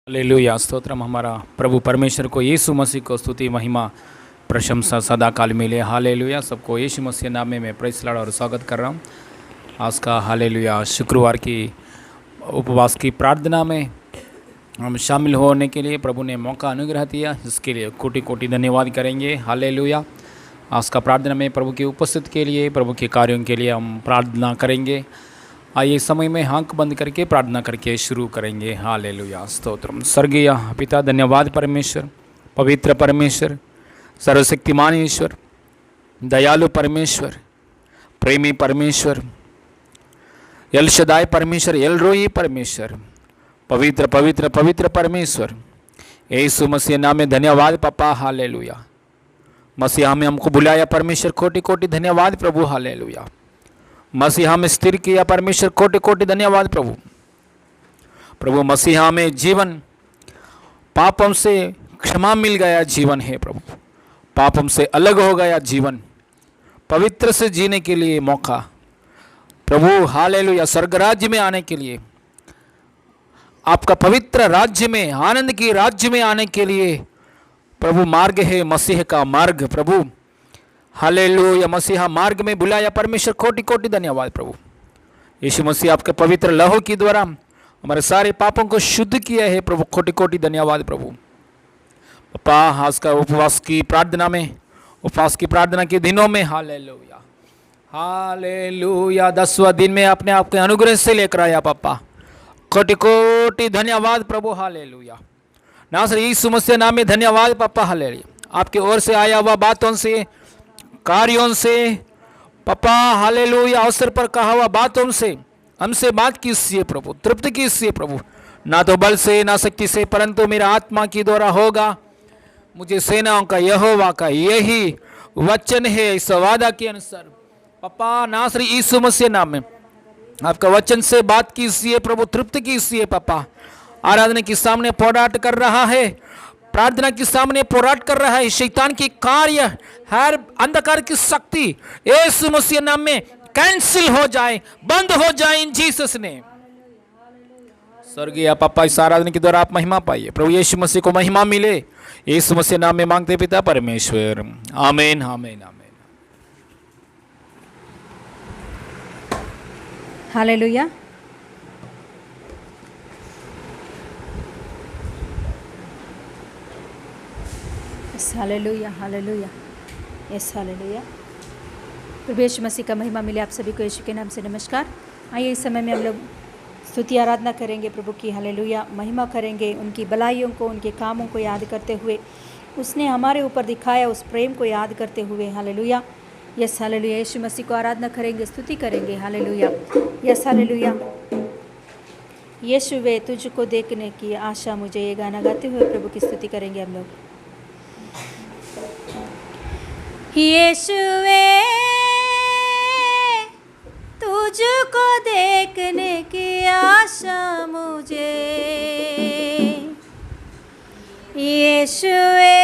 Hallelujah stotram हमारा प्रभु परमेश्वर को यीशु मसीह को स्तुति महिमा प्रशंसा सदा काल मिले। हालेलुया सबको यीशु मसीह नाम में मैं प्रेस लड़ा और स्वागत कर रहा हूँ। आज का हालेलुया शुक्रवार की उपवास की प्रार्थना में हम शामिल होने के लिए प्रभु ने मौका अनुग्रह दिया, इसके लिए कोटि कोटि धन्यवाद करेंगे। हालेलुया आज का प्रार्थना में प्रभु की उपस्थिति के लिए, प्रभु के कार्यों के लिए हम प्रार्थना करेंगे। आइए समय में आंख बंद करके प्रार्थना करके शुरू करेंगे। हालेलुया स्तोत्रम। स्वर्गीय पिता धन्यवाद परमेश्वर, पवित्र परमेश्वर, सर्वशक्तिमान ईश्वर, दयालु परमेश्वर, प्रेमी परमेश्वर, एल शदाय परमेश्वर, एल रोई परमेश्वर, पवित्र पवित्र पवित्र परमेश्वर, यीशु मसीह नाम में धन्यवाद पापा। हालेलुया मसीहा में हमको बुलाया परमेश्वर, कोटि कोटि धन्यवाद प्रभु। हालेलुया मसीहा में स्थिर किया परमेश्वर, कोटि कोटि धन्यवाद प्रभु। प्रभु मसीहा में जीवन, पापों से क्षमा मिल गया जीवन है प्रभु, पापों से अलग हो गया जीवन, पवित्र से जीने के लिए मौका प्रभु। हालेलुया स्वर्ग राज्य में आने के लिए, आपका पवित्र राज्य में, आनंद की राज्य में आने के लिए प्रभु मार्ग है, मसीह का मार्ग प्रभु। हालेलुया मसीहा मार्ग में बुलाया परमेश्वर, कोटि कोटि धन्यवाद प्रभु। यीशु मसीह आपके पवित्र लहू के द्वारा हमारे सारे पापों को शुद्ध किया है प्रभु, कोटि कोटि धन्यवाद प्रभु। पापा आज का उपवास की प्रार्थना में, उपवास की प्रार्थना के दिनों में हालेलुया हालेलुया 10वां दिन में अपने आप के अनुग्रह से लेकर आया पापा, कोटि कोटि धन्यवाद प्रभु। हालेलुया नासरी यीशु मसीह नाम में धन्यवाद पापा। हालेलुया आपके ओर से आया हुआ बातों से, कार्यों से पापा, हालेलुया अवसर पर कहा हुआ बातों से हमसे बात कीजिए प्रभु, तृप्ति कीजिए प्रभु। ना तो बल से ना शक्ति से, परंतु मेरा आत्मा की द्वारा होगा। मुझे सेनाओं का यहोवा का यही वचन है, इस वादा के अनुसार पापा नासरी यीशु मसीह नाम में आपका वचन से बात कीजिए प्रभु, तृप्ति कीजिए पापा। आराधना के सामने पोराट कर रहा है, प्रार्थना के सामने पोराट कर रहा है, शैतान की कार्य, हर अंधकार की शक्ति यीशु मसीह नाम में कैंसिल हो जाए, बंद हो जाए इन जीसस ने। स्वर्गीय पापा इस आराधना के द्वारा आप महिमा पाइए प्रभु, यीशु मसीह को महिमा मिले, यीशु मसीह नाम में मांगते पिता परमेश्वर, आमीन आमीन आमीन। Hallelujah hallelujah hallelujah yes hallelujah. प्रभु यीशु मसीह का महिमा मिले आप सभी को यीशु के नाम से नमस्कार। आइए इस समय में हम लोग स्तुति आराधना करेंगे प्रभु की। हालेलुया महिमा करेंगे उनकी भलाइयों को, उनके कामों को याद करते हुए, उसने हमारे ऊपर दिखाया उस प्रेम को याद करते हुए। हालेलुया यस हालेलुया यीशु मसीह को आराधना करेंगे, स्तुति करेंगे। Hallelujah yes hallelujah. यीशुवे तुझको देखने की आशा मुझे, ये गाना गाते हुए प्रभु की स्तुति करेंगे हम लोग। यीशुवे तुझको देखने की आशा मुझे, यीशुवे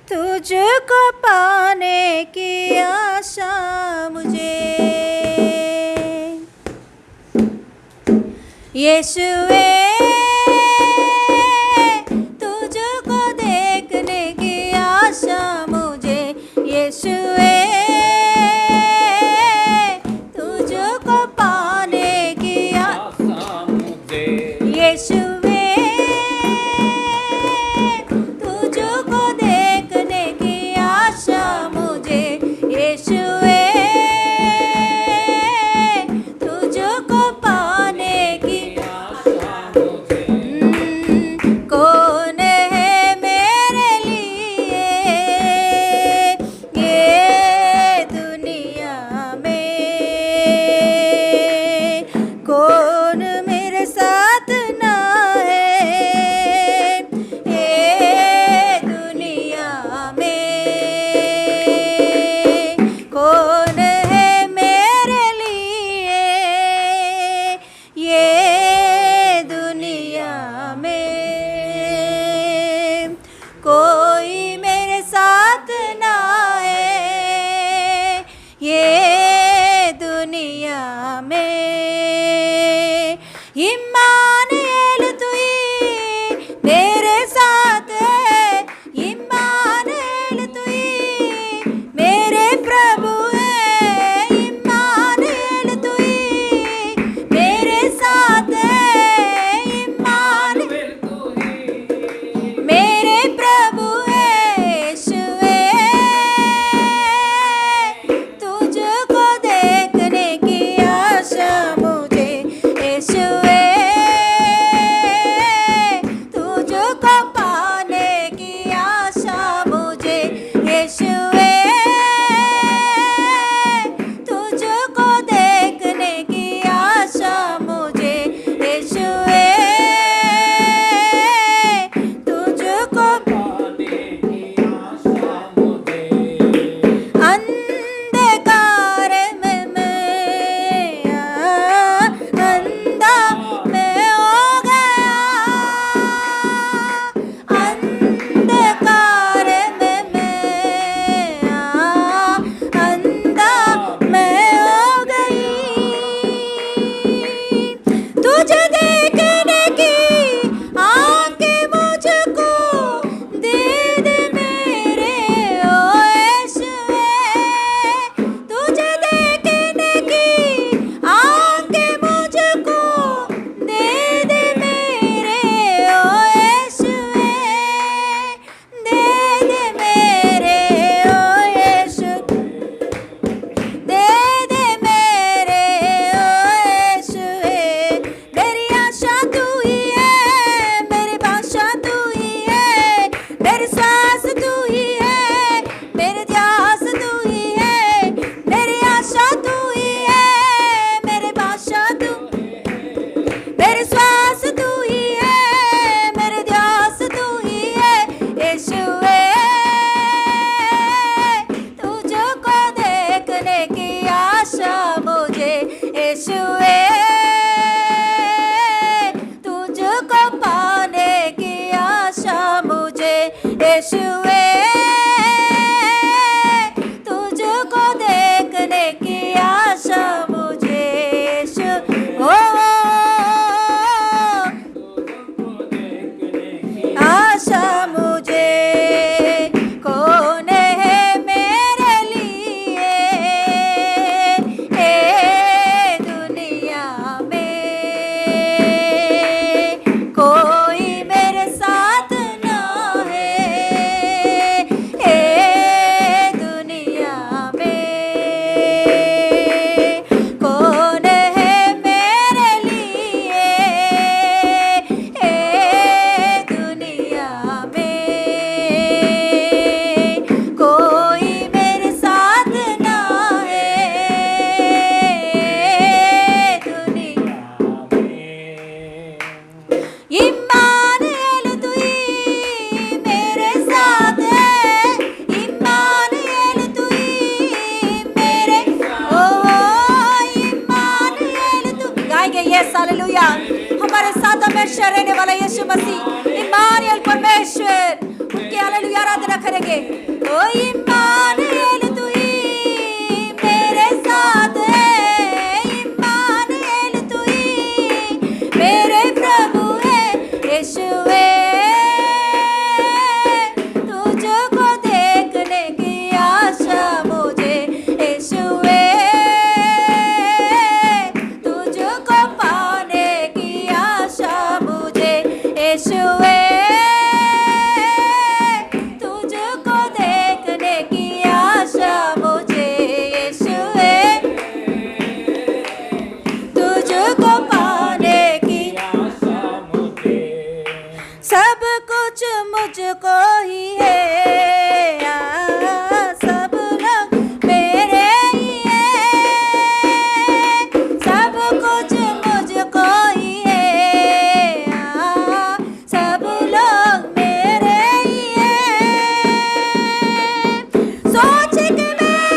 तुझको पाने की आशा मुझे, यीशुवे यीशुवे तुझको पाने की आशा मुझे, यीशुवे तुझको देखने की आशा मुझे, यीशुवे तुझको पाने की आशा आशा मुझे, कौन है मेरे लिए ए दुनिया में, कोई मेरे साथ ना है ए दुनिया में, कौन है मेरे लिए ए दुनिया में, कोई मेरे साथ ना है दुनिया में। इम्मानुएल तू ही मेरे साथ है, इम्मानुएल तू ही मेरे, ओ इम्मानुएल तू, गाएंगे यस हालेलुया। हमारे साथ हमेशा रहने वाला यीशु मसीह इम्मानुएल परमेश्वर, उनकी हालेलुया आराधना करेंगे। ओ इम्मानुएल तू ही मेरे साथ है, इम्मानुएल तू ही मेरे प्रभु है, यीशुए तुझको देखने की आशा मुझे, यीशुए तुझको पाने की आशा मुझे, यीशुए तुझको देखने की आशा मुझे, यीशुए तुझको पाने की आशा मुझे, सब कुछ मुझको ही है, सब लोग मेरे ही है, सब कुछ मुझको ही है, सब लोग मेरे ही है। सोच के मैं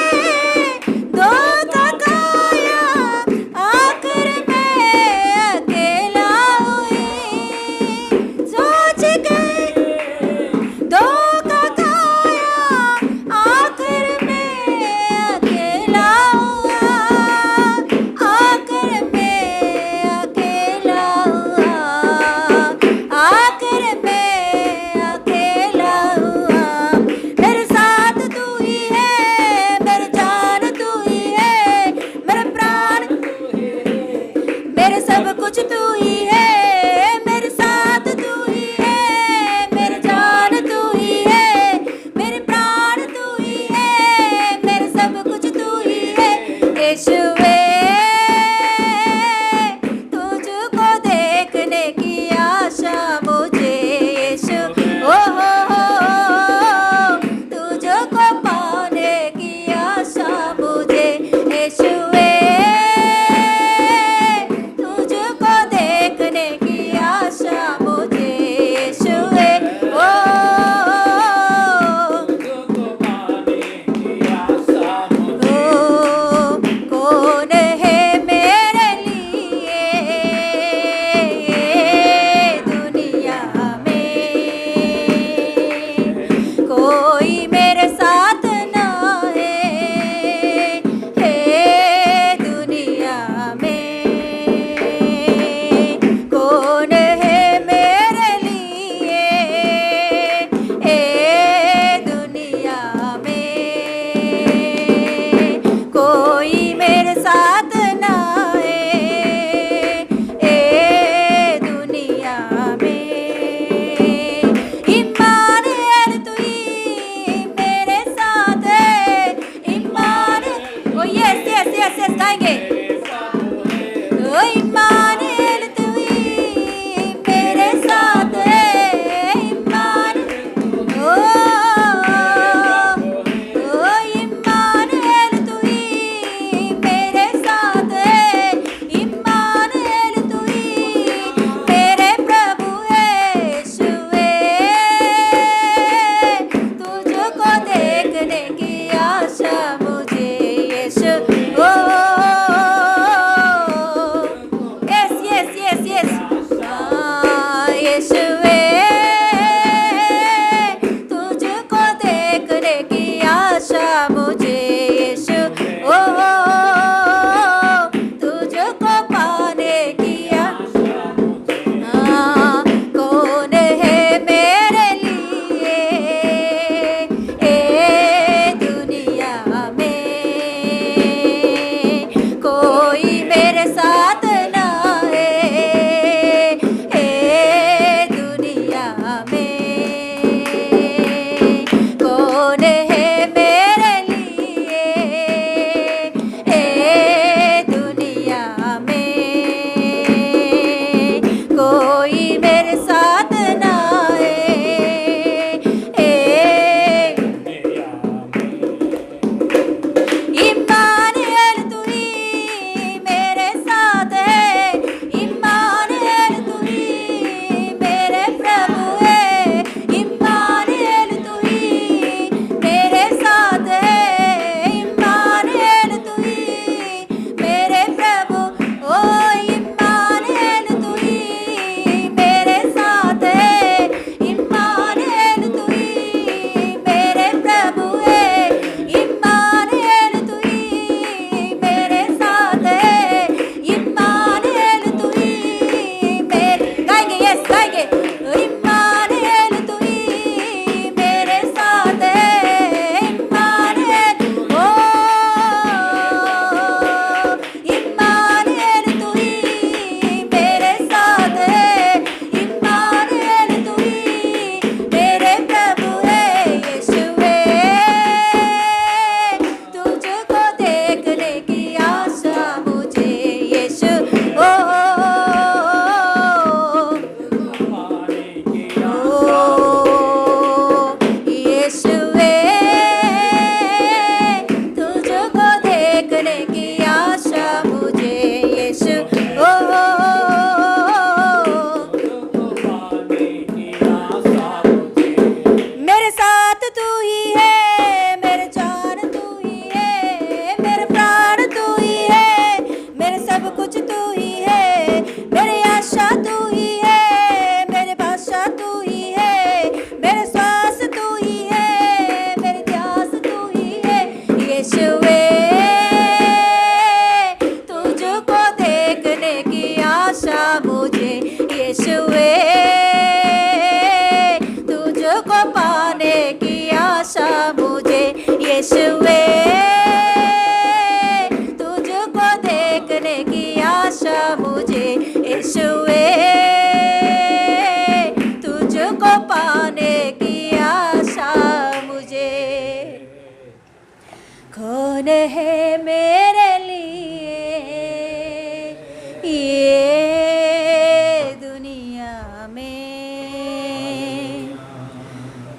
धोखा खाया, आखिर में अकेला हुई, सोच के धोखा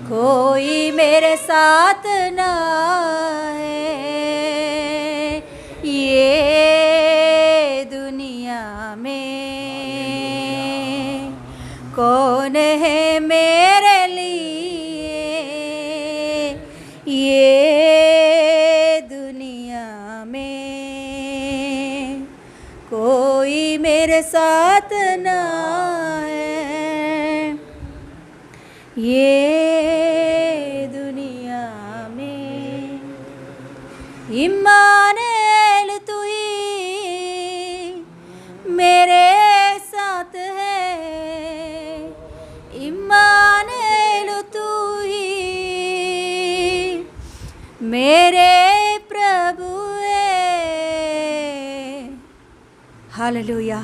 कोई मेरे साथ ना है ये दुनिया में। कौन है मेरे लिए ये दुनिया में। कोई मेरे साथ ना है ये दुनिया में। इम्मानुएल तू ही मेरे साथ है। इम्मानुएल तू ही मेरे प्रभु है। हालेलुया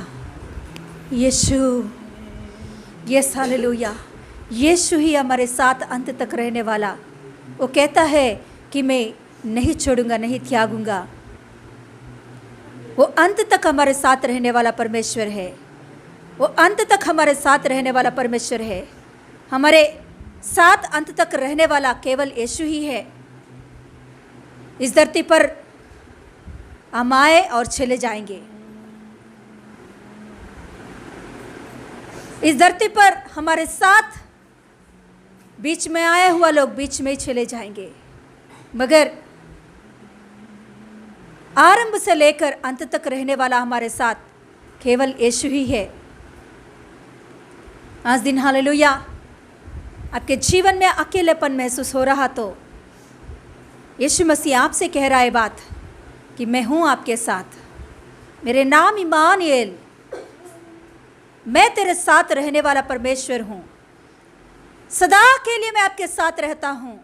यीशु, यस हालेलुया। यीशु ही हमारे साथ अंत तक रहने वाला। वो कहता है कि मैं नहीं छोड़ूंगा, नहीं त्यागूंगा। वो अंत तक हमारे साथ रहने वाला परमेश्वर है। वो अंत तक हमारे साथ रहने वाला परमेश्वर है। हमारे साथ अंत तक रहने वाला केवल यीशु ही है। इस धरती पर हम आए और चले जाएंगे। इस धरती पर हमारे साथ बीच में आया हुआ लोग बीच में ही चले जाएंगे, मगर आरंभ से लेकर अंत तक रहने वाला हमारे साथ केवल यीशु ही है। आज दिन हालेलुया आपके जीवन में अकेलेपन महसूस हो रहा तो यीशु मसीह आपसे कह रहा है बात कि मैं हूँ आपके साथ। मेरे नाम इम्मानुएल, मैं तेरे साथ रहने वाला परमेश्वर हूँ। सदा के लिए मैं आपके साथ रहता हूँ।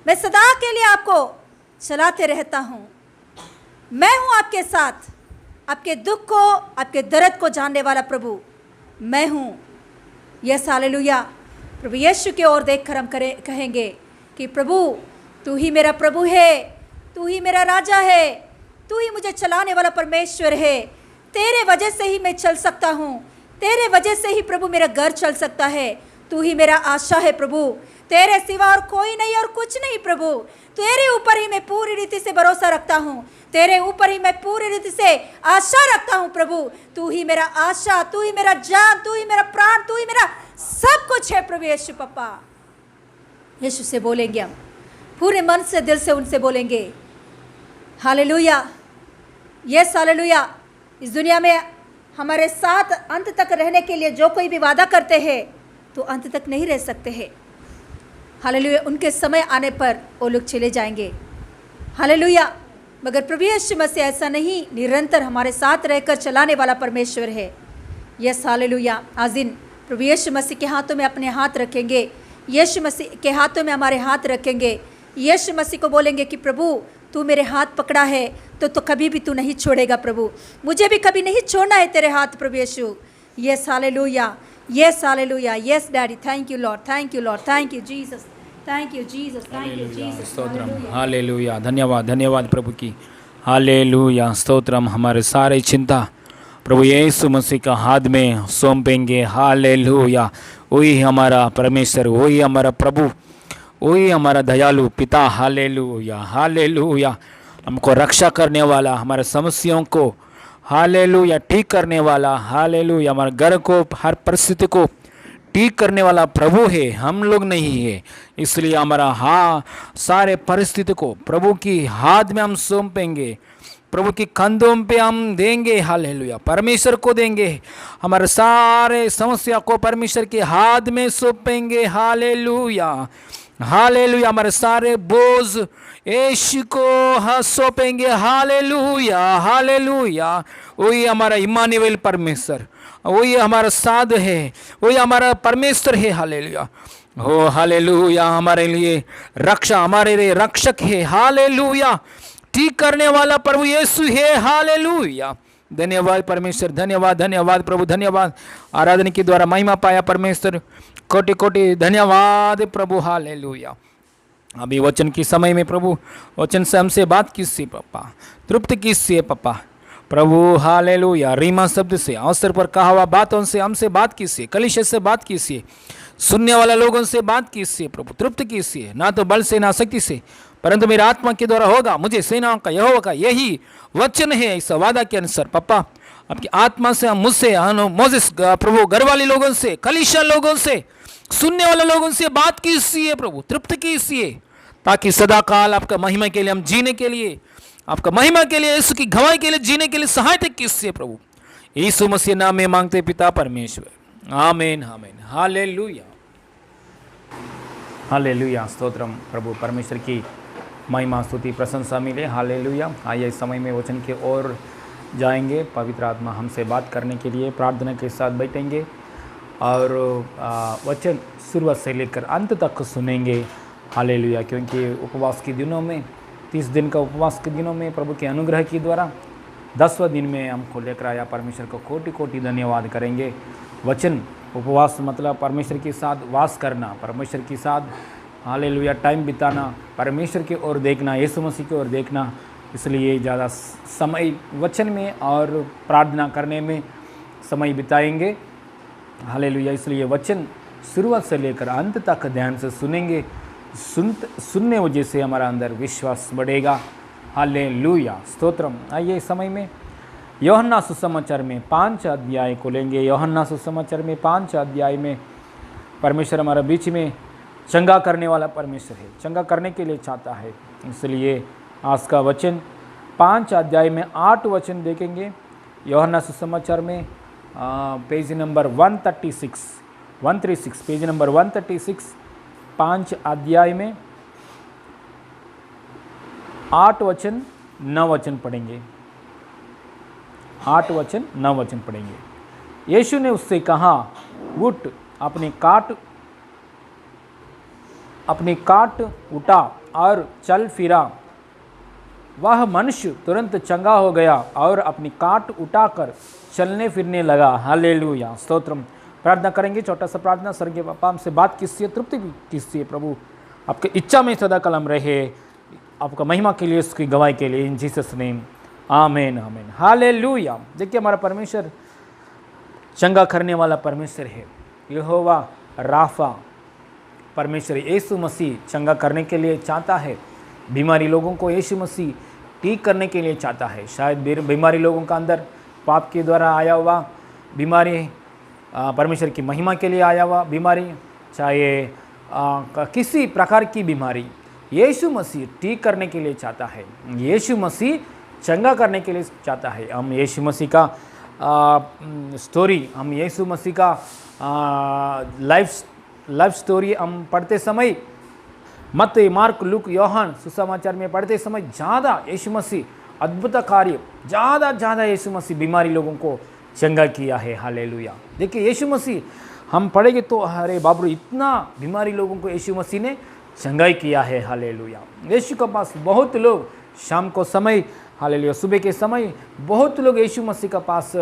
मैं सदा के लिए आपको चलाते रहता हूँ। मैं हूँ आपके साथ। आपके दुख को, आपके दर्द को जानने वाला प्रभु मैं हूँ। Yes hallelujah. प्रभु यीशु की ओर देखकर हम कहेंगे कि प्रभु तू ही मेरा प्रभु है, तू ही मेरा राजा है, तू ही मुझे चलाने वाला परमेश्वर है। तेरे वजह से ही मैं चल सकता हूँ। तेरे वजह से ही प्रभु मेरा घर चल सकता है। तू ही मेरा आशा है प्रभु। तेरे सिवा और कोई नहीं और कुछ नहीं प्रभु। तेरे ऊपर ही मैं पूरी रीति से भरोसा रखता हूँ। तेरे ऊपर ही मैं पूरी रीति से आशा रखता हूँ प्रभु। तू ही मेरा आशा, तू ही मेरा जान, तू ही मेरा प्राण, तू ही मेरा सब कुछ है प्रभु यीशु पप्पा। यीशु से बोलेंगे हम पूरे मन से, दिल से उनसे बोलेंगे हालेलुया, यस हालेलुया। इस दुनिया में हमारे साथ अंत तक रहने के लिए जो कोई भी वादा करते हैं तो अंत तक नहीं रह सकते हैं। हालेलुया। उनके समय आने पर वो लोग चले जाएंगे। हालेलुया। मगर प्रभु यीशु मसीह ऐसा नहीं, निरंतर हमारे साथ रहकर चलाने वाला परमेश्वर है। Yes hallelujah. आज दिन प्रभु यीशु मसीह के हाथों में अपने हाथ रखेंगे। यीशु मसीह के हाथों में हमारे हाथ रखेंगे। यीशु मसीह को बोलेंगे कि प्रभु तू मेरे हाथ पकड़ा है तो कभी भी तू नहीं छोड़ेगा प्रभु। मुझे भी कभी नहीं छोड़ना है तेरे हाथ प्रभु Yeshu. Yes hallelujah, yes hallelujah, yes daddy. Thank you Lord, thank you Lord, thank you Jesus, thank you Jesus, thank you Jesus. स्तोत्रम, हालेलुया। धन्यवाद, धन्यवाद प्रभु की। हालेलुया, स्तोत्रम। हमारे सारे चिंता प्रभु यीशु मसीह का हाथ में सौंपेंगे। हालेलुया। वही हमारा परमेश्वर, वही हमारा प्रभु, वही हमारा दयालु पिता। Hallelujah, hallelujah. हमको रक्षा करने वाला, हमारे समस्याओं को हालेलुया ठीक करने वाला। हालेलुया। हमारे घर को, हर परिस्थिति को ठीक करने वाला प्रभु है, हम लोग नहीं है। इसलिए हमारा सारे परिस्थिति को प्रभु की हाथ में हम सौंपेंगे। प्रभु की कंधों पे हम देंगे। हालेलुया। परमेश्वर को देंगे। हमारे सारे समस्या को परमेश्वर के हाथ में सौंपेंगे। Hallelujah, hallelujah. हमारे सारे बोझ यीशु को सौंपेंगे। Hallelujah, hallelujah. वही हमारा इम्मानुएल परमेश्वर, वही हमारा साध है, वही हमारा परमेश्वर है। हालेलुया, हो हालेलुया। हमारे लिए रक्षा, हमारे लिए रक्षक है। हालेलुया। ठीक करने वाला प्रभु यीशु है। हालेलुया। धन्यवाद परमेश्वर, धन्यवाद, धन्यवाद प्रभु, धन्यवाद। आराधना के द्वारा महिमा पाया परमेश्वर, कोटि कोटि धन्यवाद प्रभु। हालेलुया। अभी वचन के समय में प्रभु वचन से हमसे बात कीजिए पापा, तृप्त कीजिए पापा प्रभु। हालेलुया। रीमा शब्द से, अवसर पर कहा हुआ बातों से हमसे बात कीजिए, कलीसिया से बात कीजिए। सुनने वाला लोगों से बात कीजिए प्रभु, तृप्त कीजिए, ना तो बल से ना शक्ति से, परंतु मेरी आत्मा के द्वारा होगा। मुझे सेनाओं का यहोवा का यही वचन है। इस वादा के अनुसार पापा आपकी आत्मा से, हम मुझसे, मोसेस प्रभु, घर वाले लोगों से, कलीसिया लोगों से, सुनने वाले लोगों से बात कीजिए प्रभु, तृप्त कीजिए, ताकि सदा काल आपका महिमा के लिए हम जीने के लिए, आपका महिमा के लिए, यीशु की गवाही के लिए जीने के लिए सहायता कीजिए प्रभु। यीशु मसीह नाम में मांगते पिता परमेश्वर, आमीन आमीन। Hallelujah hallelujah. स्तोत्रम प्रभु परमेश्वर की महिमा स्तुति प्रशंसा मिले। हालेलुया। आइए इस समय में वचन की ओर जाएंगे। पवित्र आत्मा हमसे बात करने के लिए प्रार्थना के साथ बैठेंगे और वचन शुरुआत से लेकर अंत तक सुनेंगे। हालेलुया। क्योंकि उपवास के दिनों में, 30 दिन का उपवास के दिनों में प्रभु के अनुग्रह के द्वारा 10वें दिन में हमको लेकर आया। परमेश्वर को कोटि कोटि धन्यवाद करेंगे। वचन उपवास मतलब परमेश्वर के साथ वास करना, परमेश्वर के साथ हालेलुया टाइम बिताना, परमेश्वर की ओर देखना, यीशु मसीह की ओर देखना। इसलिए ज़्यादा समय वचन में और प्रार्थना करने में समय बिताएंगे। हालेलुया। इसलिए वचन शुरुआत से लेकर अंत तक ध्यान से सुनेंगे। सुनने वजह से हमारा अंदर विश्वास बढ़ेगा। हालेलुया। स्तोत्रम। आइए इस समय में यूहन्ना सुसमाचार में 5 अध्याय को लेंगे। यूहन्ना सुसमाचार में 5 अध्याय में परमेश्वर हमारे बीच में चंगा करने वाला परमेश्वर है, चंगा करने के लिए चाहता है। इसलिए आज का वचन 5 अध्याय में 8 वचन देखेंगे। यूहन्ना सुसमाचार में पेज नंबर 136 पेज नंबर 136 5 अध्याय में 8 वचन 9 वचन पढ़ेंगे। 8 वचन 9 वचन पढ़ेंगे। यीशु ने उससे कहा, उठ, अपनी काट उठा और चल फिरा। वह मनुष्य तुरंत चंगा हो गया और अपनी काट उठाकर चलने फिरने लगा। हालेलुया। स्तोत्रम। प्रार्थना करेंगे। छोटा सा प्रार्थना। स्वर्गीय बापा, हमसे बात कीजिए, तृप्ति भी कीजिए प्रभु। आपके इच्छा में सदा कलम रहे, आपका महिमा के लिए, उसकी गवाही के लिए, इन जीसस नेम, आमीन आमीन। हालेलुया। देखिए हमारा परमेश्वर चंगा करने वाला परमेश्वर है। यहोवा राफा परमेश्वर यीशु मसीह चंगा करने के लिए चाहता है। बीमारी लोगों को यीशु मसीह ठीक करने के लिए चाहता है। शायद बीमारी लोगों का अंदर पाप के द्वारा आया हुआ बीमारी, परमेश्वर की महिमा के लिए आया हुआ बीमारी, चाहे किसी प्रकार की बीमारी यीशु मसीह ठीक करने के लिए चाहता है। यीशु मसीह चंगा करने के लिए चाहता है। हम यीशु मसीह का स्टोरी, हम यीशु मसीह का लाइफ स्टोरी हम पढ़ते समय, मत्ती, मार्क, लूक, योहान सुसमाचार में पढ़ते समय ज़्यादा यीशु मसीह अद्भुत कार्य, ज़्यादा यीशु मसीह बीमारी लोगों को चंगा किया है। हालेलुया। देखिए यीशु मसीह हम पढ़ेंगे तो अरे बाबरू, इतना बीमारी लोगों को यीशु मसीह ने चंगाई किया है। हालेलुया। यीशु के पास बहुत लोग शाम को समय, हालेलुया, सुबह के समय बहुत लोग यीशु मसीह के पास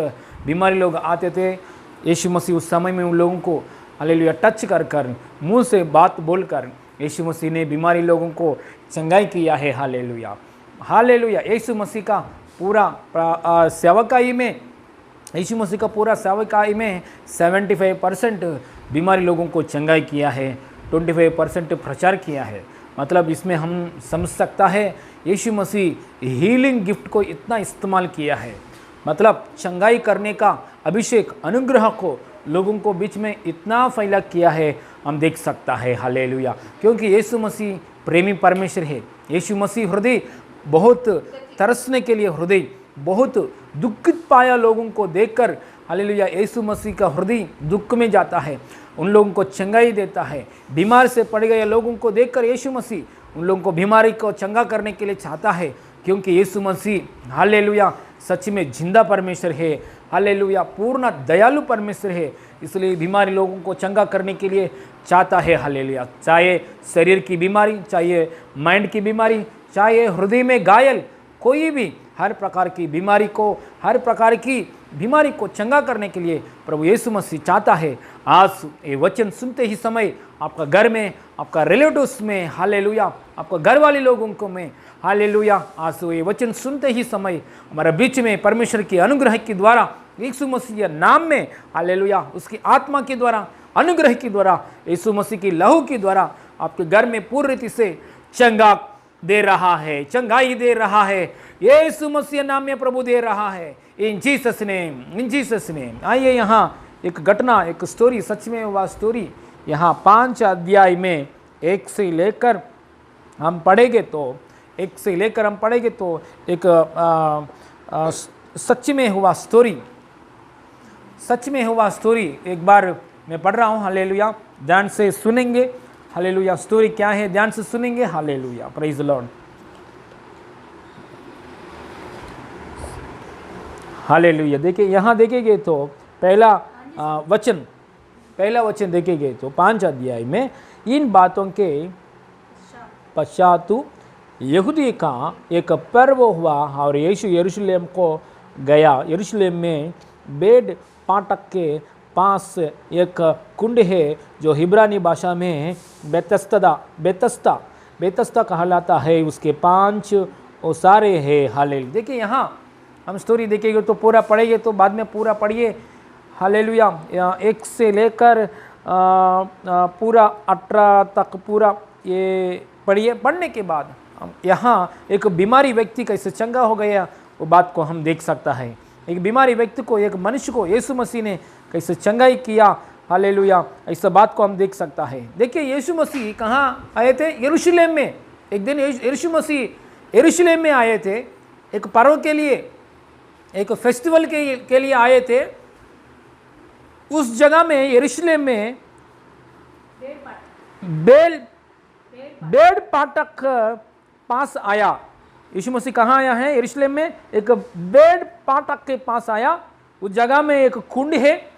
बीमारी लोग आते थे। यीशु मसीह उस समय में उन लोगों को हालेलुया टच कर मुंह से बात बोलकर यीशु मसीह ने बीमारी लोगों को चंगाई किया है। Hallelujah hallelujah. यीशु मसीह का पूरा सेवकाई में, यीशु मसीह का पूरा सेवकाई में 75% बीमारी लोगों को चंगाई किया है, 25% प्रचार किया है। मतलब इसमें हम समझ सकता है यीशु मसीह हीलिंग गिफ्ट को इतना इस्तेमाल किया है, मतलब चंगाई करने का अभिषेक, अनुग्रह को लोगों को बीच में इतना फैला किया है, हम देख सकता है। हालेलुया। क्योंकि यीशु मसीह प्रेमी परमेश्वर है। यीशु मसीह हृदय बहुत तरसने के लिए, हृदय बहुत दुखित पाया लोगों को देखकर, हालेलुया, यीशु मसीह का हृदय दुख में जाता है, उन लोगों को चंगाई देता है। बीमार से पड़ गए लोगों को देखकर यीशु मसीह उन लोगों को बीमारी को चंगा करने के लिए चाहता है। क्योंकि यीशु मसीह हालेलुया सच में जिंदा परमेश्वर है। हालेलुया पूर्ण दयालु परमेश्वर है। इसलिए बीमारी लोगों को चंगा करने के लिए चाहता है। हालेलुया। चाहे शरीर की बीमारी, चाहे माइंड की बीमारी, चाहे हृदय में घायल, कोई भी हर प्रकार की बीमारी को, हर प्रकार की बीमारी को चंगा करने के लिए प्रभु यीशु मसीह चाहता है। आज ये वचन सुनते ही समय आपका घर में, आपका रिलेटिव्स में, हालेलुया, आपका घर वाले लोगों को में, हालेलुया, आज ये वचन सुनते ही समय हमारे बीच में परमेश्वर के अनुग्रह के द्वारा यीशु मसीह नाम में, हालेलुया, उसकी आत्मा के द्वारा अनुग्रह के द्वारा, यीशु मसीह की लहू के द्वारा आपके घर में पूरी रीति से चंगा दे रहा है, चंगाई दे रहा है। यीशु मसीह नाम में प्रभु दे रहा है। इन जीसस नेम, इन जीसस नेम। आइए यहाँ एक घटना, एक स्टोरी, सच में वह स्टोरी यहाँ 5 अध्याय में 1 से लेकर हम पढ़ेंगे तो 1 से लेकर हम पढ़ेंगे तो एक सच में हुआ स्टोरी, सच में हुआ स्टोरी एक बार मैं पढ़ रहा हूँ। हालेलुया, ध्यान से सुनेंगे। हालेलुया, स्टोरी क्या है ध्यान से सुनेंगे। Hallelujah, praise the Lord. Hallelujah, देखिए यहाँ देखेंगे तो पहला वचन देखेंगे तो 5 अध्याय में, इन बातों के पश्चात यहूदी का एक पर्व हुआ और यीशु यरूशलेम को गया। यरूशलेम में बेड फाटक के पास एक कुंड है जो हिब्रानी भाषा में बेतस्ता कहलाता है। उसके 5 ओसारे है। हालेलुया, देखिए यहाँ हम स्टोरी देखेंगे तो पूरा पढ़ेंगे तो बाद में पूरा पढ़िए। हालेलुया, 1 से लेकर पूरा 18 तक पूरा ये पढ़िए। पढ़ने के बाद यहाँ एक बीमारी व्यक्ति कैसे चंगा हो गया वो बात को हम देख सकता है। एक बीमारी व्यक्ति को, एक मनुष्य को यीशु मसीह ने कैसे चंगाई किया। हालेलुया, ऐसा बात को हम देख सकता है। देखिए यीशु मसीह कहाँ आए थे? यरूशलेम में। एक दिन यीशु मसीह यरूशलेम में आए थे, एक पर्व के लिए, एक फेस्टिवल के लिए आए थे। उस जगह में यरूशलेम में बेड फाटक पास आया। यीशु मसीह कहाँ आया है? यरूशलेम में एक बेड फाटक के पास आया। उस जगह में एक कुंड है,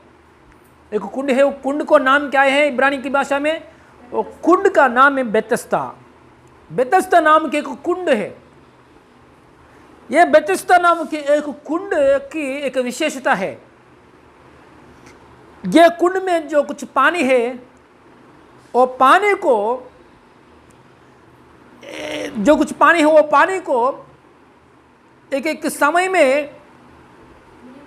एक कुंड है। वो कुंड को नाम क्या है इब्रानी की भाषा में? वो कुंड का नाम है बेतस्ता। बेतस्ता नाम के एक कुंड है। यह बेतस्ता नाम के एक कुंड की एक विशेषता है। यह कुंड में जो कुछ पानी है, वो पानी को, जो कुछ पानी है वो पानी को एक समय में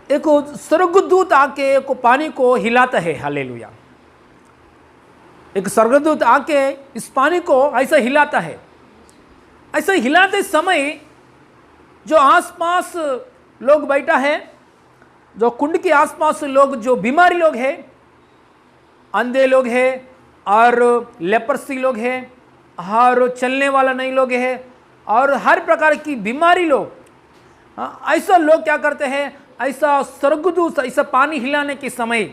एक स्वर्गदूत आके को पानी को हिलाता है। हालेलुया, एक स्वर्गदूत आके इस पानी को ऐसा हिलाता है। ऐसा हिलाते समय जो आसपास लोग बैठा है, जो कुंड के आसपास लोग, जो बीमारी लोग हैं, अंधे लोग हैं और लेपर्सी लोग हैं और चलने वाला नहीं लोग हैं और हर प्रकार की बीमारी लोग, ऐसा लोग क्या करते हैं? ऐसा स्वर्गदूत ऐसा पानी हिलाने के समय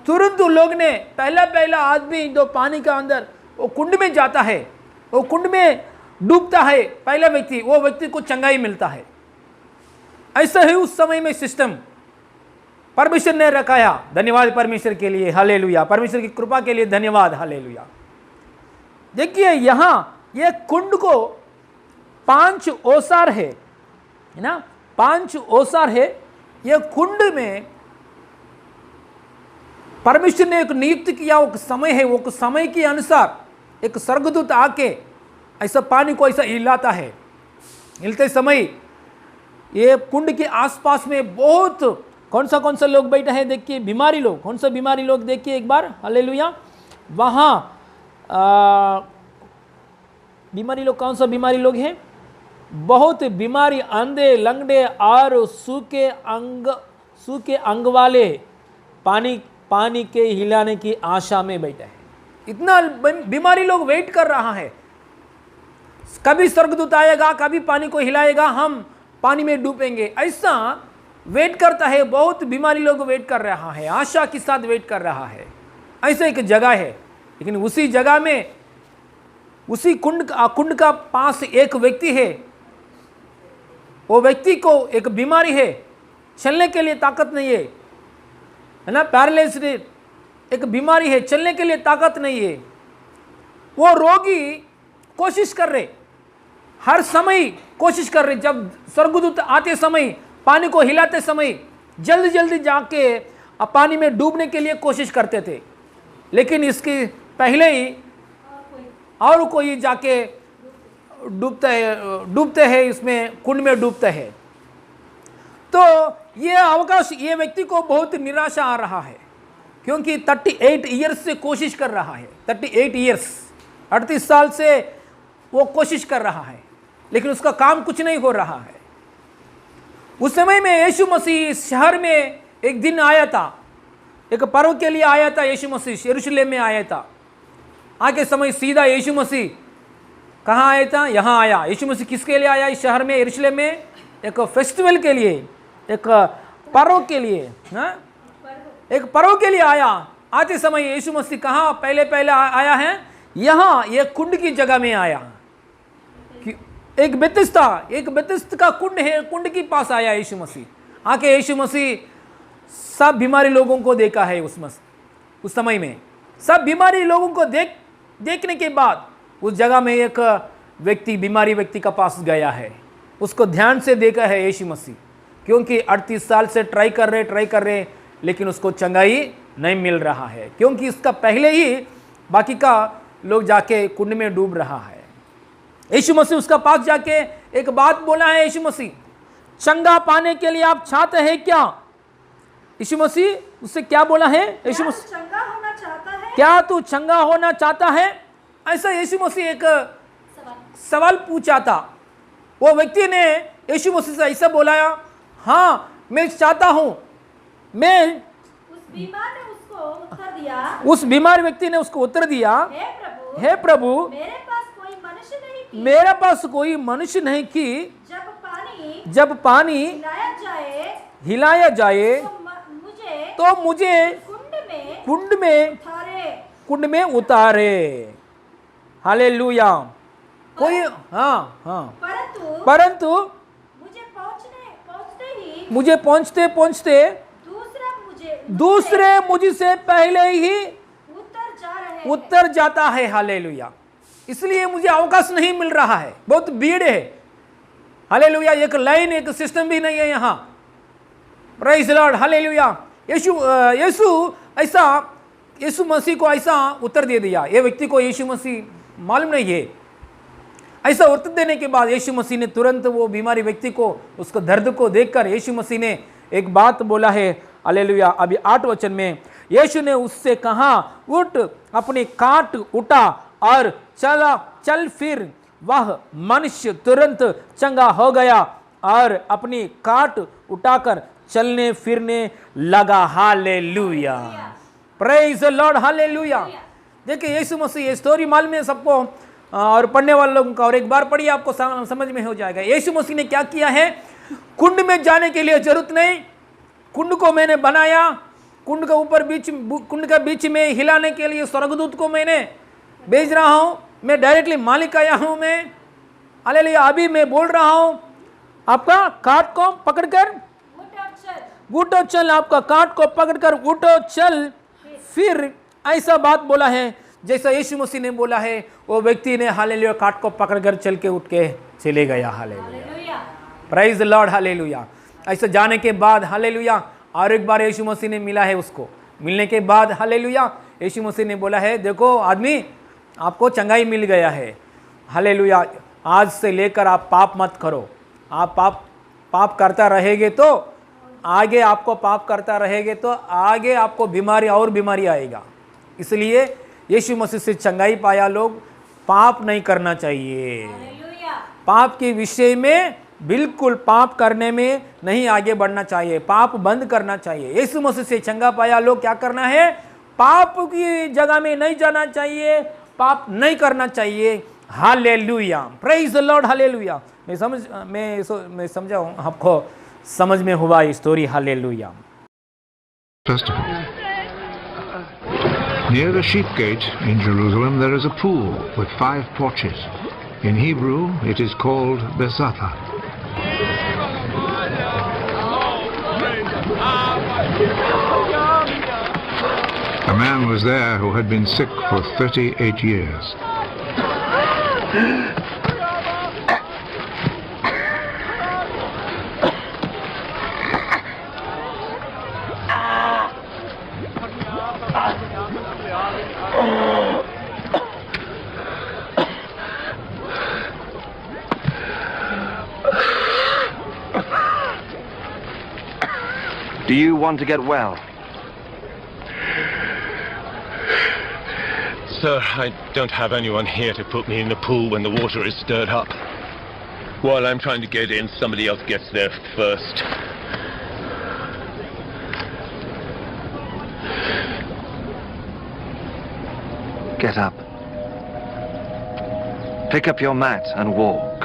तुरंत लोग ने पहला आदमी जो पानी के अंदर वो कुंड में जाता है, वो कुंड में डूबता है, पहला व्यक्ति, वो व्यक्ति को चंगाई मिलता है। ऐसा ही उस समय में सिस्टम परमेश्वर ने रखाया। धन्यवाद परमेश्वर के लिए। हालेलुया, परमेश्वर की कृपा के लिए धन्यवाद। हालेलुया, देखिए यहाँ ये कुंड को 5 ओसार है ना, 5 ओसार है। ये कुंड में परमेश्वर ने एक नियुक्त किया, वो समय है, वो समय के अनुसार एक स्वर्गदूत आके ऐसा पानी को ऐसा हिलाता है। हिलते समय ये कुंड के आसपास में बहुत कौन सा लोग बैठा है? देखिए बीमारी लोग। कौन सा बीमारी लोग? देखिए एक बार। हालेलुया, वहाँ बीमारी लोग, कौन सा बीमारी लोग हैं? बहुत बीमारी, अंधे, लंगड़े और सूखे अंग वाले पानी के हिलाने की आशा में बैठे हैं। इतना बीमारी लोग वेट कर रहा है, कभी स्वर्गदूत आएगा, कभी पानी को हिलाएगा, हम पानी में डूबेंगे, ऐसा वेट करता है। बहुत बीमारी लोग वेट कर रहा है, आशा के साथ वेट कर रहा है। ऐसा एक जगह है, लेकिन उसी जगह में, उसी कुंड का पास एक व्यक्ति है। वो व्यक्ति को एक बीमारी है, चलने के लिए ताकत नहीं है ना, पैरालिसिस एक बीमारी है, चलने के लिए ताकत नहीं है। वो रोगी कोशिश कर रहे, हर समय कोशिश कर रहे। जब स्वर्गदूत आते समय, पानी को हिलाते समय जल्दी जल्दी जाके पानी में डूबने के लिए कोशिश करते थे, लेकिन इसके पहले ही और कोई जाके डूबते हैं, इसमें कुंड में डूबते हैं। तो ये अवकाश, ये व्यक्ति को बहुत निराशा आ रहा है क्योंकि 38 ईयर्स से कोशिश कर रहा है, 38 ईयर्स, 38 साल से वो कोशिश कर रहा है, लेकिन उसका काम कुछ नहीं हो रहा है। उस समय में यीशु मसीह शहर में एक दिन आया था, एक पर्व के लिए आया था। यीशु मसीह यरूशलेम में आया था। आके समय सीधा यीशु मसीह कहाँ आया था? यहाँ आया। यीशु मसीह किसके लिए आया इस शहर में, यरूशलेम में? एक फेस्टिवल के लिए, एक पर्व के लिए, एक पर्व के लिए आया। आते समय यीशु मसीह कहाँ पहले आया है? यहाँ, ये कुंड की जगह में आया। एक बेतिस्ता का कुंड है, कुंड के पास आया यीशु मसीह। आके यीशु मसीह सब बीमारी लोगों को देखा है। उस समय में सब बीमारी लोगों को देखने के बाद उस जगह में एक बीमारी व्यक्ति का पास गया है। उसको ध्यान से देखा है यीशु मसीह, क्योंकि 38 साल से ट्राई कर रहे, लेकिन उसको चंगाई नहीं मिल रहा है, क्योंकि इसका पहले ही बाकी का लोग जाके कुंड में डूब रहा है। यीशु मसीह उसका पास जाके एक बात बोला है। यीशु मसीह, चंगा पाने के लिए आप चाहते हैं क्या? यीशु मसीह उससे क्या बोला है? यीशु मसीह, चंगा होना चाहता है? क्या तू चंगा होना चाहता है? ऐसा यीशु मसीह एक सवाल पूछा था। वो व्यक्ति ने यीशु मसीह से ऐसा बोला, हाँ मैं चाहता हूं। उस बीमार व्यक्ति ने उसको उत्तर दिया, हे प्रभु, मेरे पास कोई मनुष्य नहीं कि जब पानी हिलाया जाए तो मुझे कुंड में उतारे। हालेलुया। कोई परंतु मुझे पहुंचते दूसरे मुझसे पहले ही उतर जाता है। हालेलुया। इसलिए मुझे अवकाश नहीं मिल रहा है, बहुत भीड़ है। हालेलुया। एक लाइन, एक सिस्टम भी नहीं है यहाँ। Praise the Lord. हालेलुया। यीशु मसीह को ऐसा उत्तर दे दिया। ये व्यक्ति को यीशु मसीह मालूम नहीं है। ऐसा उत्तर देने के बाद यीशु मसीह ने तुरंत वो बीमारी व्यक्ति को, उसको दर्द को देखकर यीशु मसीह ने एक बात बोला है। हालेलुया। अभी 8 वचन में यीशु ने उससे कहा, उठ, अपनी काट उठा और चल। फिर वह मनुष्य तुरंत चंगा हो गया और अपनी काट उठाकर चलने फिरने लगा। Hallelujah. Praise the Lord. Hallelujah. देखिए यीशु मसीह, ये स्टोरी मालूम है सबको और पढ़ने वाले लोगों का, और एक बार पढ़िए आपको समझ में हो जाएगा। यीशु मसीह ने क्या किया है? कुंड में जाने के लिए जरूरत नहीं, कुंड को मैंने बनाया। कुंड के बीच में हिलाने के लिए स्वर्गदूत को मैंने भेज रहा हूं। मैं डायरेक्टली मालिक आया हूं मैं। हालेलुया। अभी मैं बोल रहा हूं, आपका काट को पकड़कर उठो चल, आपका काट को पकड़कर उठो चल। फिर ऐसा बात बोला है जैसा यीशु मसीह ने बोला है। वो व्यक्ति ने हालेलुया काट को पकड़कर चल के उठ के चले गया। Hallelujah. Praise the Lord. Hallelujah. ऐसा जाने के बाद हालेलुया और एक बार यीशु मसीह ने मिला है उसको। मिलने के बाद हालेलुया यीशु मसीह ने बोला है, देखो आदमी, आपको चंगाई मिल गया है। हालेलुया। आज से लेकर आप पाप मत करो। आप पाप करता रहेंगे तो आगे आपको आगे आपको बीमारी और बीमारी आएगा। इसलिए यीशु मसीह से चंगाई पाया लोग, पाप नहीं करना चाहिए। पाप के विषय में बिल्कुल पाप करने में नहीं आगे बढ़ना चाहिए, पाप बंद करना चाहिए। यीशु मसीह से चंगा पाया लोग क्या करना है? पाप की जगह में नहीं जाना चाहिए, पाप नहीं करना चाहिए। Hallelujah. Praise the Lord. Hallelujah. मैं समझा हूँ, आपको समझ में हुआ ये story. Hallelujah. First of all, near the sheep gate in Jerusalem there is a pool with 5 porches. In Hebrew it is called Besatha. A man was there who had been sick for 38 years. Do you want to get well? Sir, I don't have anyone here to put me in the pool when the water is stirred up. While I'm trying to get in, somebody else gets there first. Get up. Pick up your mat and walk.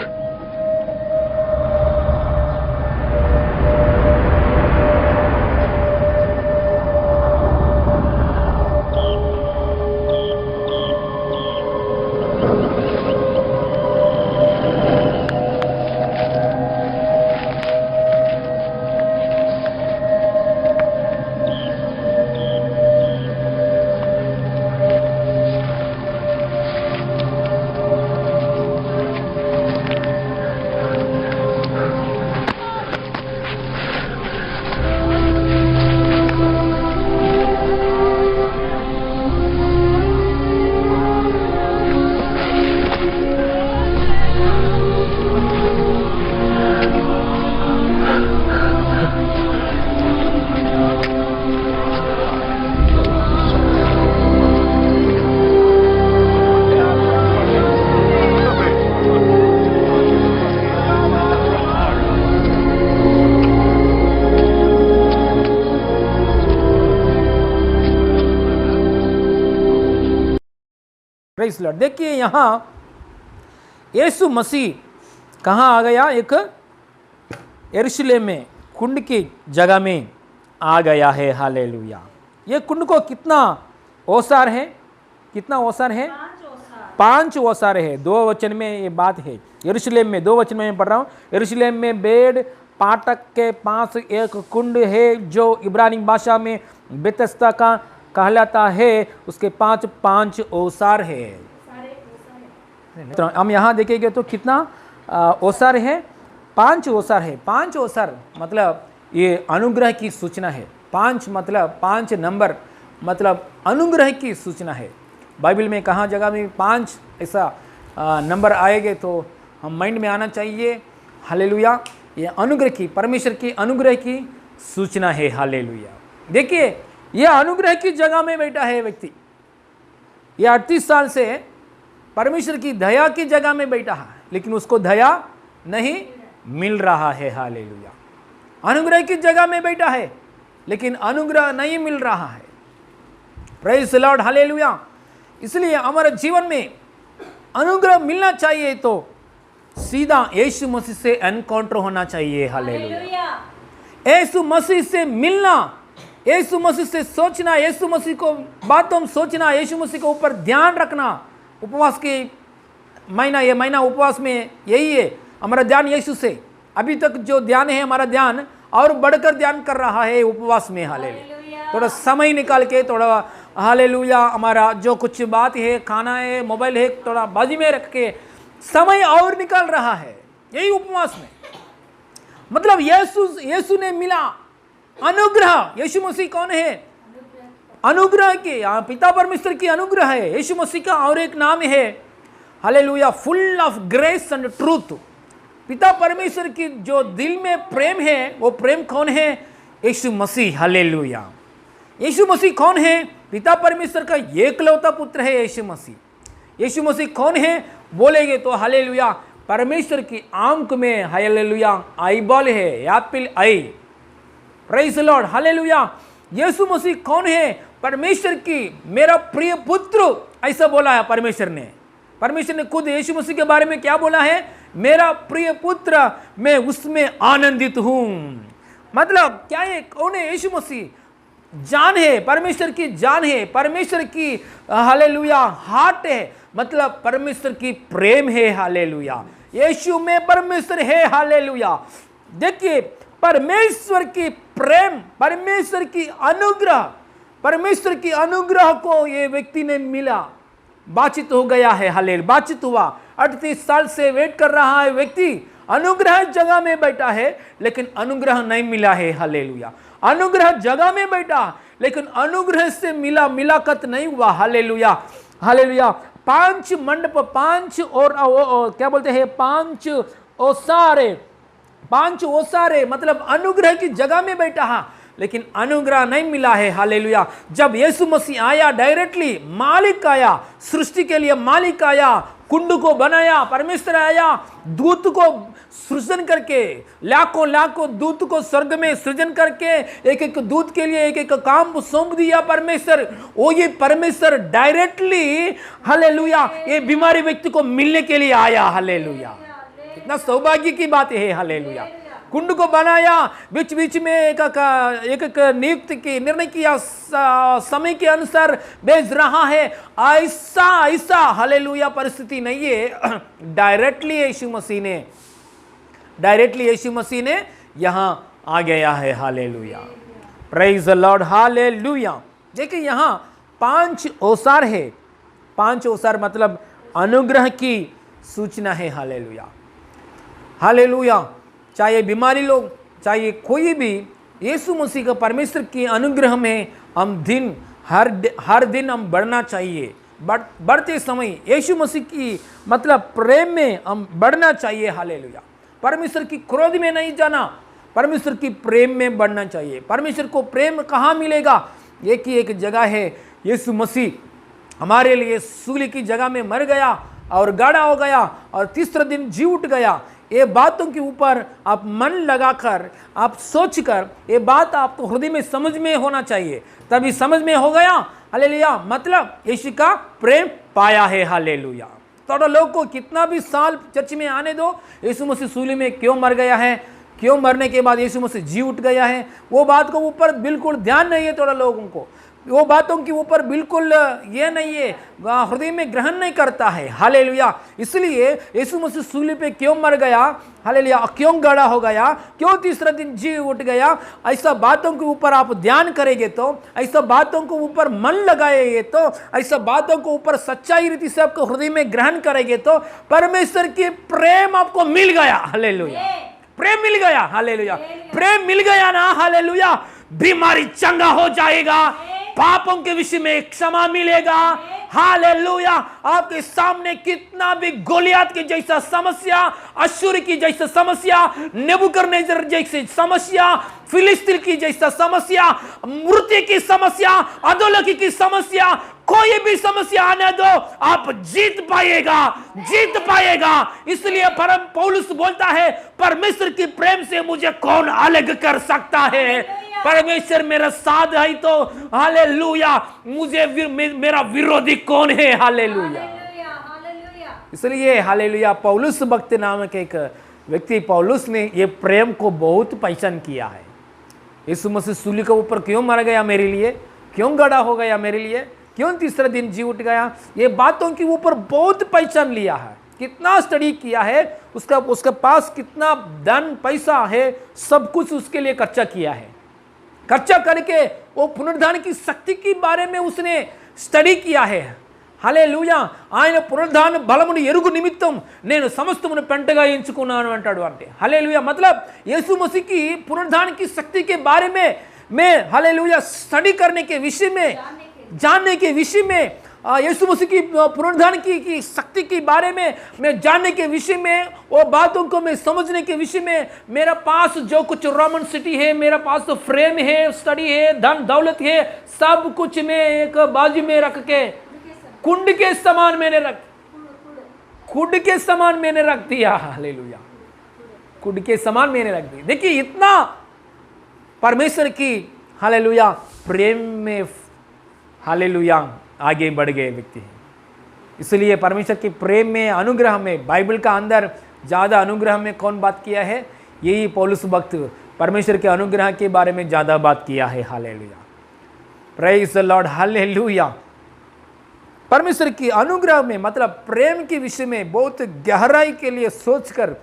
Praise Lord. देखिए यहाँ यीशु मसीह कहाँ आ गया, एक यरूशलेम में कुंड की जगह में आ गया है। हालेलुया। ये कुंड को कितना ओसार है, कितना ओसार है? 5 ओसार है। 2 वचन में ये बात है। यरूशलेम में 2 वचन में पढ़ रहा हूँ। यरूशलेम में बेड पाटक के पास एक कुंड है जो इब्रानी भाषा में बेतस्ता का कहलाता है, उसके 5 ओसार है। तो हम यहाँ देखेंगे तो कितना ओसार है? 5 ओसार है। 5 ओसार मतलब ये अनुग्रह की सूचना है। 5 मतलब 5 नंबर मतलब अनुग्रह की सूचना है। बाइबल में कहाँ जगह में 5 ऐसा नंबर आएंगे तो हम माइंड में आना चाहिए। हालेलुया। ये अनुग्रह की, परमेश्वर की अनुग्रह की सूचना है। हालेलुया। देखिए यह अनुग्रह की जगह में बैठा है व्यक्ति। यह 38 साल से परमेश्वर की दया की जगह में बैठा है, लेकिन उसको दया नहीं मिल रहा है। हालेलुया। अनुग्रह की जगह में बैठा है लेकिन अनुग्रह नहीं मिल रहा है। Praise the Lord. हालेलुया। इसलिए हमारे जीवन में अनुग्रह मिलना चाहिए तो सीधा यीशु मसीह से एनकाउंटर होना चाहिए। हालेलुया। यीशु मसीह से मिलना, यीशु मसीह से सोचना, यीशु मसीह को बातों सोचना, यीशु मसीह के ऊपर ध्यान रखना। उपवास के महीना, ये महीना उपवास में यही है, हमारा ध्यान यीशु से। अभी तक जो ध्यान है हमारा ध्यान और बढ़कर ध्यान कर रहा है उपवास में। हालेलुया। थोड़ा समय निकाल के थोड़ा हालेलुया हमारा जो कुछ बात है, खाना है, मोबाइल है, थोड़ा बाजू में रख के समय और निकाल रहा है यही उपवास में। मतलब यीशु ने मिला अनुग्रह। यीशु मसीह कौन है? अनुग्रह के, पिता परमेश्वर की अनुग्रह है। यीशु मसीह का और एक नाम है hallelujah, full of grace and truth. पिता परमेश्वर की जो दिल में प्रेम है वो प्रेम कौन है? यीशु मसीह। हालेलुया। यीशु मसीह कौन है? पिता परमेश्वर का एकलौता पुत्र है यीशु मसीह। यीशु मसीह कौन है बोलेंगे तो हालेलुया, परमेश्वर की आंख में हालेलुया आईबॉल है, apple eye. Praise the Lord. Hallelujah. यीशु मसीह कौन है? परमेश्वर की मेरा प्रिय पुत्र, ऐसा बोला है परमेश्वर ने। परमेश्वर ने खुद यीशु मसीह के बारे में क्या बोला है? मेरा प्रिय पुत्र, मैं उसमें आनंदित हूं। मतलब क्या है? कौन है यीशु मसीह? जान है, परमेश्वर की जान है, परमेश्वर की हालेलुया हार्ट है, मतलब परमेश्वर की प्रेम है। हालेलुया। यीशु में परमेश्वर है। हालेलुया। देखिए परमेश्वर की प्रेम, परमेश्वर की अनुग्रह, परमेश्वर की अनुग्रह को ये व्यक्ति ने मिला, बातचीत हो गया है। हालेलुया। बातचीत हुआ। 38 साल से वेट कर रहा है व्यक्ति, अनुग्रह जगह में बैठा है लेकिन अनुग्रह नहीं मिला है। हालेलुया। अनुग्रह जगह में बैठा लेकिन अनुग्रह से मिलाकत नहीं हुआ। हालेलुया। हालेलुया। 5 मंडप, 5 और क्या बोलते हैं, 5 ओसारे, 5 ओसारे मतलब अनुग्रह की जगह में बैठा है लेकिन अनुग्रह नहीं मिला है। हालेलुया। जब यीशु मसीह आया, डायरेक्टली मालिक आया, सृष्टि के लिए मालिक आया, कुंड को बनाया, परमेश्वर आया, दूत को सृजन करके, लाखों लाखों दूत को स्वर्ग में सृजन करके एक एक दूत के लिए एक एक काम सौंप दिया परमेश्वर। वो ये परमेश्वर डायरेक्टली हालेलुया ये बीमारी व्यक्ति को मिलने के लिए आया। हालेलुया, कितना सौभाग्य की बात है। हालेलुया, कुंड को बनाया, बीच बीच में एक नियुक्त की निर्णय किया, समय के अनुसार भेज रहा है। ऐसा हालेलुया परिस्थिति नहीं है। डायरेक्टली यीशु मसीह ने यहां आ गया है। Hallelujah, praise the Lord. Hallelujah. देखिए यहां 5 औसार है। 5 औसार मतलब अनुग्रह की सूचना है। Hallelujah, hallelujah. चाहे बीमारी लोग, चाहे कोई भी, यीशु मसीह का परमेश्वर के अनुग्रह में हम हर दिन हम बढ़ना चाहिए। बढ़ते समय यीशु मसीह की मतलब प्रेम में हम बढ़ना चाहिए। हालेलुया, परमेश्वर की क्रोध में नहीं जाना, परमेश्वर की प्रेम में बढ़ना चाहिए। परमेश्वर को प्रेम कहाँ मिलेगा? एक ही एक जगह है, यीशु मसीह हमारे लिए सूली की जगह में मर गया और गाड़ा हो गया और तीसरे दिन जी उठ गया। ये बातों के ऊपर आप मन लगाकर, आप सोचकर, ये बात आपको हृदय में समझ में होना चाहिए, तभी समझ में हो गया। हालेलुया, मतलब यीशु का प्रेम पाया है। हालेलुया। थोड़ा लोग को कितना भी साल चर्च में आने दो, यीशु मसीह सूली में क्यों मर गया है, क्यों मरने के बाद यीशु मसीह जी उठ गया है, वो बात को ऊपर बिल्कुल ध्यान नहीं है। थोड़ा लोगों को वो बातों के ऊपर बिल्कुल ये नहीं है, हृदय में ग्रहण नहीं करता है। हालेलुया। इसलिए यीशु मसीह सूली पे क्यों मर गया, हालेलुया, क्यों गड़ा हो गया, क्यों तीसरे दिन जी उठ गया, ऐसा बातों के ऊपर आप ध्यान करेंगे तो, ऐसा बातों के ऊपर मन लगाएंगे तो, ऐसा बातों के ऊपर सच्चाई रीति से आपको हृदय में ग्रहण करेंगे तो परमेश्वर की प्रेम आपको मिल गया। हालेलुया, प्रेम मिल गया। हालेलुया, प्रेम मिल गया ना, हालेलुया, बीमारी चंगा हो जाएगा, पापों के विषय में क्षमा मिलेगा। हालेलुया, आपके सामने कितना भी गोलियत की जैसा समस्या, अश्शूर की जैसा समस्या, नेबूकदनेस्सर जैसी समस्या, फिलिस्तीन की जैसा समस्या, मृत्यु की समस्या, अधोलोकी की समस्या, कोई भी समस्या आने दो, आप जीत पाएगा। इसलिए परम पौलुस बोलता है, परमेश्वर की प्रेम से मुझे कौन अलग कर सकता है? परमेश्वर मेरा साथ है तो हालेलुया, मुझे मेरा विरोधी कौन है? हालेलुया। इसलिए हालेलुया, पौलुस भक्त नामक एक व्यक्ति, पौलुस ने ये प्रेम को बहुत पहचान किया है। यीशु मसीह सूली के ऊपर क्यों मर गया मेरे लिए, क्यों गड़ा हो गया मेरे लिए, क्यों तीसरे दिन जी उठ गया, ये बातों के ऊपर बहुत पहचान लिया है, कितना स्टडी किया है, उसके पास कितना धन पैसा है, सब कुछ उसके लिए खर्चा किया है। खर्चा करके वो पुनरुद्धान की शक्ति के बारे में उसने स्टडी किया है। హల్లెలూయా, ఆయన పునరుద్ధాన బలమును ఎరుగు నిమిత్తం నేను సమస్తమును పెంటగా ఎంచుకున్నాను అంటాడు। అంటే హల్లెలూయా मतलब यीशु मसीह की पुनरुद्धान की शक्ति के बारे में मैं हालेलुया स्टडी करने के विषय में, जानने के विषय में, यीशु मसीह की पुनरुद्धान की शक्ति के बारे में मैं जानने के विषय में, वो बातों को मैं समझने के विषय में, मेरा पास जो कुछ रोमन सिटी है, मेरा पास तो फ्रेम है, स्टडी है, धन दौलत है, सब कुछ मैं एक बाजू में रख के कुंड के समान मैंने रख दिया। हालेलुया, कुंड के समान मैंने रख दिया। देखिए इतना परमेश्वर की हालेलुया प्रेम में हालेलुया आगे बढ़ गए व्यक्ति हैं। इसलिए परमेश्वर की प्रेम में, अनुग्रह में, बाइबल का अंदर ज़्यादा अनुग्रह में कौन बात किया है? यही पौलुस भक्त परमेश्वर के अनुग्रह के बारे में ज़्यादा बात किया है। Hallelujah, praise the Lord. Hallelujah, परमेश्वर की अनुग्रह में मतलब प्रेम के विषय में बहुत गहराई के लिए सोचकर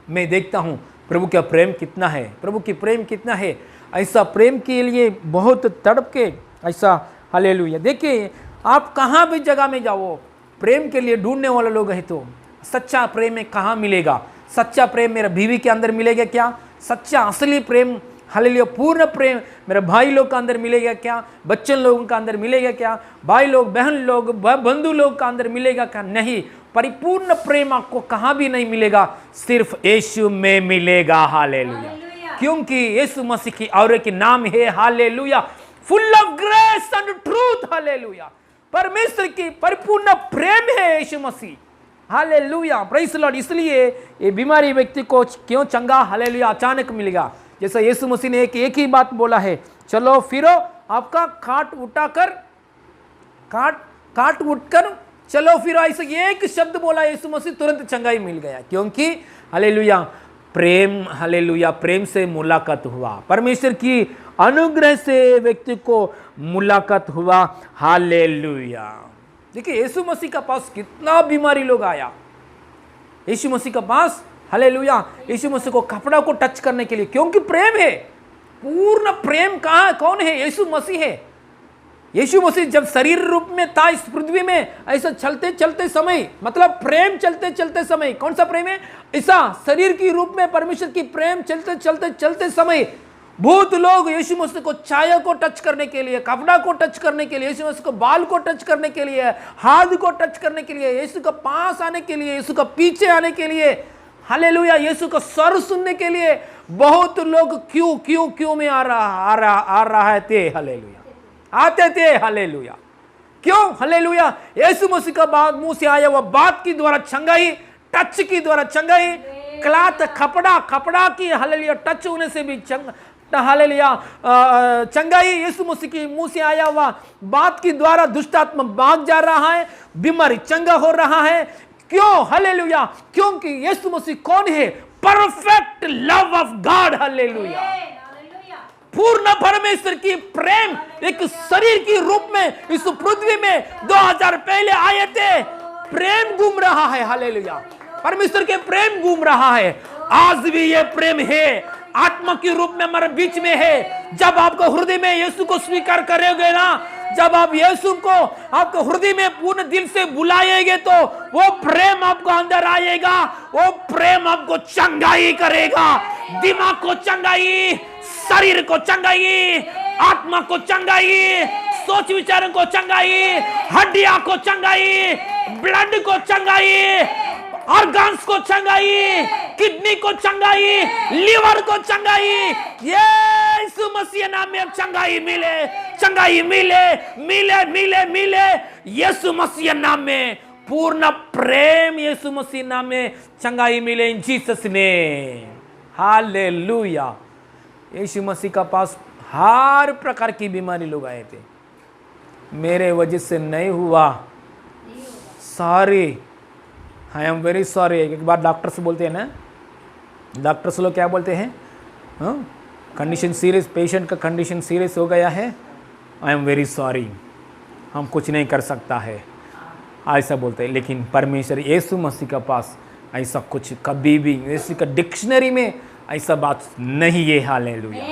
मैं देखता हूँ प्रभु का प्रेम कितना है, प्रभु की प्रेम कितना है। ऐसा प्रेम के लिए बहुत तड़प के ऐसा हालेलुया। देखिए आप कहाँ भी जगह में जाओ, प्रेम के लिए ढूंढने वाले लोग हैं तो सच्चा प्रेम में कहाँ मिलेगा? सच्चा प्रेम मेरा बीवी के अंदर मिलेगा क्या? सच्चा असली प्रेम हालेलुया पूर्ण प्रेम मेरे भाई लोग का अंदर मिलेगा क्या? बच्चन लोगों का अंदर मिलेगा क्या? भाई लोग, बहन लोग, बंधु लोग का अंदर मिलेगा क्या? नहीं। परिपूर्ण प्रेम आपको कहाँ भी नहीं मिलेगा, सिर्फ यीशु में मिलेगा। हालेलुया, क्योंकि यीशु मसीह की और एक नाम है hallelujah, full of grace and truth, hallelujah. परमेश्वर की परिपूर्ण प्रेम है यीशु मसीह, हालेलुया, प्रेज़ द लॉर्ड। इसलिए ये बीमारी व्यक्ति को क्यों चंगा, हालेलुया, अचानक मिलेगा। जैसा यीशु मसीह ने एक ही बात बोला है, चलो फिरो, आपका खाट उठकर चलो फिर, ऐसे एक शब्द बोला यीशु मसीह, तुरंत चंगाई मिल गया। क्योंकि हालेलुया प्रेम, हालेलुया प्रेम से मुलाकात हुआ, परमेश्वर की अनुग्रह से व्यक्ति को मुलाकात हुआ, हालेलुया। देखिए यीशु मसीह का पास कितना बीमारी लोग आया यीशु मसीह का पास, हालेलुया, यीशु मसीह को कपड़ा को टच करने के लिए, क्योंकि प्रेम है। पूर्ण प्रेम कहाँ, कौन है? यीशु मसीह है। यीशु मसीह जब शरीर रूप में था इस पृथ्वी में, ऐसा चलते चलते समय, मतलब प्रेम चलते चलते समय, कौन सा प्रेम है? ऐसा शरीर की रूप में परमेश्वर की प्रेम चलते चलते चलते समय बहुत लोग यीशु मसीह को छाया को टच करने के लिए, कपड़ा को टच करने के लिए, यीशु मसीह को बाल को टच करने के लिए, हाथ को टच करने के लिए, यीशु का पास आने के लिए, यीशु का पीछे आने के लिए, हालेलुया, यीशु का स्वर सुनने के लिए बहुत लोग क्यों में आ रहा थे, हालेलुया, आते थे, हालेलुया। क्यों? हालेलुया, यीशु मसीह का बात मुंह से आया हुआ बात की द्वारा चंगाई, टच की द्वारा चंगाई, क्लॉथ कपड़ा की, हालेलुया, टच होने से भी हालेलुया चंगाई, यीशु मसीह की मुंह से आया हुआ बात की द्वारा दुष्ट आत्मा भाग जा रहा है, बीमारी चंगा हो रहा है। क्यों? हालेलुया, क्योंकि यीशु मसीह कौन है? Perfect love of God, hallelujah, पूर्ण परमेश्वर की प्रेम एक शरीर की रूप में इस पृथ्वी में 2000 पहले आए थे। प्रेम घूम रहा है, हालेलुया, परमेश्वर के प्रेम घूम रहा है। आज भी ये प्रेम है, आत्मा के रूप में हमारे बीच में है। जब आपको हृदय में यीशु को स्वीकार करोगे ना, जब आप यीशु को आपको हृदय में पूर्ण दिल से बुलाएंगे तो वो प्रेम आपको अंदर आएगा, वो प्रेम आपको चंगाई करेगा, दिमाग को चंगाई, शरीर को चंगाई, आत्मा को चंगाई, सोच विचारों को चंगाई, हड्डियां को चंगाई, ब्लड को चंगाई, ऑर्गन्स को चंगाई, किडनी को चंगाई, लिवर को चंगाई। यीशु मसीह नाम में चंगाई मिले यीशु मसीह नाम में पूर्ण प्रेम, यीशु मसीह नाम में चंगाई मिले, इन जीसस नेम, हालेलुया। यीशु मसीह का पास हर प्रकार की बीमारी लोग आए थे, मेरे वजह से नहीं हुआ, sorry, I am very sorry. एक बार डॉक्टर से बोलते हैं ना, डॉक्टर्स लोग क्या बोलते हैं? कंडीशन सीरियस, पेशेंट का कंडीशन सीरियस हो गया है, आई एम वेरी सॉरी, हम कुछ नहीं कर सकता है, ऐसा बोलते हैं। लेकिन परमेश्वर यीशु मसीह के पास ऐसा कुछ कभी भी, यीशु का डिक्शनरी में ऐसा बात नहीं है, हालेलुया।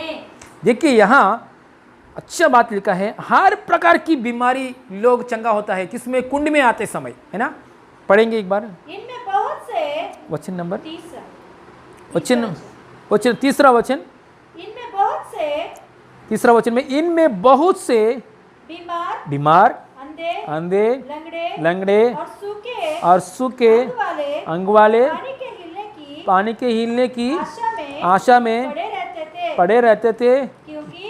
देखिए यहाँ अच्छा बात लिखा है, हर प्रकार की बीमारी लोग चंगा होता है, किसमें? कुंड में आते समय, है ना? पढ़ेंगे एक बार, इनमें बहुत से, वचन नंबर वचन तीसरा वचन, इनमें बहुत से, तीसरा वचन में, इनमें बहुत से बीमार, अंधे, लंगड़े और सूखे अंग वाले पानी के हिलने की आशा में पड़े रहते थे,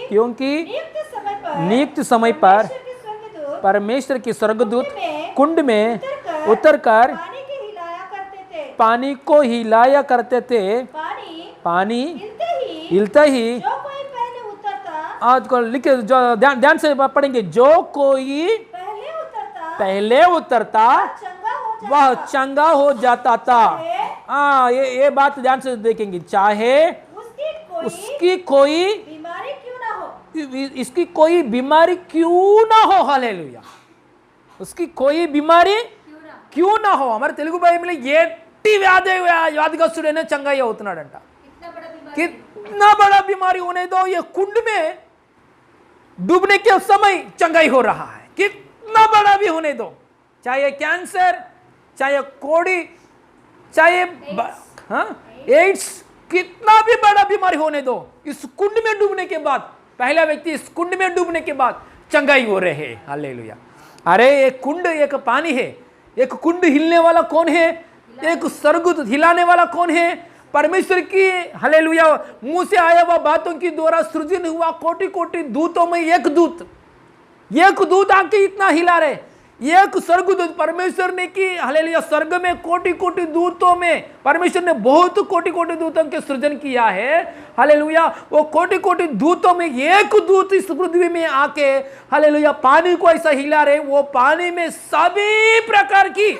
क्योंकि नियुक्त समय पर परमेश्वर के स्वर्गदूत कुंड में उतरकर पानी को हिलाया करते थे। पानी हिलता ही, आज को लिखे, जो ध्यान से पढ़ेंगे, जो कोई पहले उतरता वह चंगा हो जाता था। हाँ, ये बात ध्यान से देखेंगे, चाहे उसकी कोई बीमारी क्यों ना हो, इसकी कोई बीमारी क्यों ना हो, हालेलुया, उसकी कोई बीमारी क्यों ना हो। हमारे तेलुगु बाइबल में एट्टी व्याधिग्रस्तुडैना चंगाई అవుతున్నాడంట। कितना बड़ा बीमारी होने दो, ये कुंड में डूबने के समय चंगाई हो रहा है, कितना बड़ा भी होने दो, चाहे कैंसर, चाहे कोड़ी, चाहे एड्स, कितना भी बड़ा बीमारी होने दो, इस कुंड में डूबने के बाद, पहला व्यक्ति इस कुंड में डूबने के बाद चंगाई हो रहे हैं, हालेलुया। अरे एक कुंड, एक पानी है, एक कुंड हिलने वाला कौन है? एक स्वर्गदूत हिलाने वाला कौन है? परमेश्वर की हालेलुया मुंह से आया हुआ बातों की द्वारा सृजन हुआ कोटि कोटि दूतों में एक दूत आके इतना हिला रहे, एक स्वर्गदूत परमेश्वर ने की हालेलुया स्वर्ग में कोटि कोटि दूतों में परमेश्वर ने बहुत कोटि कोटि दूतों के सृजन किया है हालेलुया। वो कोटि कोटि दूतों में एक दूत इस पृथ्वी में आके हालेलुया पानी को ऐसा हिला रहे, वो पानी में सभी प्रकार की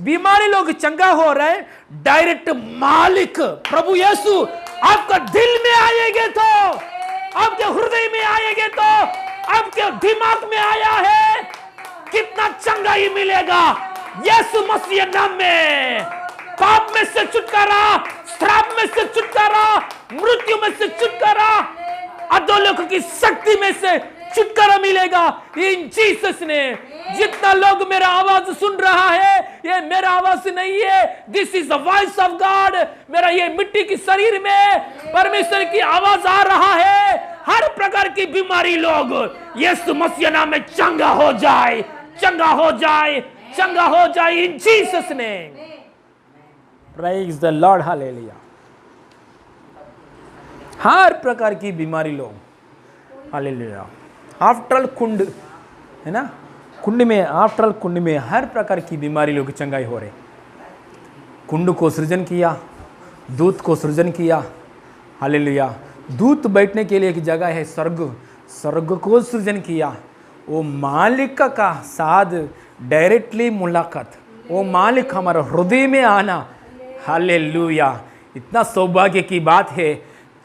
बीमारी लोग चंगा हो रहे। डायरेक्ट मालिक प्रभु यीशु आपका दिल में आएंगे तो, आपके हृदय में आएंगे तो, आपके दिमाग में आया है, कितना चंगाई मिलेगा यीशु मसीह नाम में। पाप में से छुटकारा, श्राप में से छुटकारा, मृत्यु में से छुटकारा, अधोलोक की शक्ति में से छुटकारा मिलेगा इन जीसस ने। जितना लोग मेरा आवाज सुन रहा है, ये मेरा आवाज नहीं है, this is the voice of God. मेरा ये मिट्टी की शरीर में परमेश्वर की आवाज आ रहा है। हर प्रकार की बीमारी लोग यीशु मसीह नाम में चंगा हो जाए, चंगा हो जाए, चंगा हो जाए इन जीसस ने। Praise the Lord, hallelujah. हर प्रकार की बीमारी लोग हालेलुया, आफ्टर कुंड है ना, कुंड में आफ्टर कुंड में हर प्रकार की बीमारी लोग चंगाई हो रहे। कुंड को सृजन किया, दूत को सृजन किया हालेलुया। दूत बैठने के लिए एक जगह है स्वर्ग, स्वर्ग को सृजन किया। वो मालिक का साथ डायरेक्टली मुलाकात, वो मालिक हमारा हृदय में आना हालेलुया। इतना सौभाग्य की बात है।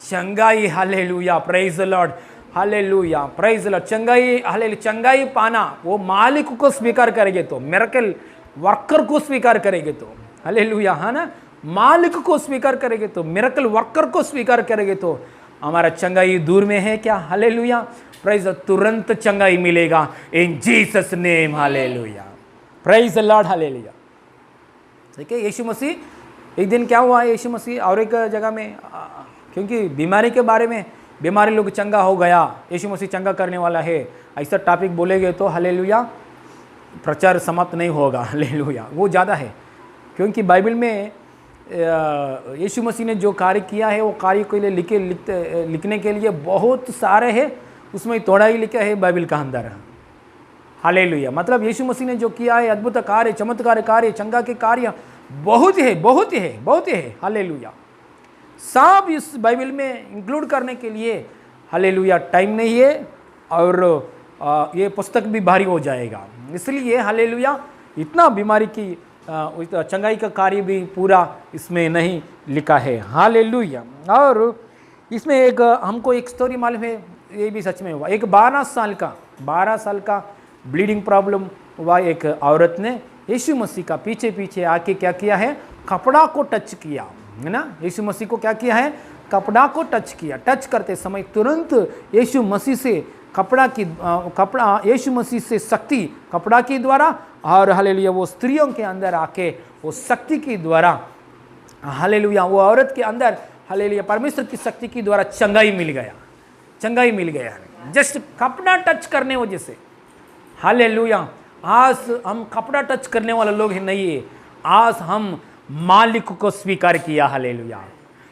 चंगाई hallelujah, praise the Lord, hallelujah, praise the Lord. चंगाई हालेलुया, चंगाई पाना वो मालिक को स्वीकार करेंगे तो, मिरेकल वर्कर को स्वीकार करेंगे तो हालेलुया, है ना। मालिक को स्वीकार करेंगे तो, मिरेकल वर्कर को स्वीकार करेंगे तो हमारा चंगाई दूर में है क्या हालेलुया। प्रेज, तुरंत चंगाई मिलेगा इन Jesus name hallelujah, praise the Lord, hallelujah. ठीक है, यीशु मसीह एक दिन क्या हुआ, यीशु मसीह और एक जगह में, क्योंकि बीमारी के बारे में, बीमारी लोग चंगा हो गया, यीशु मसीह चंगा करने वाला है, ऐसा टॉपिक बोलेंगे तो हालेलुया प्रचार समाप्त नहीं होगा हालेलुया। वो ज़्यादा है, क्योंकि बाइबल में यीशु मसीह ने जो कार्य किया है वो कार्य के लिए लिखने के लिए बहुत सारे हैं, उसमें थोड़ा ही लिखा है बाइबल का अंदर हालेलुया। मतलब यीशु मसीह ने जो किया है अद्भुत कार्य, चमत्कार कार्य, चंगा के कार्य बहुत है, बहुत ही है, बहुत ही है हालेलुया। सब इस बाइबल में इंक्लूड करने के लिए हालेलुया टाइम नहीं है, और ये पुस्तक भी भारी हो जाएगा, इसलिए हालेलुया इतना बीमारी की चंगाई का कार्य भी पूरा इसमें नहीं लिखा है हालेलुया। और इसमें एक हमको एक स्टोरी मालूम है, ये भी सच में हुआ। एक 12 साल का ब्लीडिंग प्रॉब्लम हुआ एक औरत ने यीशु मसीह का पीछे पीछे आके क्या किया है, कपड़ा को टच किया है ना। यीशु मसीह को क्या किया है, कपड़ा को टच किया। टच करते समय तुरंत यीशु मसीह से यीशु मसीह से शक्ति कपड़ा के द्वारा, और हालेलुया वो स्त्रियों के अंदर आके वो शक्ति के द्वारा हालेलुया वो औरत के अंदर हालेलुया परमेश्वर की शक्ति के द्वारा चंगाई मिल गया जस्ट कपड़ा टच करने वजह से हालेलुया। आज हम कपड़ा टच करने वाले लोग ही नहीं है, आज हम मालिक को स्वीकार किया हालेलुया।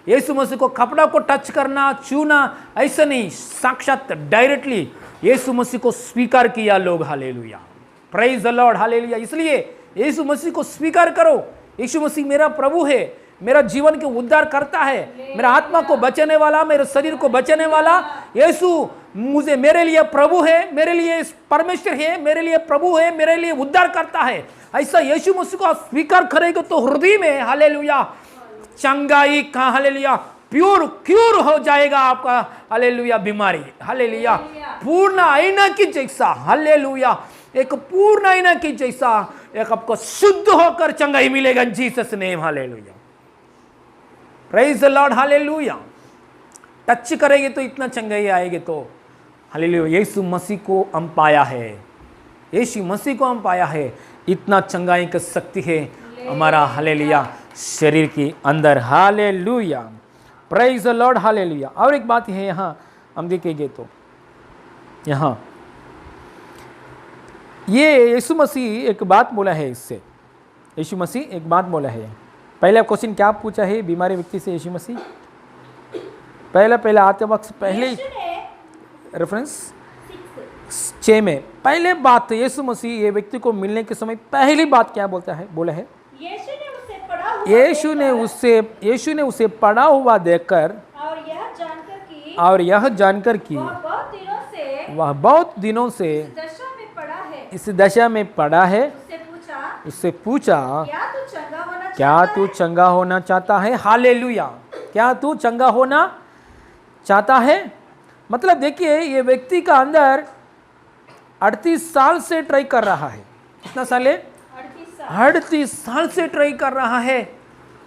यीशु मसीह को कपड़ा को टच करना, छूना ऐसा नहीं, साक्षात डायरेक्टली यीशु मसीह को स्वीकार किया लोग hallelujah, praise the Lord hallelujah. इसलिए यीशु मसीह को स्वीकार करो, यीशु मसीह मेरा प्रभु है, मेरा जीवन के उद्धार करता है, मेरा आत्मा को बचाने वाला, मेरे शरीर को बचाने वाला यीशु मुझे मेरे लिए प्रभु है, मेरे लिए परमेश्वर है, मेरे लिए प्रभु है, मेरे लिए उद्धार करता है। ऐसा यीशु मसीह को स्वीकार करेगा तो हृदय में हालेलुया चंगाई का हालेलुया क्यूर हो जाएगा आपका हालेलुया बीमारी हालेलुया। पूर्ण आईना की जैसा हालेलुया, एक पूर्ण आईना की जैसा एक आपको शुद्ध होकर चंगाई मिलेगा Jesus name hallelujah, praise the Lord hallelujah. Touch करेंगे तो इतना चंगाई आएगी तो हालेलुया। यीशु मसीह को हम पाया है, यीशु मसीह को हम पाया है, इतना चंगाई का शक्ति है हमारा हालेलुया शरीर के अंदर hallelujah, praise the Lord hallelujah. और एक बात है यहाँ हम देखेंगे तो यहाँ ये यीशु मसीह एक बात बोला है, इससे यीशु मसीह एक बात बोला है पहला क्वेश्चन क्या पूछा है बीमारी व्यक्ति से यीशु मसीह? पहला आते वक्त पहले रेफरेंस 6 में पहले बात यीशु मसीह ये व्यक्ति को मिलने के समय पहली बात क्या बोला है? यीशु ने उसे पड़ा हुआ देखकर और यह जानकर कि वह बहुत दिनों से इस दशा में पड़ा है। उससे पूछा क्या तू चंगा होना चाहता है? हालेलुया। क्या तू चंगा होना चाहता है? मतलब देखिए ये व्यक्ति का अंदर 38 साल से ट्राई कर रहा है। कितना साल है? 38 साल से ट्राई कर रहा है।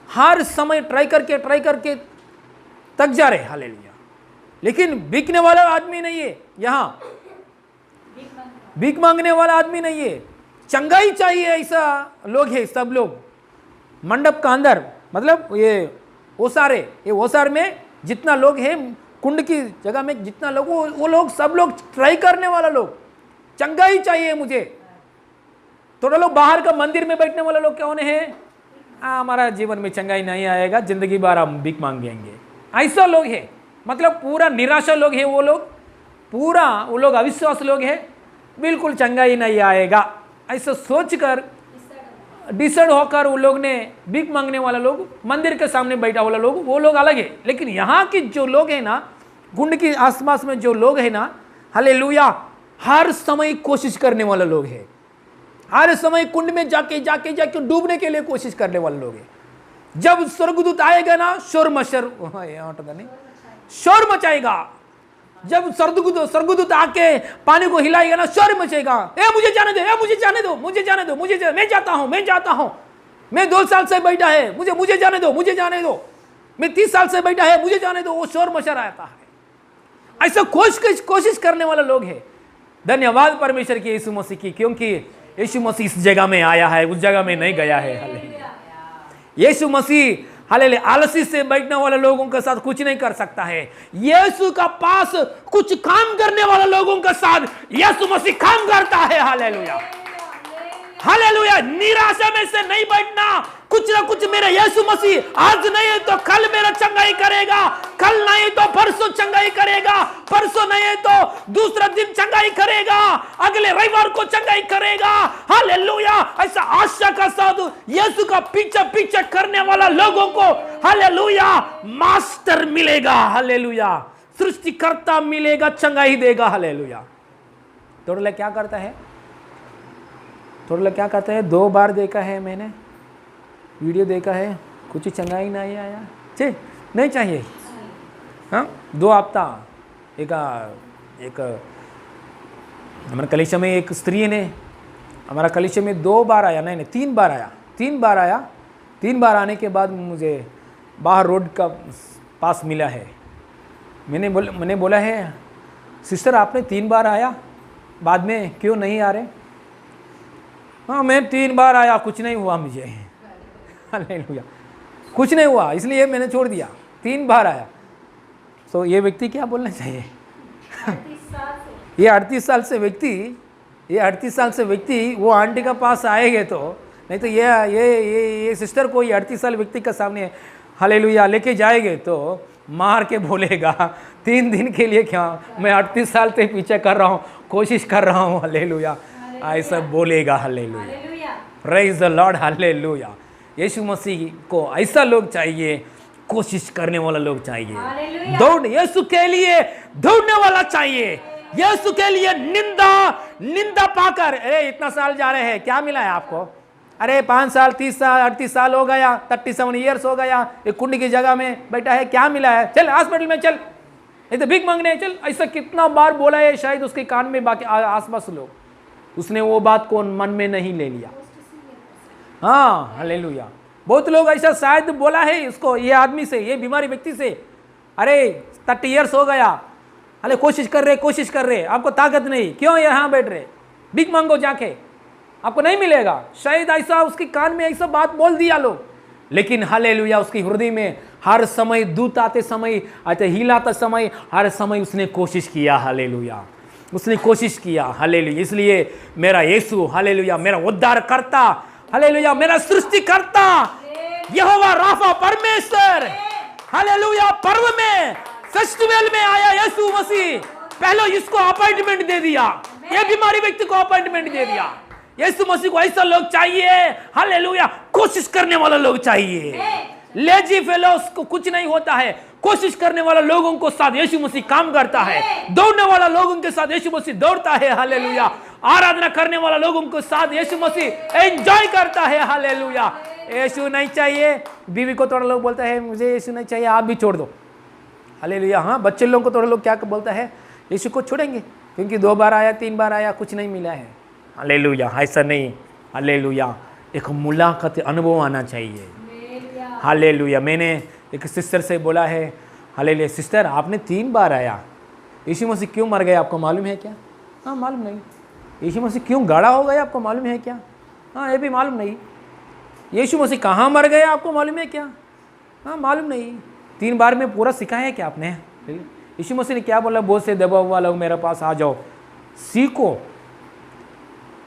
हर समय ट्राई करके तक जा रहे। हालेलुया। लेकिन बिकने वाला आदमी नहीं है, यहाँ भीख मांगने वाला आदमी नहीं है। चंगाई चाहिए ऐसा लोग है। सब लोग मंडप का अंदर मतलब ये ओसार में जितना लोग हैं, कुंड की जगह में जितना लोग, वो लोग सब लोग ट्राई करने वाला लोग, चंगाई चाहिए मुझे। थोड़ा लोग बाहर का मंदिर में बैठने वाला लोग कौन है? हमारा जीवन में चंगाई नहीं आएगा, जिंदगी भर हम भीख मांगेंगे, ऐसा लोग है। मतलब पूरा निराशा लोग है वो लोग अविश्वास लोग है, बिल्कुल चंगाई नहीं आएगा ऐसा सोचकर डिसाइड होकर वो लोग ने भीख मांगने वाला लोग, मंदिर के सामने बैठा वाला लोग, वो लोग अलग है। लेकिन यहाँ की जो लोग है ना, कुंड के आसपास में जो लोग है ना, हालेलुया, हर समय कोशिश करने वाला लोग है। हर समय कुंड में जाके डूबने के लिए कोशिश करने वाले लोग है। जब स्वर्गदूत आएगा ना, शोर मचाएगा। जब स्वर्गदूत आके पानी को हिलाएगा ना, शोर मचेगा। मुझे जाने दो, मैं जाता हूं। मैं 2 साल से बैठा है, मुझे जाने दो। मैं 30 साल से बैठा है, मुझे जाने दो। वो शोर मचा रहता है। ऐसा कोशिश करने वाला लोग है। धन्यवाद परमेश्वर की, यीशु मसीह की, क्योंकि यीशु मसीह इस जगह में आया है, उस जगह में नहीं गया है। यीशु मसीह हालेलुया आलसी से बैठने वाले लोगों के साथ कुछ नहीं कर सकता है। यीशु का पास कुछ काम करने वाले लोगों के साथ यीशु मसीह काम करता है। Hallelujah, hallelujah. निराशा में से नहीं बैठना। कुछ ना कुछ मेरा यीशु मसीह आज नहीं है तो कल मेरा चंगाई करेगा, कल नहीं तो परसों चंगाई करेगा, परसों नहीं है तो दूसरा दिन चंगाई करेगा, अगले रविवार को चंगाई करेगा। हालेलुया। ऐसा आशा का साथ यीशु का पीछे करने वाला लोगों को हालेलुया मास्टर मिलेगा। हालेलुया, सृष्टिकर्ता मिलेगा, चंगाई देगा। हालेलुया। थोड़ा क्या करता है? 2 बार देखा है मैंने, वीडियो देखा है, कुछ चंगाई नहीं आया। नहीं चाहिए। हाँ, 2 हफ्ता एक हमारे कलीसिया में एक स्त्री ने हमारा कलीसिया में 2 बार आया, नहीं 3 बार आया। 3 बार आने के बाद मुझे बाहर रोड का पास मिला है। मैंने बोला है, सिस्टर आपने 3 बार आया, बाद में क्यों नहीं आ रहे? हाँ, मैं 3 बार आया, कुछ नहीं हुआ मुझे। हालेलुया, कुछ नहीं हुआ, इसलिए मैंने छोड़ दिया। 3 बार आया। तो ये व्यक्ति क्या बोलना चाहिए? ये 38 साल से व्यक्ति वो आंटी का पास आएंगे तो, नहीं तो ये सिस्टर को ये 38 साल व्यक्ति का सामने हालेलुया लेके जाएंगे तो मार के बोलेगा 3 दिन के लिए क्या, मैं 38 साल से पीछे कर रहा हूँ, कोशिश कर रहा हूँ। हालेलुया, ऐसा बोलेगा। Hallelujah, praise the Lord. Hallelujah. यीशु मसीह को ऐसा लोग चाहिए, कोशिश करने वाला लोग चाहिए, दौड़ यीशु के लिए दौड़ने वाला चाहिए। यीशु के लिए निंदा पाकर, अरे इतना साल जा रहे हैं, क्या मिला है आपको? अरे 5 साल 30 साल 38 साल हो गया, 37 ईयर्स हो गया, एक कुंड की जगह में बैठा है, क्या मिला है? चल हॉस्पिटल में चल, नहीं तो भीख मांगने चल। ऐसा कितना बार बोला है, शायद उसके कान में बाकी आसपास लोग, उसने वो बात को मन में नहीं ले लिया। हाँ, हालेलुया। बहुत लोग ऐसा शायद बोला है इसको, ये आदमी से, ये बीमारी व्यक्ति से, अरे 30 ईयर्स हो गया, अरे कोशिश कर रहे, आपको ताकत नहीं, क्यों यहाँ बैठ रहे? भीख मांगो जाके, आपको नहीं मिलेगा। शायद ऐसा उसके कान में ऐसा बात बोल दिया लोग, लेकिन हालेलुया उसकी हृदय में हर समय दूत आते समय, हिलाते समय, हर समय उसने कोशिश किया। हालेलुया, उसने कोशिश किया। हालेलुया। इसलिए मेरा यीशु, हालेलुया, मेरा उद्धार करता, हालेलुया, मेरा सृष्टिकर्ता, यहोवा राफा परमेश्वर, हालेलुया। पर्व में, फेस्टिवल में आया यीशु मसीह, पहले इसको अपॉइंटमेंट दे दिया, ये बीमारी व्यक्ति को अपॉइंटमेंट दे दिया। यीशु मसीह को ऐसा लोग चाहिए, हालेलुया, कोशिश करने वाला लोग चाहिए। लेजी फेलोस को कुछ नहीं होता है, कोशिश करने वाला लोगों को साथ यीशु मसीह काम करता है, दौड़ने वाला लोगों के साथ यीशु मसीह दौड़ता है, हालेलुया। आराधना करने वाला लोगों के साथ यीशु मसीह एंजॉय करता है, हालेलुया। यीशु नहीं चाहिए, बीवी को थोड़ा लोग बोलता है मुझे यीशु नहीं चाहिए, आप भी छोड़ दो, हालेलुया। हाँ, बच्चे लोगों को थोड़ा लोग क्या बोलता है, यीशु को छोड़ेंगे क्योंकि 2 बार आया, 3 बार आया, कुछ नहीं मिला है, हालेलुया। ऐसा नहीं, हालेलुया। एक मुलाकात अनुभव आना चाहिए, हालेलुया। मैंने एक सिस्टर से बोला है, हालेलुया, सिस्टर आपने 3 बार आया, यीशु मसीह क्यों मर गया आपको मालूम है क्या? हाँ मालूम नहीं। यीशु मसीह क्यों गाढ़ा हो गया आपको मालूम है क्या? हाँ ये भी मालूम नहीं। यीशु मसीह कहाँ मर गया आपको मालूम है क्या? हाँ मालूम नहीं। 3 बार में पूरा सिखाया है क्या आपने? यीशु मसीह ने क्या बोला? बहुत से दबा हुआ लोग मेरे पास आ जाओ, सीखो,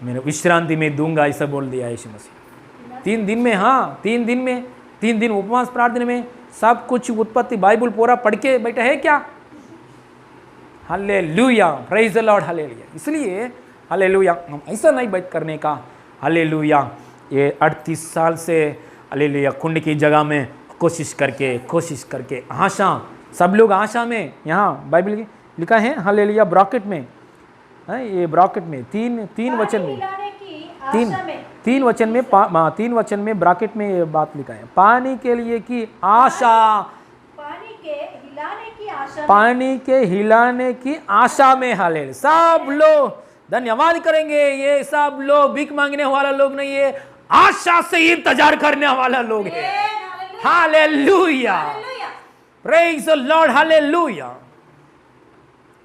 मैंने विश्रांति में दूंगा, ऐसा बोल दिया यीशु मसीह। 3 दिन में, हाँ 3 दिन उपवास प्रार्थना में सब कुछ उत्पत्ति बाइबल पूरा पढ़ के बैठा है क्या? Hallelujah, praise the Lord, hallelujah. इसलिए हालेलुया, हम ऐसा नहीं बैठ करने का, हालेलुया। ये 38 साल से हालेलुया कुंड की जगह में कोशिश करके आशा, सब लोग आशा में, यहाँ बाइबल की लिखा है हालेलुया, ब्रैकेट में है, ये ब्रैकेट में तीन वचन में, तीन वचन में ब्रैकेट में ये बात लिखा है, पानी के लिए की आशा, पानी के हिलाने की आशा में, हालेलुया। सब लोग धन्यवाद करेंगे, ये सब लोग भीख मांगने वाला लोग नहीं है, आशा से इंतजार करने वाला लोग है, hallelujah, praise the Lord, hallelujah.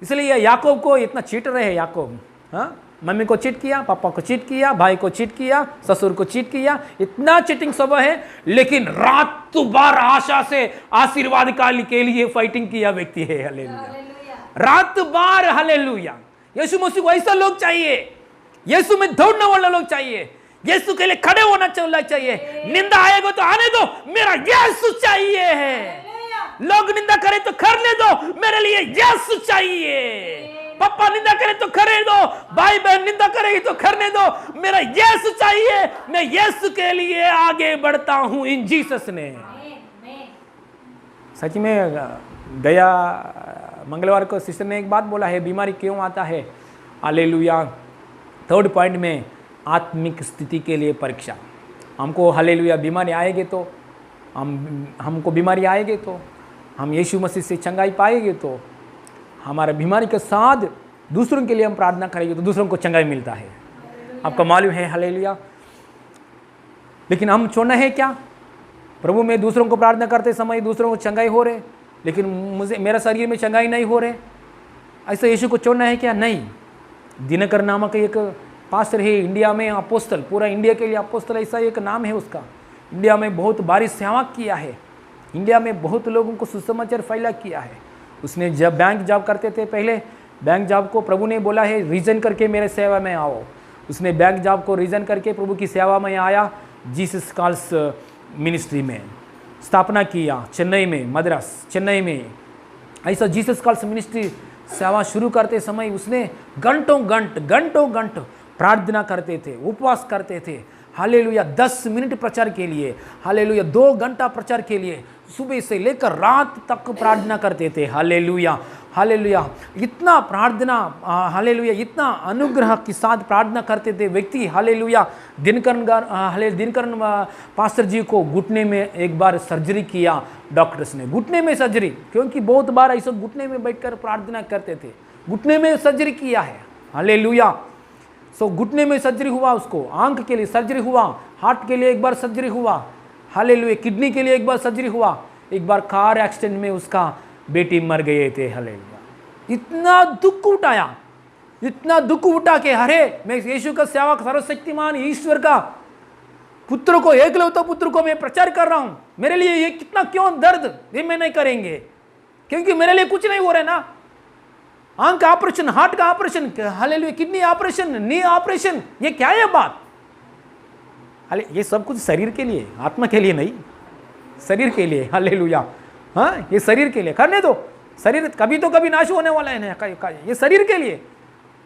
इसलिए याकूब को इतना चीट रहे हैं, याकूब, हाँ, मम्मी को चीट किया, पापा को चीट किया, भाई को चीट किया, ससुर को चीट किया, इतना चीटिंग स्वभाव है, लेकिन रात भर आशा से आशीर्वाद के लिए फाइटिंग किया व्यक्ति है, हालेलुया, रात भर, हालेलुया। यीशु मसीह को ऐसा लोग चाहिए, यीशु में दौड़ने वाला लोग चाहिए, यीशु के लिए खड़े होना चाहिए। निंदा आएगा तो आने दो, मेरा यीशु चाहिए है। लोग निंदा करें तो करने दो, मेरे लिए यीशु चाहिए। पापा निंदा करे तो करे दो, भाई बहन निंदा करेगी तो करने दो, मेरा यीशु चाहिए, मैं यीशु के लिए आगे बढ़ता हूं इन जीसस ने। सच में गया मंगलवार को सिस्टर ने एक बात बोला है, बीमारी क्यों आता है, हालेलुया। 3rd पॉइंट में आत्मिक स्थिति के लिए परीक्षा। हमको हालेलुया बीमारी आएगी तो हमको बीमारी आएगी तो हम यीशु मसीह से चंगाई पाएंगे, तो हमारा बीमारी के साथ दूसरों के लिए हम प्रार्थना करेंगे तो दूसरों को चंगाई मिलता है, आपको मालूम है, हालेलुया। लेकिन हम छोड़ना है क्या? प्रभु में दूसरों को प्रार्थना करते समय दूसरों को चंगाई हो रहे, लेकिन मुझे मेरा शरीर में चंगाई नहीं हो रहे, ऐसा यीशु को छोड़ना है क्या? नहीं। दिनकर नामक एक पास्टर है इंडिया में, अपोस्तल, पूरा इंडिया के लिए अपोस्तल ऐसा एक नाम है उसका। इंडिया में बहुत भारी सेवा किया है, इंडिया में बहुत लोगों को सुसमाचार फैला किया है। उसने जब बैंक जॉब करते थे, पहले बैंक जॉब को प्रभु ने बोला है रिज़ाइन करके मेरे सेवा में आओ, उसने बैंक जॉब को रिज़ाइन करके प्रभु की सेवा में आया, जीसस कॉल्स मिनिस्ट्री में स्थापना किया, चेन्नई में, मद्रास चेन्नई में। ऐसा जीसस कॉल्स मिनिस्ट्री सेवा शुरू करते समय उसने घंटों घंट प्रार्थना करते थे, उपवास करते थे, हालेलुया। 10 मिनट प्रचार के लिए, हालेलुया, 2 घंटा प्रचार के लिए सुबह से लेकर रात तक प्रार्थना करते थे, हालेलुया, हालेलुया। इतना प्रार्थना, हालेलुया, इतना अनुग्रह के साथ प्रार्थना करते थे व्यक्ति, हालेलुया। दिनकरण पास्टर जी को घुटने में एक बार सर्जरी किया डॉक्टर्स ने, घुटने में सर्जरी, क्योंकि बहुत बार ऐसा घुटने में बैठकर प्रार्थना करते थे, घुटने में सर्जरी किया है, हालेलुया। सो घुटने में सर्जरी हुआ, उसको आंख के लिए सर्जरी हुआ, हार्ट के लिए एक बार सर्जरी हुआ, हालेलुया, किडनी के लिए एक बार सर्जरी हुआ, एक बार कार एक्सीडेंट में उसका बेटी मर गए थे, हालेलुया। इतना दुख उठाया, इतना दुख उठा के अरे मैं यीशु का सेवक, सर्वशक्तिमान ईश्वर का पुत्र को, एकलौता पुत्र को मैं प्रचार कर रहा हूं, मेरे लिए ये कितना क्यों दर्द, ये मैं नहीं करेंगे, क्योंकि मेरे लिए कुछ नहीं हो रहा है ना। आंख का ऑपरेशन, हार्ट का ऑपरेशन, हालेलुया, किडनी ऑपरेशन, नी ऑपरेशन, ये क्या है बात? ये सब कुछ शरीर के लिए, आत्मा के लिए नहीं, शरीर के लिए, हालेलुया। हाँ, ये शरीर के लिए करने दो, शरीर कभी तो कभी नाश होने वाला है ना, ये शरीर के लिए।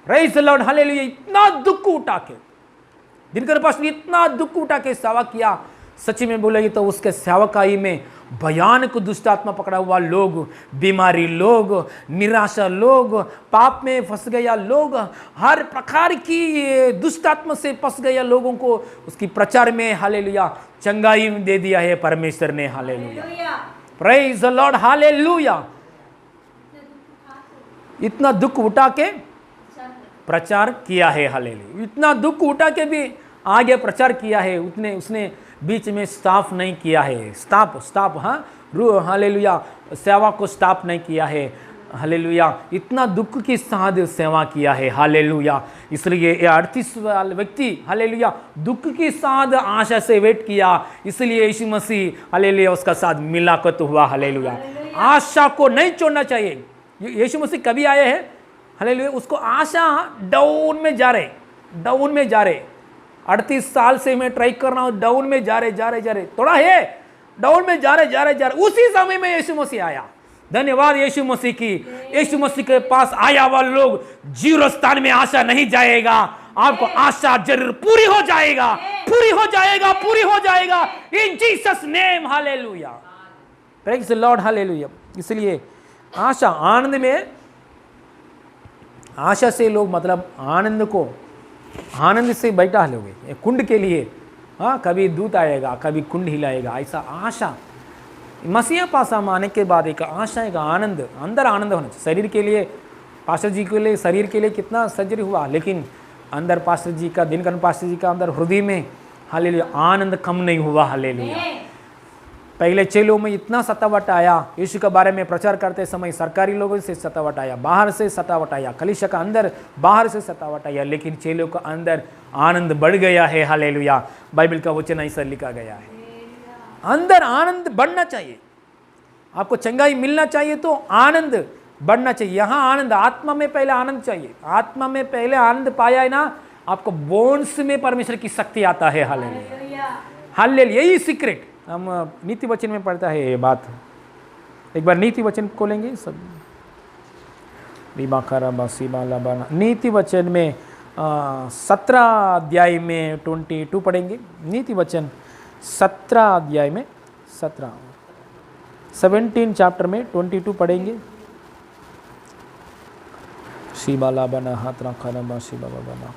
Praise the Lord, hallelujah. इतना दुख उठा के दिनकर पास इतना दुख उठा के सेवा किया, सच्ची में बोलेगी तो उसके सेवकाई में भयानक दुष्ट आत्मा पकड़ा हुआ लोग, बीमारी लोग, निराशा लोग, पाप में फंस गया लोग, हर प्रकार की दुष्ट आत्मा से फंस गया लोगों को उसकी प्रचार में, हालेलुया, चंगाई दे दिया है परमेश्वर ने, hallelujah. Praise the Lord, hallelujah. इतना दुख उठा के प्रचार किया है, हालेलुया। इतना दुख उठा के भी आगे प्रचार किया है, उसने बीच में स्टॉप नहीं किया है, स्टॉप हाँ, हालेलुया, सेवा को स्टॉप नहीं किया है, हालेलुया। इतना दुख के साथ सेवा किया है, हालेलुया। इसलिए ये 38 वाला व्यक्ति, हालेलुया, दुख के साथ आशा से वेट किया, इसलिए यीशु मसीह, हालेलुया, उसका साथ मिलाकत हुआ, हालेलुया। आशा को नहीं छोड़ना चाहिए। यीशु मसीह कभी आए हैं, हालेलुया, उसको आशा डाउन में जा रहे 38 साल से मैं ट्राई कर रहा हूं, डाउन में जा रहे थोड़ा है, डाउन में जा रहे उसी समय में यीशु मसीह आया। धन्यवाद यीशु मसीह की। यीशु मसीह के पास आया हुआ लोग जीरो स्थान में आशा नहीं जाएगा, आपको आशा जरूर पूरी हो जाएगा इन Jesus name, hallelujah. Praise the Lord, hallelujah. इसलिए आशा, आनंद में, आशा से लोग मतलब आनंद से बैठा लोगे कुंड के लिए। हाँ, कभी दूत आएगा, कभी कुंड हिलाएगा, ऐसा आशा। मसीहा पास हम आने के बाद एक आशा, एक आनंद, अंदर आनंद होना चाहिए। शरीर के लिए, पास्टर जी के लिए, शरीर के लिए कितना सर्जरी हुआ, लेकिन अंदर पास्टर जी का, दिनकर पास्टर जी का अंदर हृदय में, हालेलुया, आनंद कम नहीं हुआ, हालेलुया। पहले चेलों में इतना सतावट आया, यीशु के बारे में प्रचार करते समय सरकारी लोगों से सतावट आया, बाहर से सतावट आया, कलीसिया का अंदर बाहर से सतावट आया, लेकिन चेलों का अंदर आनंद बढ़ गया है, हालेलुया। बाइबल का वचन ऐसा लिखा गया है, अंदर आनंद बढ़ना चाहिए। आपको चंगाई मिलना चाहिए तो आनंद बढ़ना चाहिए। यहाँ आनंद, आत्मा में पहले आनंद चाहिए। आत्मा में पहले आनंद पाया है ना, आपको बोन्स में परमेश्वर की शक्ति आता है, हालेलुया, हालेलुया। यही सीक्रेट हम नीति वचन में पढ़ता है ये बात। एक बार नीति वचन खोलेंगे सब, नीति वचन में 17 अध्याय में 22 पढ़ेंगे। नीति वचन 17 अध्याय में 17 चैप्टर में 22 पढ़ेंगे। शिबाला बना हाथ रखा रबा शिबा बना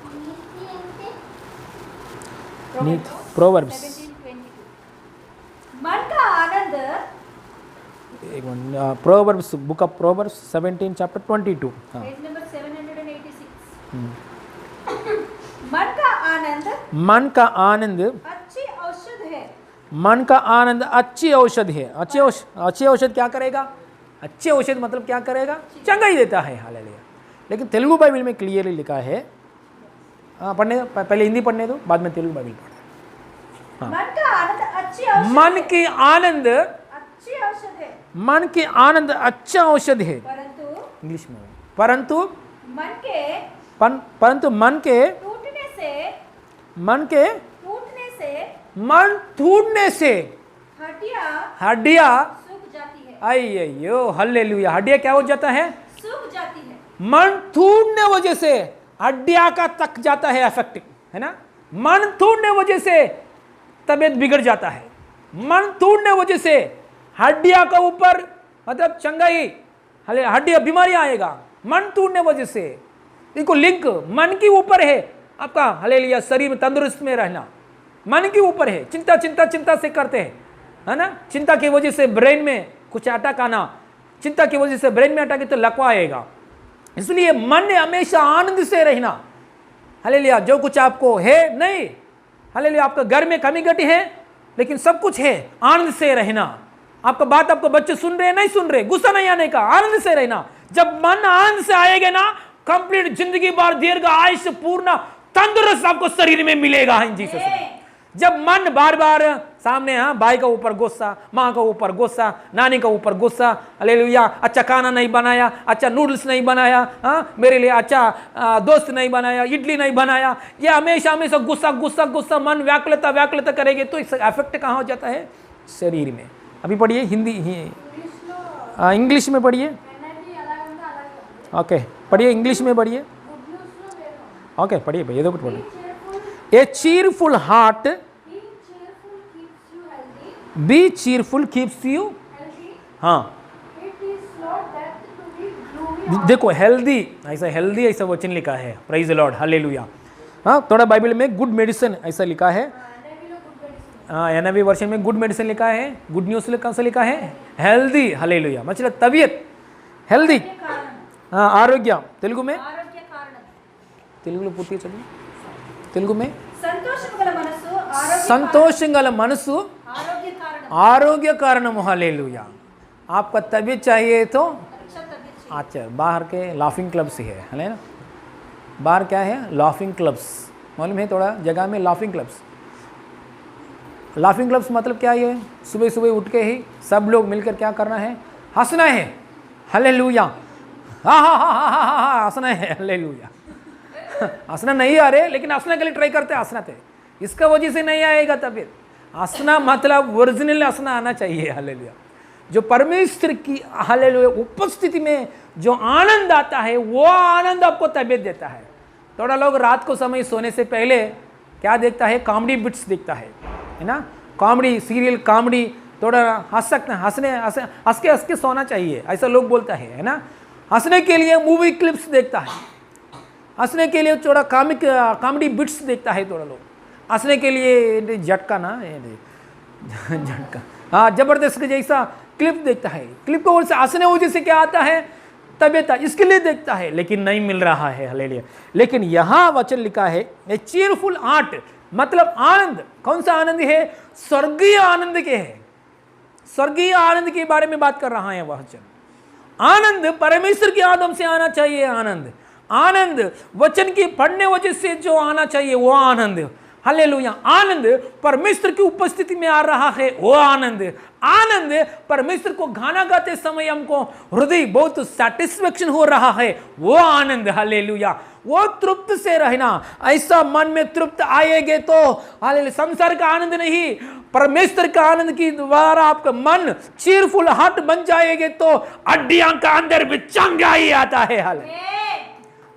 नीति प्रोवर्ब्स, मन का आनंद, एक minute, proverbs, book of proverbs 17 chapter 22, हाँ, पेज नंबर 786। मन का आनंद अच्छी औषध है। मन का आनंद अच्छी औषध है। अच्छी औषध क्या करेगा? अच्छी औषध मतलब क्या करेगा? चंगाई देता है, हालेलुया। लेकिन तेलुगु बाइबल में क्लियरली लिखा है, पढ़ने, पहले हिंदी पढ़ने दो, बाद में तेलुगु बाइबल पढ़ना। मन का आनंद अच्छी औषध, मन की आनंद अच्छी औषध है, मन की आनंद अच्छा औषध है। परंतु इंग्लिश में, परंतु मन के टूटने से हड्डियां सूख जाती है। अय्यो, हालेलुया। हड्डियां क्या हो जाता है? सूख जाती है। मन टूटने वजह से हड्डियां का तक जाता है, अफेक्ट है ना। मन टूटने वजह से तबीयत बिगड़ जाता है। मन टूटने वजह से हड्डियां का ऊपर मतलब चंगाई, हड्डियां बीमारी आएगा मन टूटने वजह से। देखो लिंक मन के ऊपर है आपका, हालेलुया। शरीर में तंदुरुस्त में रहना मन के ऊपर है। चिंता से करते हैं, है ना। चिंता की वजह से ब्रेन में कुछ अटैक आना, चिंता की वजह से ब्रेन में अटैक तो लकवा आएगा। इसलिए मन ने हमेशा आनंद से रहना, हालेलुया। जो कुछ आपको है नहीं, हालेलुया, आपका घर में कमी घटी है लेकिन सब कुछ है, आनंद से रहना। आपका बात आपको बच्चे सुन रहे नहीं सुन रहे, गुस्सा नहीं आने का, आनंद से रहना। जब मन आनंद से आएगा ना, कंप्लीट जिंदगी भर दीर्घ आयुष्य पूर्ण तंदुरुस्त आपको शरीर में मिलेगा इन जीसस में। जब मन बार बार सामने, हाँ, भाई का ऊपर गुस्सा, माँ का ऊपर गुस्सा, नानी का ऊपर गुस्सा, हालेलुया, अच्छा खाना नहीं बनाया, अच्छा नूडल्स नहीं बनाया, हाँ, मेरे लिए अच्छा दोस्त नहीं बनाया, इडली नहीं बनाया, ये हमेशा गुस्सा मन व्याकुलता करेंगे तो इसका इफेक्ट कहाँ हो जाता है? शरीर में। अभी पढ़िए हिंदी इंग्लिश में पढ़िए। ओके पढ़िए, इंग्लिश में पढ़िए। ओके पढ़िए भैया, तो पढ़िए। A cheerful heart, be cheerful keeps you, हाँ देखो हेल्दी, ऐसा हेल्दी ऐसा वचन लिखा है, प्रेज द लॉर्ड, हालेलुया। हाँ थोड़ा बाइबल में गुड मेडिसिन ऐसा लिखा है, हाँ एनआईवी वर्षन में गुड मेडिसिन लिखा है, गुड न्यूज़ कौन सा लिखा है, हेल्दी, हालेलुया मतलब तबीयत हेल्दी, हाँ आरोग्य, तेलुगु में తెలుగులో పూర్తిగా చదివి, తెలుగు में संतोष गल मनसु आरोग्य कारणम, हालेलुया। आपका तबीयत चाहिए तो अच्छा, बाहर के लाफिंग क्लब्स ही है ना, बाहर क्या है लाफिंग क्लब्स, मालूम है थोड़ा जगह में लाफिंग क्लब्स। लाफिंग क्लब्स मतलब क्या है, सुबह सुबह उठ के ही सब लोग मिलकर क्या करना है, हंसना है, हालेलुया, हाँ हाँ हाँ हाँ हाँ हाँ हंसना है, हालेलुया। हंसना नहीं आ रहे लेकिन हंसने के लिए ट्राई करते, हंसना थे, इसका वजह से नहीं आएगा तबीयत। हंसना मतलब ओरिजिनल हंसना आना चाहिए, हालेलुया। जो परमेश्वर की हालेलुया उपस्थिति में जो आनंद आता है वो आनंद आपको तबीयत देता है। थोड़ा लोग रात को समय सोने से पहले क्या देखता है, कॉमेडी बिट्स देखता है ना, कॉमेडी सीरियल, कॉमेडी, थोड़ा हंस सकते हैं, हंस के सोना चाहिए ऐसा लोग बोलता है ना। हंसने के लिए मूवी क्लिप्स देखता है, हंसने के लिए थोड़ा कॉमेडी बिट्स देखता है, थोड़ा लोग हंसने के लिए झटका ना झटका, हाँ जबरदस्त जैसा क्लिप देखता है, क्लिप को से हंसने वजह से क्या आता है, तबीयत इसके लिए देखता है, लेकिन नहीं मिल रहा है, हालेलुया। लेकिन यहाँ वचन लिखा है ए चीयरफुल हार्ट मतलब आनंद, कौन सा आनंद है, स्वर्गीय आनंद के है, स्वर्गीय आनंद के बारे में बात कर रहा है वचन। आनंद परमेश्वर के आदम से आना चाहिए, आनंद, आनंद वचन की पढ़ने वजह से जो आना चाहिए वो आनंद, हालेलुया। आनंद परमेश्वर की उपस्थिति में आ रहा है वो आनंद, आनंद परमेश्वर को गाना गाते समय हमको हृदय बहुत सैटिस्फैक्शन हो रहा है वो आनंद, हालेलुया। वो तृप्त से रहना, ऐसा मन में तृप्त आएगे तो हालेलुया, संसार का आनंद नहीं, परमेश्वर का आनंद की द्वारा आपका मन चीयरफुल हार्ट बन जाएगा तो हड्डियां का अंदर भी चंगाई आता है, hallelujah,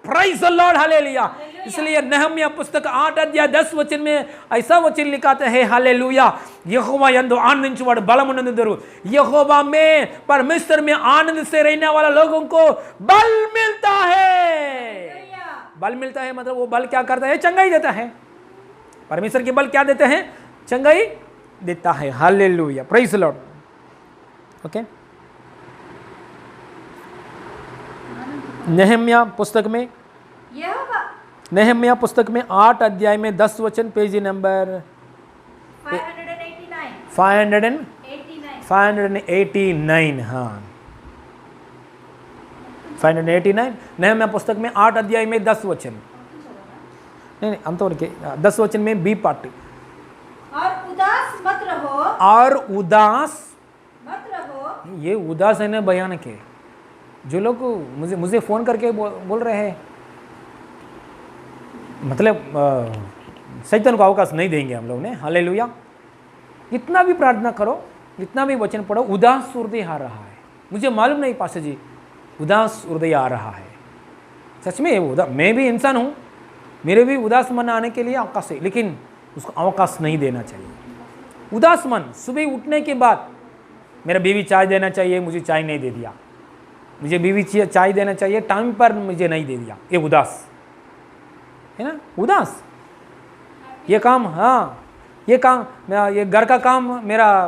praise the Lord, hallelujah. इसलिए नहम्या पुस्तक 8 अध्याय 10 वचन में ऐसा वचन लिखाते हैं, हालेलुया, यहोवा यंदु आनंदिंచువాడు బలమునందురు, यहोवा में परमेश्वर में आनंद से रहने वाला लोगों को बल मिलता है, बल मिलता है मतलब वो बल क्या करता है, चंगाई देता है। परमेश्वर के बल क्या देते हैं, चंगाई देता है, hallelujah, praise the Lord. Okay नहम्या पुस्तक में, नहम्या पुस्तक में 8 अध्याय में 10 वचन, पेज नंबर 589, हाँ 589, नहम्या पुस्तक में 8 अध्याय में 10 वचन, नहीं अंतवरके 10 वचन में बी पार्ट, और उदास मत रहो, और उदास मत रहो, ये उदास है ना भयानक है। जो लोग मुझे फ़ोन करके बोल रहे हैं, मतलब शैतान को अवकाश नहीं देंगे हम लोग ने, हालेलुया। इतना भी प्रार्थना करो, इतना भी वचन पढ़ो, उदास हृदय आ रहा है, मुझे मालूम नहीं पास्टर जी उदास हृदय आ रहा है, सच में उदास, मैं भी इंसान हूँ, मेरे भी उदास मन आने के लिए अवकाश है, लेकिन उसको अवकाश नहीं देना चाहिए। उदास मन, सुबह उठने के बाद मेरा बीवी चाय देना चाहिए, मुझे चाय नहीं दे दिया, मुझे बीवी चाय देना चाहिए, टाइम पर मुझे नहीं दे दिया, ये उदास है ना, उदास। ये काम, हाँ ये काम, ये घर का काम मेरा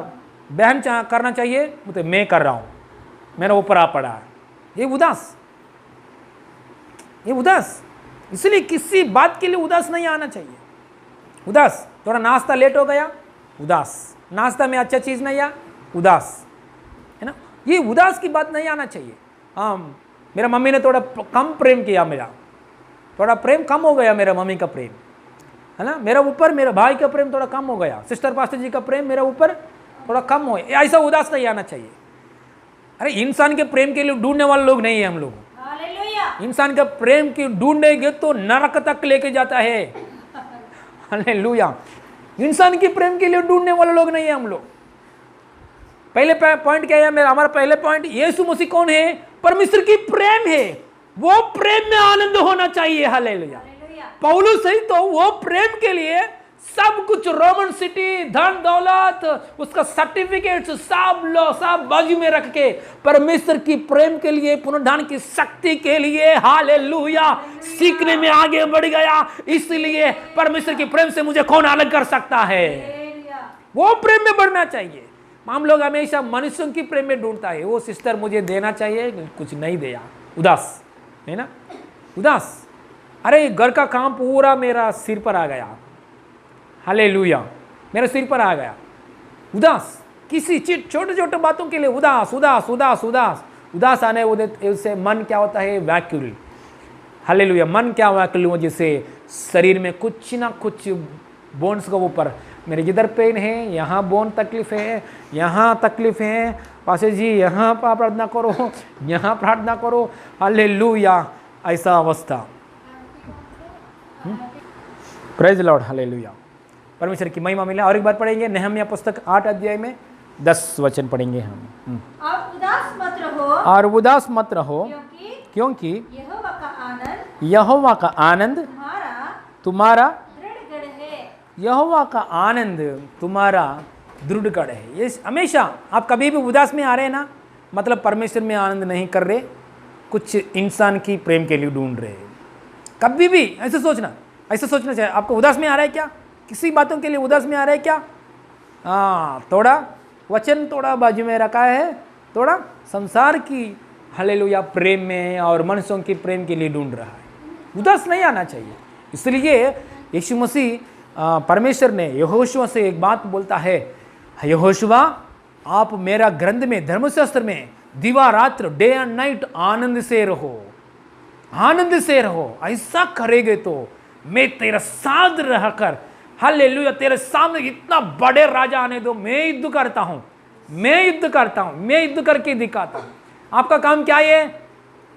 बहन करना चाहिए, मतलब मैं कर रहा हूँ, मेरा ऊपर आ पड़ा है, ये उदास, ये उदास। इसलिए किसी बात के लिए उदास नहीं आना चाहिए। उदास, थोड़ा नाश्ता लेट हो गया, उदास, नाश्ता में अच्छा चीज़ नहीं आया, उदास, है ना, ये उदास की बात नहीं आना चाहिए। हाँ मेरा मम्मी ने थोड़ा कम प्रेम किया, मेरा थोड़ा प्रेम कम हो गया, मेरा मम्मी का प्रेम है ना, मेरा ऊपर मेरा भाई का प्रेम थोड़ा कम हो गया, सिस्टर पास्टर जी का प्रेम मेरा ऊपर थोड़ा कम हो, ऐसा उदास नहीं आना चाहिए। अरे इंसान के प्रेम के लिए ढूंढने वाले लोग नहीं है हम लोग, इंसान का प्रेम की ढूंढेंगे तो नरक तक लेके जाता है, हालेलुया। इंसान के प्रेम के लिए ढूंढने वाले लोग नहीं है हम लोग। पहले पॉइंट क्या है मेरा, हमारा पहले पॉइंट, यीशु मसीह कौन है? परमेश्वर की प्रेम है, वो प्रेम में आनंद होना चाहिए। हालेलुया। पौलुस सही तो वो प्रेम के लिए सब कुछ, रोमन सिटी, धन दौलत, उसका सर्टिफिकेट सब बाजू में रख के परमेश्वर की प्रेम के लिए, पुनरुत्थान की शक्ति के लिए, हालेलुया, सीखने में आगे बढ़ गया। इसलिए परमेश्वर की प्रेम से मुझे कौन अलग कर सकता है? वो प्रेम में बढ़ना चाहिए। हम लोग हमेशा मनुष्यों की प्रेम में ढूंढता है, वो सिस्टर मुझे देना चाहिए, कुछ नहीं दिया, उदास है ना, उदास। अरे घर का काम पूरा मेरा सिर पर आ गया, हालेलुया, मेरे सिर पर आ गया, उदास, किसी चीज छोटे छोटे बातों के लिए उदास उदास उदास उदास उदास आने उससे मन क्या होता है? व्याकुल। हालेलुया। मन क्या व्याकुल हो? जिससे शरीर में कुछ ना कुछ बोन्स के ऊपर, मेरे जिधर पेन है, यहाँ बोन तकलीफ है, यहाँ तकलीफ है, पासे जी यहाँ प्रार्थना करो, यहाँ प्रार्थना करो, हालेलुया, ऐसा अवस्था। प्रेज लॉर्ड, हालेलुया, परमेश्वर की महिमा मिले। और एक बार पढ़ेंगे नहम्याह पुस्तक 8 अध्याय में 10 वचन पढ़ेंगे हम। और उदास मत रहो, और उदास मत रहो, क्योंकि यहोवा का आनंद तुम्हारा दृढ़ है। यहोवा का आनंद तुम्हारा दृढ़ गढ़ है। ये हमेशा आप कभी भी उदास में आ रहे हैं ना, मतलब परमेश्वर में आनंद नहीं कर रहे, कुछ इंसान की प्रेम के लिए ढूंढ रहे। कभी भी ऐसे सोचना चाहिए। आपको उदास में आ रहा है क्या? किसी बातों के लिए उदास में आ रहा है क्या? हाँ, थोड़ा वचन थोड़ा बाजू में रखा है, थोड़ा संसार की हालेलुया प्रेम में और मनुष्यों की प्रेम के लिए ढूंढ रहा है। उदास नहीं आना चाहिए। इसलिए यीशु मसीह परमेश्वर ने यहोशुआ से एक बात बोलता है, यहोशुआ आप मेरा ग्रंथ में, धर्मशास्त्र में दिवा रात्र, डे एंड नाइट आनंद से रहो, आनंद से रहो। ऐसा करेंगे तो मैं तेरा साथ रहकर, हालेलुया, तेरे सामने इतना बड़े राजा आने दो, मैं युद्ध करता हूं, मैं युद्ध करके दिखाता हूं। आपका काम क्या है?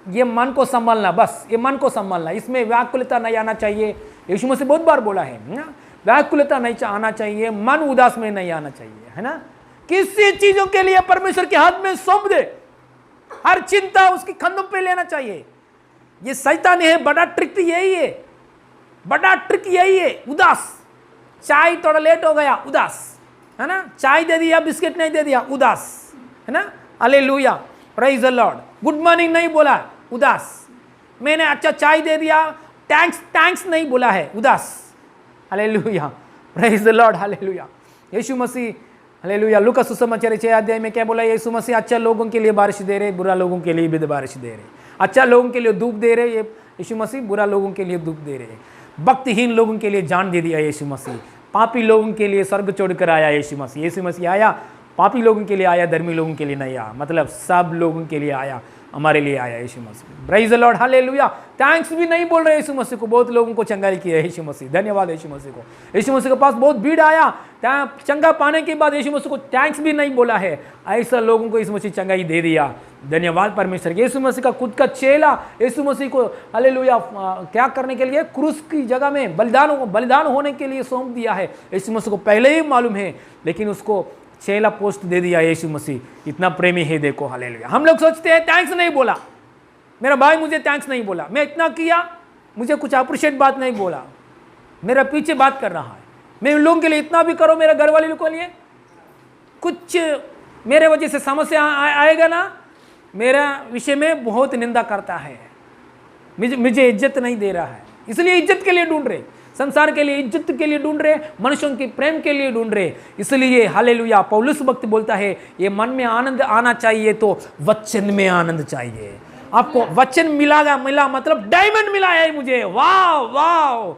ये मन को संभालना, बस ये मन को संभालना, इसमें व्याकुलता नहीं आना चाहिए। यीशु मसीह बहुत बार बोला है ना, व्याकुलता नहीं आना चाहिए, मन उदास में नहीं आना चाहिए, है ना। किसी चीजों के लिए परमेश्वर के हाथ में सौंप दे, हर चिंता उसकी कंधों पे लेना चाहिए। ये शैतान है, बड़ा ट्रिक यही है, बड़ा ट्रिक यही है, उदास। चाय थोड़ा लेट हो गया, उदास, है ना, चाय दे दिया, बिस्किट नहीं दे दिया, उदास, है ना, hallelujah, praise the Lord, good morning नहीं बोला, उदास। मैंने अच्छा चाय दे दिया, थैंक्स नहीं बोला है, उदास, hallelujah, praise the Lord, hallelujah. यीशु मसीह, हालेलुया, लूका सुसमाचार 6 अध्याय में क्या बोला? यीशु मसीह अच्छा लोगों के लिए बारिश दे रहे, बुरा लोगों के लिए भी बारिश दे रहे। अच्छा लोगों के लिए धूप दे रहे यीशु मसीह, बुरा लोगों के लिए धूप दे रहे। भक्तिहीन लोगों के लिए जान दे दिया यीशु मसीह, पापी लोगों के लिए स्वर्ग छोड़कर आया यीशु मसीह। यीशु मसीह आया, पापी लोगों के लिए आया, धर्मी लोगों के लिए नहीं आया, मतलब सब लोगों के लिए आया, हमारे लिए आया Yeshu Masih. Praise the Lord, hallelujah. Thanks भी नहीं बोल रहे यीशु मसीह को, बहुत लोगों को चंगाई किया यीशु मसीह, धन्यवाद यीशु मसीह को। यीशु मसीह के पास बहुत भीड़ आया, चंगा पाने के बाद यीशु मसीह को थैंक्स भी नहीं बोला है, ऐसा लोगों को यीशु मसीह चंगाई दे दिया, धन्यवाद परमेश्वर। यीशु मसीह का खुद का चेला यीशु मसीह को हालेलुया क्या करने के लिए? क्रूस की जगह में बलिदान होने के लिए सौंप दिया है। यीशु मसीह को पहले ही मालूम है, लेकिन उसको चेला पोस्ट दे दिया यीशु मसीह, इतना प्रेमी है, देखो, हालेलुया। हम लोग सोचते हैं थैंक्स नहीं बोला, मेरा भाई मुझे थैंक्स नहीं बोला, मैं इतना किया, मुझे कुछ अप्रिशिएट बात नहीं बोला, मेरा पीछे बात कर रहा है, मैं उन लोगों के लिए इतना भी करो, मेरे घर वाले लोगों के लिए कुछ मेरे वजह से समस्या आएगा ना, मेरा विषय में बहुत निंदा करता है, मुझे इज्जत नहीं दे रहा है, इसलिए इज्जत के लिए ढूंढ रहे, संसार के लिए इज्जत के लिए ढूंढ रहे, मनुष्यों के प्रेम के लिए ढूंढ रहे। इसलिए हालेलुया पौलुस भक्त बोलता है, ये मन में आनंद आना चाहिए तो वचन में आनंद चाहिए। आपको वचन मिला मतलब डायमंड मिला है मुझे, वाह वाह,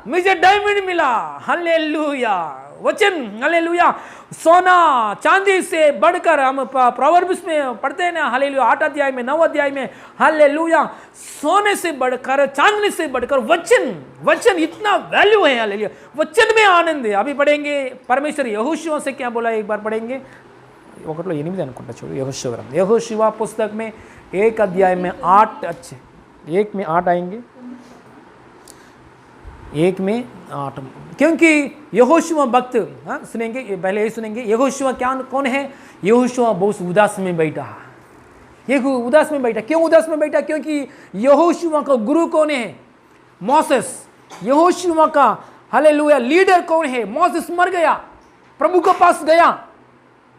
मुझे डायमंड मिला, हालेलुया, वचन, हालेलुया। सोना चांदी से बढ़कर, हम प्रोवर्ब्स में पढ़ते हैं ना, हालेलुया 8 अध्याय में 9 अध्याय में, हालेलुया, सोने से बढ़कर, चांदी से बढ़कर वचन इतना वैल्यू है, हालेलुया, वचन में आनंद है। अभी पढ़ेंगे परमेश्वर यहोशुआ से क्या बोला, एक बार पढ़ेंगे, ఒకటిలో 8 అనుకుంటా చూడు, यहोशुआ पुस्तक में 1 अध्याय में 8, अच्छे 1 में 8 आएंगे, 1 में 8, क्योंकि यहोशुआ भक्त, हाँ सुनेंगे, पहले यही सुनेंगे। यहोशुआ क्या कौन है? यहोशुआ बहुत उदास में बैठा, ये उदास में बैठा। क्यों उदास में बैठा? क्योंकि यहोशुआ का गुरु कौन है? मोसेस। यहोशुआ का हालेलुया लीडर कौन है? मोसेस मर गया, प्रभु के पास गया।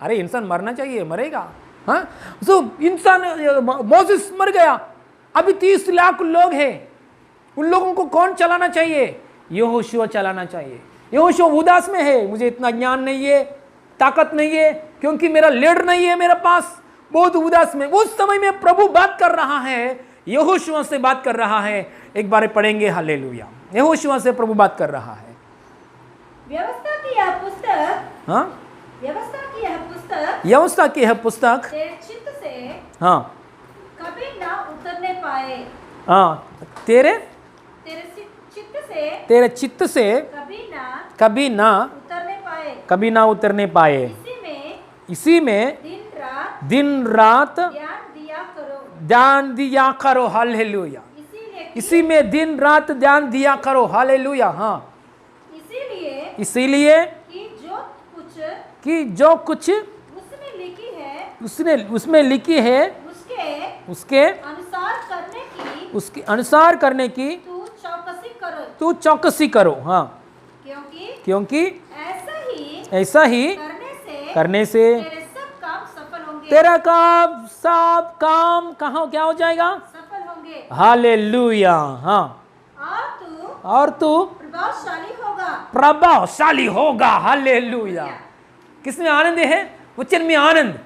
अरे इंसान मरना चाहिए, मरेगा, हाँ। सो इंसान मोसेस मर गया, अभी 30 लाख लोग हैं, उन लोगों को कौन चलाना चाहिए? यहोशुआ चलाना चाहिए। यहोशुआ उदास में है, मुझे इतना ज्ञान नहीं है, ताकत नहीं है, क्योंकि मेरा लीडर नहीं है मेरे पास, बहुत उदास में। उस समय में प्रभु बात कर रहा है, यहोशुआ से बात कर रहा है। एक बार पढ़ेंगे, हालेलुया। यहोशुआ से प्रभु बात कर रहा है। व्यवस्था की यह पुस्तक, हाँ, व्यवस्था की यह पुस्तक, व्यवस्था की यह पुस्तक तेरे चित्त से हाँ कभी ना उतरने पाए, हाँ तेरे तेरे चित्त से कभी ना कभी ना उतरने पाए। इसी में दिन रात ध्यान दिया करो, हालेलुया। इसी में दिन रात ध्यान दिया करो, हालेलुया। हाँ, इसीलिए कि जो कुछ उसमें लिखी है उसके अनुसार करने की तू चौकसी करो। हाँ, क्योंकि ऐसा ही करने से तेरा काम, सब काम कहाँ क्या हो जाएगा? सफल होंगे। हालेलुया। हाँ, और तू प्रभावशाली होगा, हालेलुया। किसमें आनंद है? वचन में आनंद।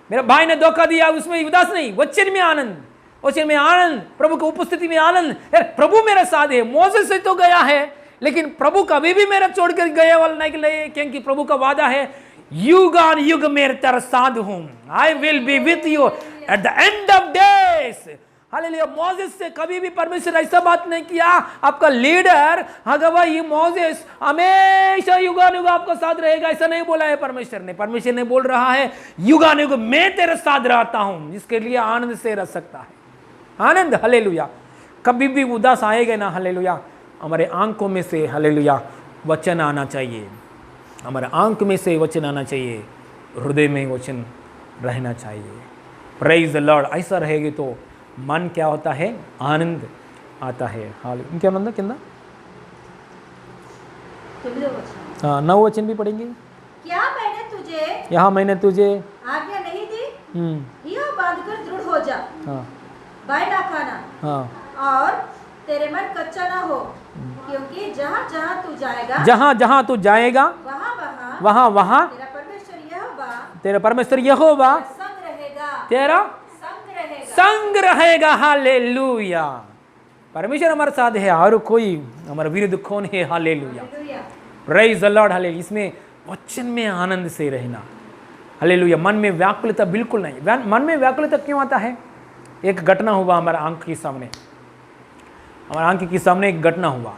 मेरा भाई ने धोखा दिया, उसमें उदास नहीं, वचन में आनंद, वचन में आनंद, प्रभु की उपस्थिति में आनंद। प्रभु मेरे साथ है। मोसेस से तो गया है, लेकिन प्रभु कभी भी मेरा छोड़कर गया वाला नहीं, क्योंकि प्रभु का वादा है, युगान युग मेरे तेरे साथ हूं, I will be with you at the end of days. Hallelujah. Moses से कभी भी परमेश्वर ऐसा बात नहीं किया, आपका लीडर अगर भाई ये मोसेस हमेशा युगान युग आपका साथ रहेगा, ऐसा नहीं बोला है परमेश्वर ने। परमेश्वर ने बोल रहा है, युगान युग मैं तेरे साथ रहता हूं, जिसके लिए आनंद से रह सकता है। आनंद, हालेलुया। कभी भी उदास आएगा ना, हालेलुया, हमारे आंखों में से हालेलुया वचन आना चाहिए, हमारे आंख में से वचन आना चाहिए, हृदय में वचन रहना चाहिए। Praise the Lord. ऐसा रहेगी तो मन क्या होता है? आनंद आता है। हालेलुया। क्या मतलब कितना? हाँ, 9 वचन भी पढ़ेंगे। क्या मैंने तुझे, यहाँ मैंने तुझे आज्ञा नहीं दी, यो बांधकर दृढ़ हो जा, हाँ, बाय ना खाना, हाँ, और तेरे मन कच्चा ना हो, क्योंकि जहाँ जहाँ तू जाएगा, जहाँ जहाँ तू जाएगा वहाँ वहाँ तेरा परमेश्वर यहोवा तेरा संग रहेगा। हालेलुया। परमेश्वर हमारे साथ है, और कोई हमारे विरुद्ध कौन है? Hallelujah. Praise the Lord. Hallelujah. इसमें वचन में आनंद से रहना, हालेलुया। मन में व्याकुलता बिल्कुल नहीं। मन में व्याकुलता क्यों आता है? एक घटना हुआ हमारे आंख के सामने, हमारे आंख के सामने एक घटना हुआ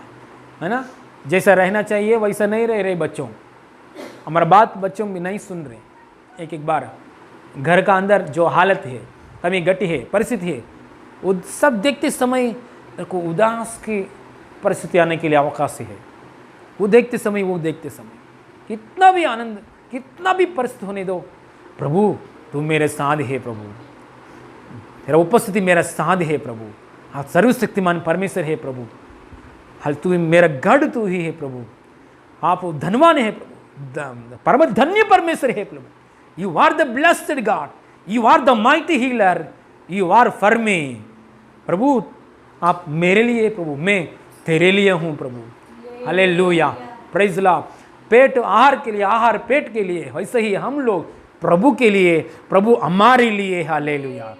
है ना। जैसा रहना चाहिए वैसा नहीं रह रहे बच्चों, हमारा बात बच्चों भी नहीं सुन रहे। एक बार घर का अंदर जो हालत है, कमी घटी है, परिस्थिति है, वो सब देखते समय को उदास की परिस्थिति आने के लिए अवकाश है। वो देखते समय कितना भी आनंद, कितना भी परिस्थिति होने दो, प्रभु तू मेरे साथ है, प्रभु तेरा उपस्थिति मेरा साथ है, प्रभु हाँ, सर्वशक्तिमान परमेश्वर है प्रभु, हल तू मेरा गढ़ तू ही है प्रभु, आप धनवान है प्रभु, परम धन्य परमेश्वर है प्रभु। You are the blessed God, you are the mighty healer, you are for me. प्रभु आप मेरे लिए प्रभु, मैं तेरे लिए हूँ प्रभु। Hallelujah, praise Lord. पेट आहार के लिए, आहार पेट के लिए, वैसे ही हम लोग प्रभु के लिए, प्रभु हमारे लिए। हालेलुया।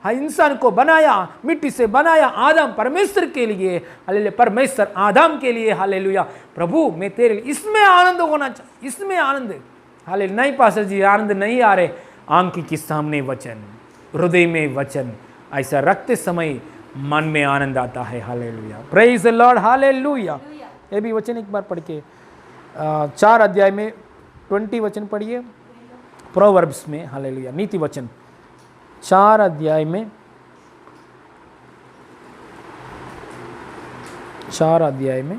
हाँ, इंसान को बनाया, मिट्टी से बनाया, आदम परमेश्वर के लिए, हालेलुया, परमेश्वर आदम के लिए। हालेलुया। प्रभु मैं तेरे लिए, इसमें आनंद होना चाहिए, इसमें आनंद। हालेलुया। नहीं पास्टर जी आनंद नहीं आ रहे, आंख के सामने वचन, हृदय में वचन, ऐसा रखते समय मन में आनंद आता है। Hallelujah, praise the Lord. Hallelujah. ये भी वचन एक बार पढ़ के 4 अध्याय में 20 वचन पढ़िए, प्रोवर्ब्स में। हालेलुया, नीति वचन 4 अध्याय में, 4 अध्याय में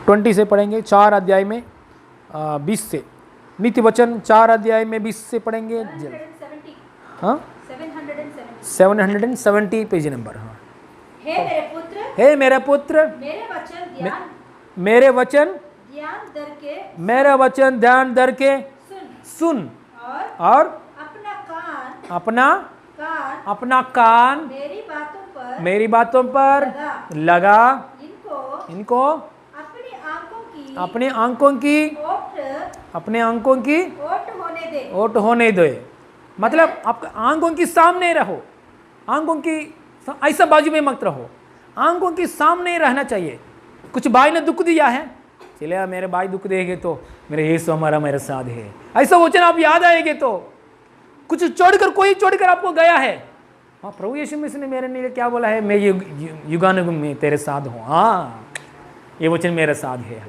20 से पढ़ेंगे, 4 अध्याय में 20 से। नीति वचन 4 अध्याय में 20 से पढ़ेंगे। 770 हाँ 770 770 पेज नंबर। हाँ, हे मेरे पुत्र, हे मेरे पुत्र, मेरे वचन ध्यान मेरे वचन ध्यान धर के मेरा वचन ध्यान धर के सुन और अपना कान मेरी बातों पर लगा। इनको अपने आंखों की ओट होने दे। मतलब आप आंखों के सामने रहो, आंखों की ऐसा बाजू में मत रहो, आंखों के सामने रहना चाहिए। कुछ भाई ने दुख दिया है, चले मेरे भाई दुख देंगे तो मेरे यीशु हमारा मेरे साथ है, ऐसा वचन आप याद आएंगे। तो कुछ छोड़कर कोई छोड़कर आपको गया है, हाँ प्रभु यीशु मसीह ने मेरे लिए क्या बोला है, मैं युगानुग में तेरे साथ हूँ। हाँ ये वचन मेरे साथ है।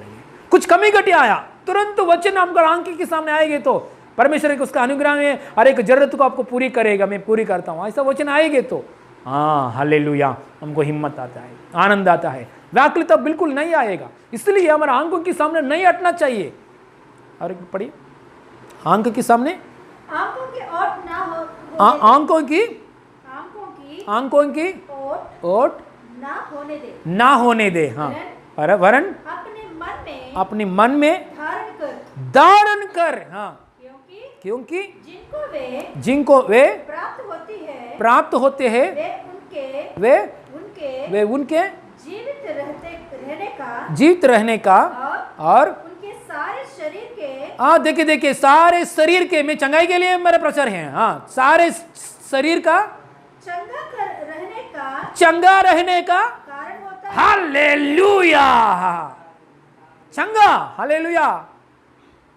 कुछ कमी घटी आया, तुरंत वचन आपका आंखों के सामने आएंगे तो परमेश्वर के उसका अनुग्रह में हर एक जरूरत को आपको पूरी करेगा, मैं पूरी करता हूँ, ऐसा वचन आएंगे तो हाँ हालेलुया, हमको हिम्मत आता है, आनंद आता है। व्याकुलता बिल्कुल नहीं आएगा, इसलिए हमारे आंखों के सामने नहीं हटना चाहिए। और पढ़िए, आंखों के सामने आंखों की ओट ना होने दे। हाँ वरन अपने मन में धारण कर। हाँ क्योंकि जिनको वे प्राप्त होते हैं वे उनके जीवित रहने का और उनके सारे शरीर के देखिए सारे शरीर के में चंगाई के लिए मेरे प्रचार हैं। हाँ सारे शरीर का चंगा रहने का कारण होता है। हालेलुया, चंगा, हालेलुया।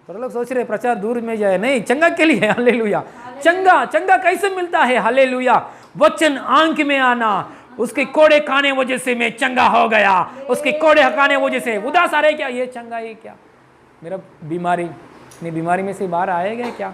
तो लोग सोच रहे प्रचार दूर में जाए, नहीं, चंगा के लिए। हालेलुया, चंगा कैसे मिलता है? हालेलुया, वचन आंख में आना। उसके कोड़े खाने वजह से मैं चंगा हो गया, उसके कोड़े खाने वजह से उदास आ रहे क्या, ये चंगा है क्या? मेरा बीमारी नहीं, बीमारी में से बाहर आएगा क्या?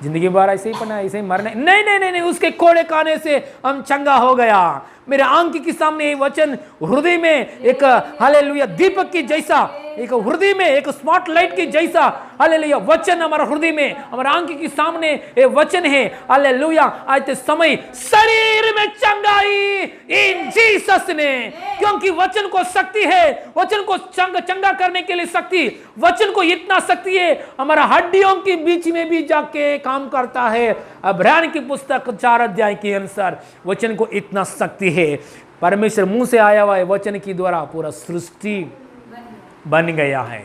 जिंदगी बार ऐसे ही पना, ऐसे ही मरना? नहीं, उसके कोड़े खाने से हम चंगा हो गया। मेरे आंख के सामने ये वचन हृदय में एक हालेलुया दीपक की जैसा, एक हृदय में एक स्पॉटलाइट की जैसा हालेलुया वचन हमारा हृदय में, हमारा आंख के सामने ये वचन है। हालेलुया, आते समय शरीर में चंगाई इन जीसस ने, क्योंकि वचन को शक्ति है, वचन को चंगा करने के लिए शक्ति, वचन को इतना शक्ति है हमारा हड्डियों के बीच में भी जाके काम करता है। अब्राहम की पुस्तक 4 अध्याय के अनुसार वचन को इतना शक्ति है। परमेश्वर मुंह से आया हुआ है वचन के द्वारा पूरा सृष्टि बन गया है।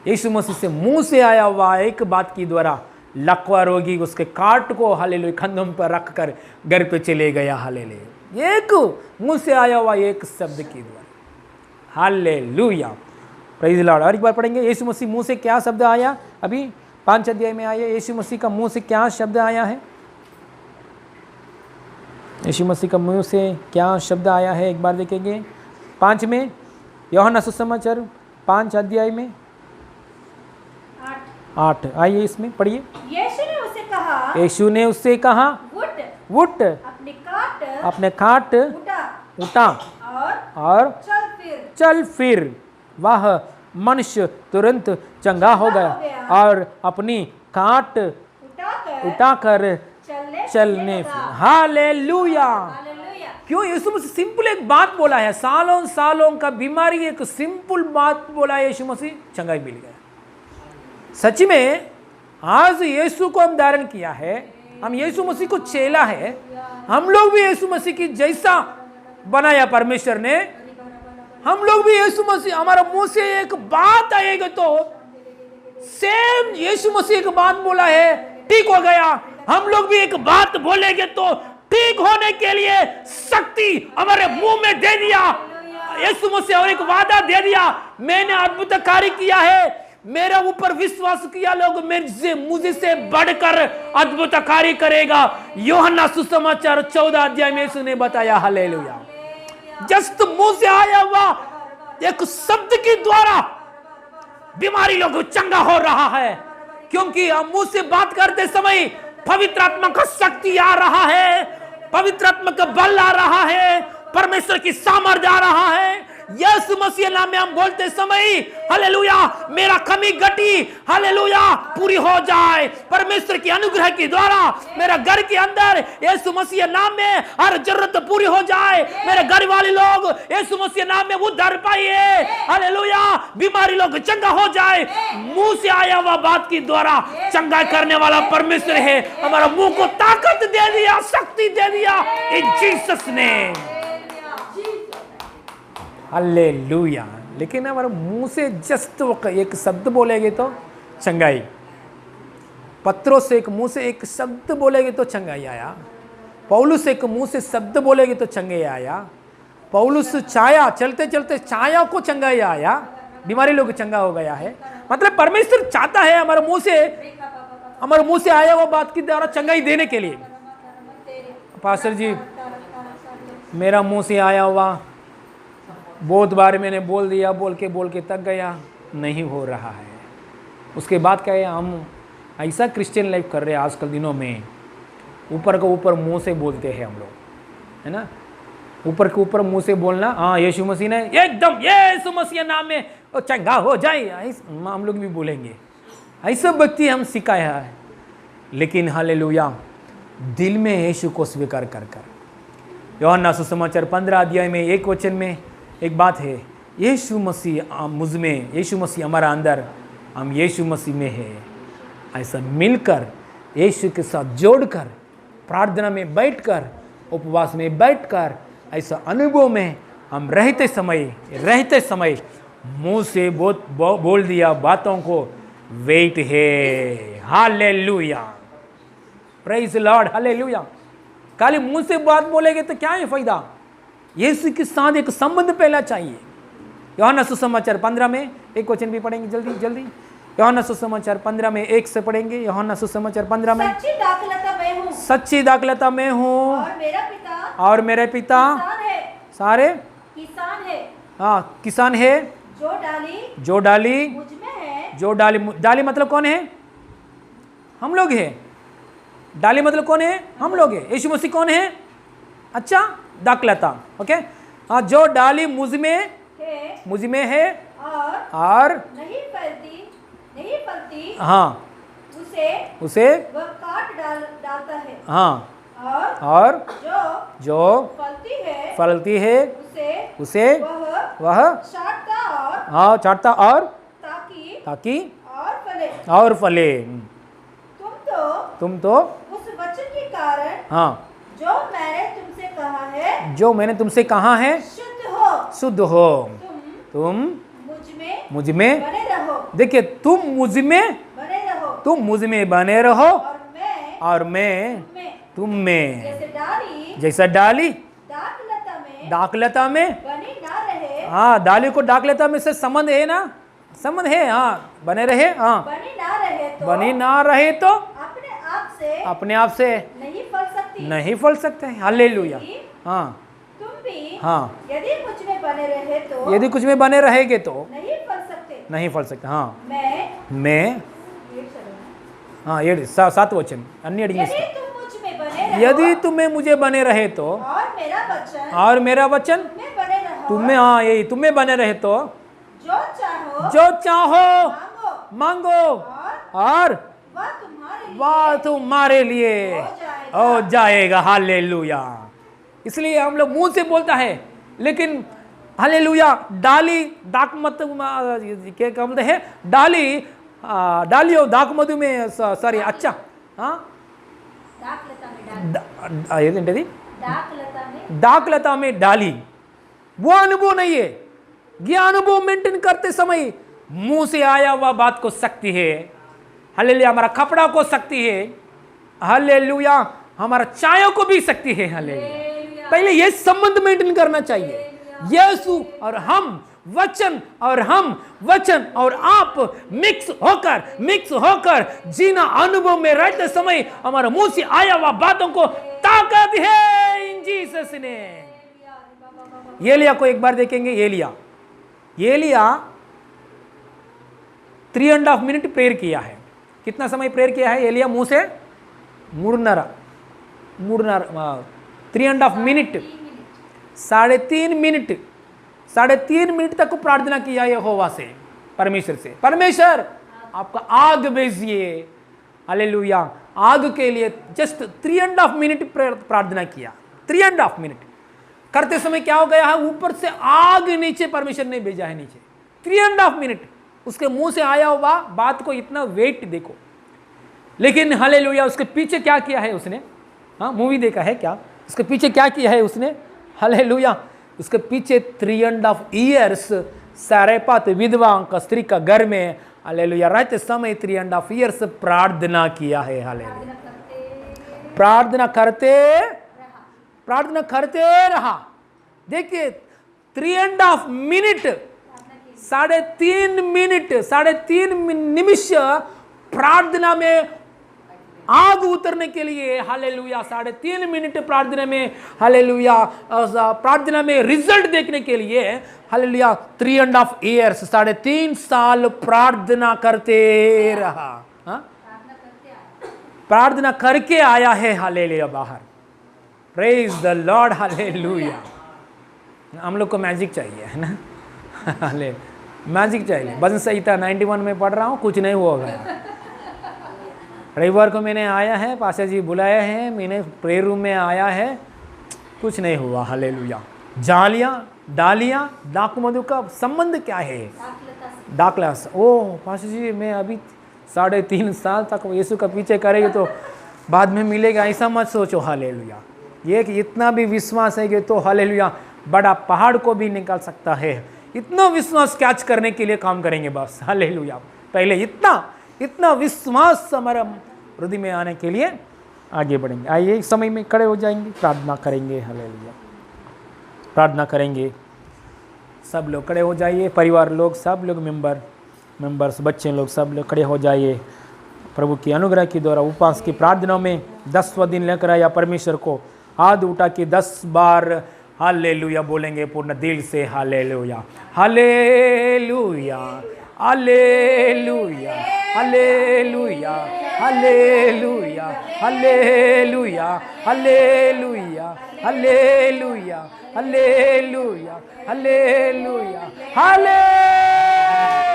यीशु मसीह से मुंह से आया हुआ एक बात की द्वारा लकवा रोगी उसके काट को हालेलुया कंधों पर रखकर घर पे चले गया। हालेलुया, एक मुंह से आया हुआ एक शब्द की द्वारा। Hallelujah, praise the Lord. और एक बार पढ़ेंगे, यीशु मसीह मुंह से क्या शब्द आया? अभी 5 अध्याय में आया, यीशु मसीह का मुंह से क्या शब्द आया है? यीशु मसीह का मुंह से क्या शब्द आया है? एक बार देखेंगे 5 में, यूहन्ना सुसमाचार 5 अध्याय में 8। आइए इसमें पढ़िए। यीशु ने उससे कहा उठ, अपने खाट उठा और चल फिर। वह मनुष्य तुरंत चंगा हो गया और अपनी खाट उठाकर चलने फिर। हालेलुया। क्यों? यीशु मसीह सिंपल एक बात बोला है, सालों का बीमारी, एक सिंपल बात बोला है, यीशु मसीह चंगाई मिल गया। सच में आज यीशु को हम धारण किया है, हम यीशु मसीह को चेला है, हम लोग भी यीशु मसीह की जैसा बनाया परमेश्वर ने। हम लोग भी यीशु मसीह, हमारा मुंह से एक बात आएगा तो सेम यीशु मसीह एक बात बोला है, ठीक हो गया। हम लोग भी एक बात बोलेंगे तो ठीक होने के लिए शक्ति हमारे मुंह में दे दिया यीशु मसीह, और एक वादा दे दिया, मैंने अद्भुत कार्य किया है, मेरे ऊपर विश्वास किया लोग मुझे से बढ़कर अद्भुत कार्य करेगा। यूहन्ना सुसमाचार 14 अध्याय में यीशु ने बताया। हालेलुया, जस्ट मुंह से आया हुआ एक शब्द के द्वारा बीमारी लोग चंगा हो रहा है, क्योंकि हम मुंह से बात करते समय पवित्र आत्मा का शक्ति आ रहा है, पवित्र आत्मा का बल आ रहा है, परमेश्वर की सामर्थ्य आ रहा है, यीशु मसीह नाम में हम बोलते समय हालेलुया मेरा कमी घटी हालेलुया पूरी हो जाए। परमेश्वर की अनुग्रह के द्वारा मेरा घर के अंदर यीशु मसीह नाम में हर जरूरत पूरी हो जाए। मेरे घर वाले लोग यीशु मसीह नाम में उद्धार पाइए हालेलुया। बीमारी लोग चंगा हो जाए। मुंह से आया हुआ बात के द्वारा चंगा करने वाला परमेश्वर है। हमारा मुंह को ताकत दे दिया, शक्ति दे दिया इन जीसस ने हालेलुया। लेकिन हमारे मुंह से जस्ट एक शब्द बोलेंगे तो चंगाई। पत्रोस से एक मुंह से एक शब्द बोलेंगे तो चंगाई आया। पौलुस एक मुंह से शब्द बोलेंगे तो चंगाई आया। पौलुस छाया चलते चलते छाया को चंगाई आया। बीमारी लोग चंगा हो गया है। मतलब परमेश्वर चाहता है हमारे मुंह से आया हुआ बात की द्वारा चंगाई देने के लिए। पास्टर जी मेरा मुंह से आया हुआ बहुत बार मैंने बोल दिया, बोल के थक गया, नहीं हो रहा है। उसके बाद क्या है, हम ऐसा क्रिश्चियन लाइफ कर रहे हैं आजकल दिनों में, ऊपर के ऊपर मुंह से बोलते हैं हम लोग, है ना। ऊपर के ऊपर मुंह से बोलना, हाँ यीशु मसीह ने एकदम यीशु मसीह नाम में चंगा हो जाए, हम लोग भी बोलेंगे। ऐसा व्यक्ति हम सिखाया है। लेकिन हालेलुया दिल में यीशु को स्वीकार कर यूहन्ना सुसमाचार 15 अध्याय में 1 वचन में एक बात है, यीशु मसीह मुझ में, यीशु मसीह हमारा अंदर, हम यीशु मसीह में है। ऐसा मिलकर यीशु के साथ जोड़कर प्रार्थना में बैठकर, उपवास में बैठकर, ऐसा अनुभव में हम रहते समय मुंह से बोल दिया बातों को वेट है। Hallelujah, praise Lord, hallelujah. खाली मुंह से बात बोलेंगे तो क्या है फायदा? यीशु के साथ एक संबंध पहला चाहिए। यूहन्ना सुसमाचार 15 में 1 वचन भी पढ़ेंगे जल्दी। यूहन्ना सुसमाचार 15 में 1 से पढ़ेंगे। यूहन्ना सुसमाचार 15 में सच्ची दाखलता में हूँ और मेरे पिता सारे किसान है। हाँ किसान है, जो डाली मुझ में है। जो डाली मतलब कौन है? हम लोग है। डाली मतलब कौन है? हम लोग है। यीशु मसीह कौन है? अच्छा दाखलता, ओके। हाँ जो डाली मुझ में है और नहीं फलती हाँ उसे वह काट डालता है। हाँ और जो फलती है उसे वह चाटता और ताकि और फले। तुम तो उस वचन के कारण हाँ जो मैंने तुमसे कहा है शुद्ध हो। तुम मुझ में देखिए, तुम मुझ में बने रहो और मैं तुम में। जैसा डाली दाखलता में हाँ, डाली को दाखलता में से संबंध है ना, संबंध है। हाँ बने रहे, हाँ बनी ना रहे तो अपने आप से नहीं फल सकते। हालेलुया। हाँ तुम भी हाँ यदि कुछ में बने रहेगे तो नहीं फल सकते। हाँ मैं हाँ ये 7 वचन अन्य यदि तुम्हें मुझे बने रहे तो और मेरा वचन तुम्हें, हाँ यही तुम्हें बने रहे तो जो चाहो मांगो और वह तुम्हारे लिए हो जाएगा। हालेलुया। इसलिए हम लोग मुंह से बोलता है, लेकिन हालेलुया डाली दाक मत क्या कहते हैं, डालियो दाक मधु में सॉरी अच्छा हाँ दाखलता में डाली, वो अनुभव नहीं है। ये अनुभव मेंटेन करते समय मुंह से आया हुआ बात को शक्ति है। हालेलुया। हमारा कपड़ा को शक्ति है। हालेलुया। हमारा चायों को भी शक्ति है। हालेलुया। पहले ये संबंध मेंटेन करना चाहिए। यीशु और हम, वचन और आप मिक्स होकर जीना। अनुभव में रहते समय हमारे मुंह से आया हुआ बातों को ताकत है इन जीसस ने। एलिया को एक बार देखेंगे। एलिया 3.5 मिनट प्रेयर किया है। कितना समय प्रेयर किया है एलिया? मुंह से मुड़नारा 3.5 मिनट, 3.5 मिनट 3.5 मिनट तक प्रार्थना किया यहोवा से, परमेश्वर से, परमेश्वर आपका आग भेजिए। हालेलुया। आग के लिए जस्ट 3.5 मिनट प्रार्थना किया। 3.5 मिनट करते समय क्या हो गया है, ऊपर से आग नीचे परमेश्वर ने भेजा है नीचे। 3.5 मिनट उसके मुंह से आया हुआ बात को इतना वेट देखो। लेकिन हालेलुया उसके पीछे क्या किया है उसने, हाँ मूवी देखा है क्या, उसके पीछे क्या किया है उसने, हालेलुया उसके पीछे 3.5 ईयर्स सारेपात विधवा का स्त्री का घर में हालेलुया रहते समय 3.5 ईयर्स प्रार्थना किया है। हालेलुया प्रार्थना करते रहा। देखिए 3.5 मिनट, 3.5 मिनट, 3.5 निमिष प्रार्थना में आग उतरने के लिए। हालेलुया 3.5 मिनट प्रार्थना में, हालेलुया प्रार्थना में रिजल्ट देखने के लिए। हालेलुया 3.5 ईयर्स, 3.5 साल प्रार्थना करते रहा। प्रार्थना करके आया है हालेलुया बाहर। Praise the Lord. हालेलुया। हम लोग को मैजिक चाहिए है ना, हाले मैजिक चाहिए। भजन संहिता 91 में पढ़ रहा हूँ, कुछ नहीं हुआ गया। रविवार को मैंने आया है, पाशा जी बुलाया है, मैंने प्रेयर रूम में आया है, कुछ नहीं हुआ। हालेलुया। जालियाँ डालियाँ डाकू मधु का संबंध क्या है, दाखला। ओह पाशा जी मैं अभी 3.5 साल तक यीशु का पीछे करेंगे तो बाद में मिलेगा, ऐसा मत सोचो। हालेलुया ये कि इतना भी विश्वास है कि तो हालेलुया बड़ा पहाड़ को भी निकाल सकता है। इतना विश्वास कैच करने के लिए काम करेंगे बस। हालेलुया पहले इतना विश्वास हमारा हृदय में आने के लिए आगे बढ़ेंगे। आइए एक समय में खड़े हो जाएंगे, प्रार्थना करेंगे। हालेलुया प्रार्थना करेंगे। सब लोग खड़े हो जाइए, परिवार लोग, सब लोग मेंबर्स, बच्चे लोग, सब लोग खड़े हो जाइए। प्रभु की अनुग्रह के द्वारा उपवास की प्रार्थना में 10वां दिन लेकर आया परमेश्वर को हाथ उठा के 10 बार हालेलुया बोलेंगे पूर्ण दिल से। Hallelujah hallelujah hallelujah hallelujah hallelujah hallelujah hallelujah hallelujah hallelujah hallelujah hallelujah.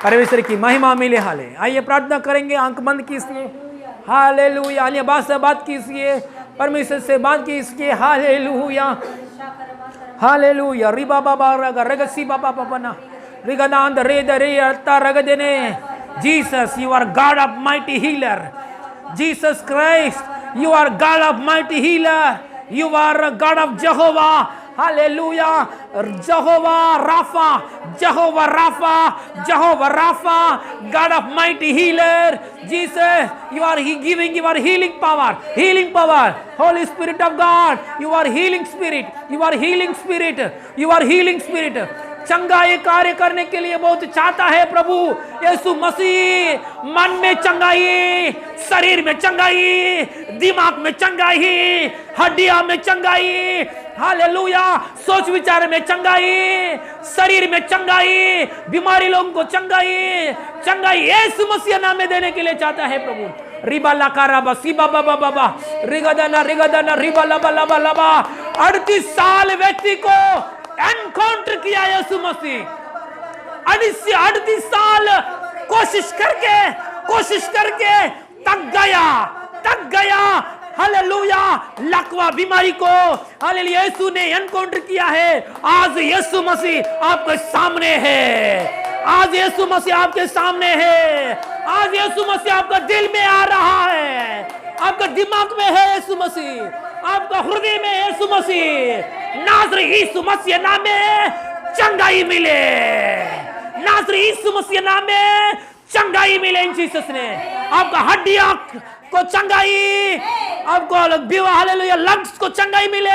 परमेश्वर की महिमा मिले। हाले आइए प्रार्थना करेंगे, आंख बंद कीजिए। हालेलुया अन्य भाषा बात कीजिए, परमेश्वर से बात कीजिए। Hallelujah hallelujah. रिबा बाबा रग रगसी बाबा पपना रिगदांद रे दरे अत्ता रगदने। Jesus you are God of mighty healer. Jesus Christ you are God of mighty healer. You are God of Jehovah. Hallelujah Jehovah Rapha, Jehovah Rapha, Jehovah Rapha, God of mighty healer. Jesus you are giving your healing power. Holy Spirit of God you are healing spirit, you are healing spirit, you are healing spirit. चंगाई कार्य करने के लिए बहुत चाहता है प्रभु यीशु मसीह। मन में चंगाई, शरीर में चंगाई, दिमाग में चंगाई, हड्डियां में चंगाई। हालेलुया सोच विचार में चंगाई, शरीर में चंगाई, बीमारी लोगों को चंगाई यीशु मसीह नाम में देने के लिए चाहता है प्रभु। रिबा लाकारा बसी बाबा बाबा रिगदना रिबा लबा लबा। 38 साल व्यक्ति को एनकाउंटर किया यीशु मसीह। 38 साल कोशिश करके तक गया। हालेलुया लकवा बीमारी को हालेलुया यीशु ने एनकाउंटर किया है। आज यीशु मसीह आपके सामने है। आज यीशु मसीह आपके सामने है। आज यीशु मसीह आपका दिल में आ रहा है, आपका दिमाग में है यीशु मसीह, आपका हृदय में यीशु मसीह। नाज़री यीशु मसीह नाम में चंगाई मिले, नाज़री यीशु मसीह नाम में चंगाई मिले। इन जीसस ने आपका हड्डियां को चंगाई, आपको हालेलुया लंग्स को चंगाई मिले,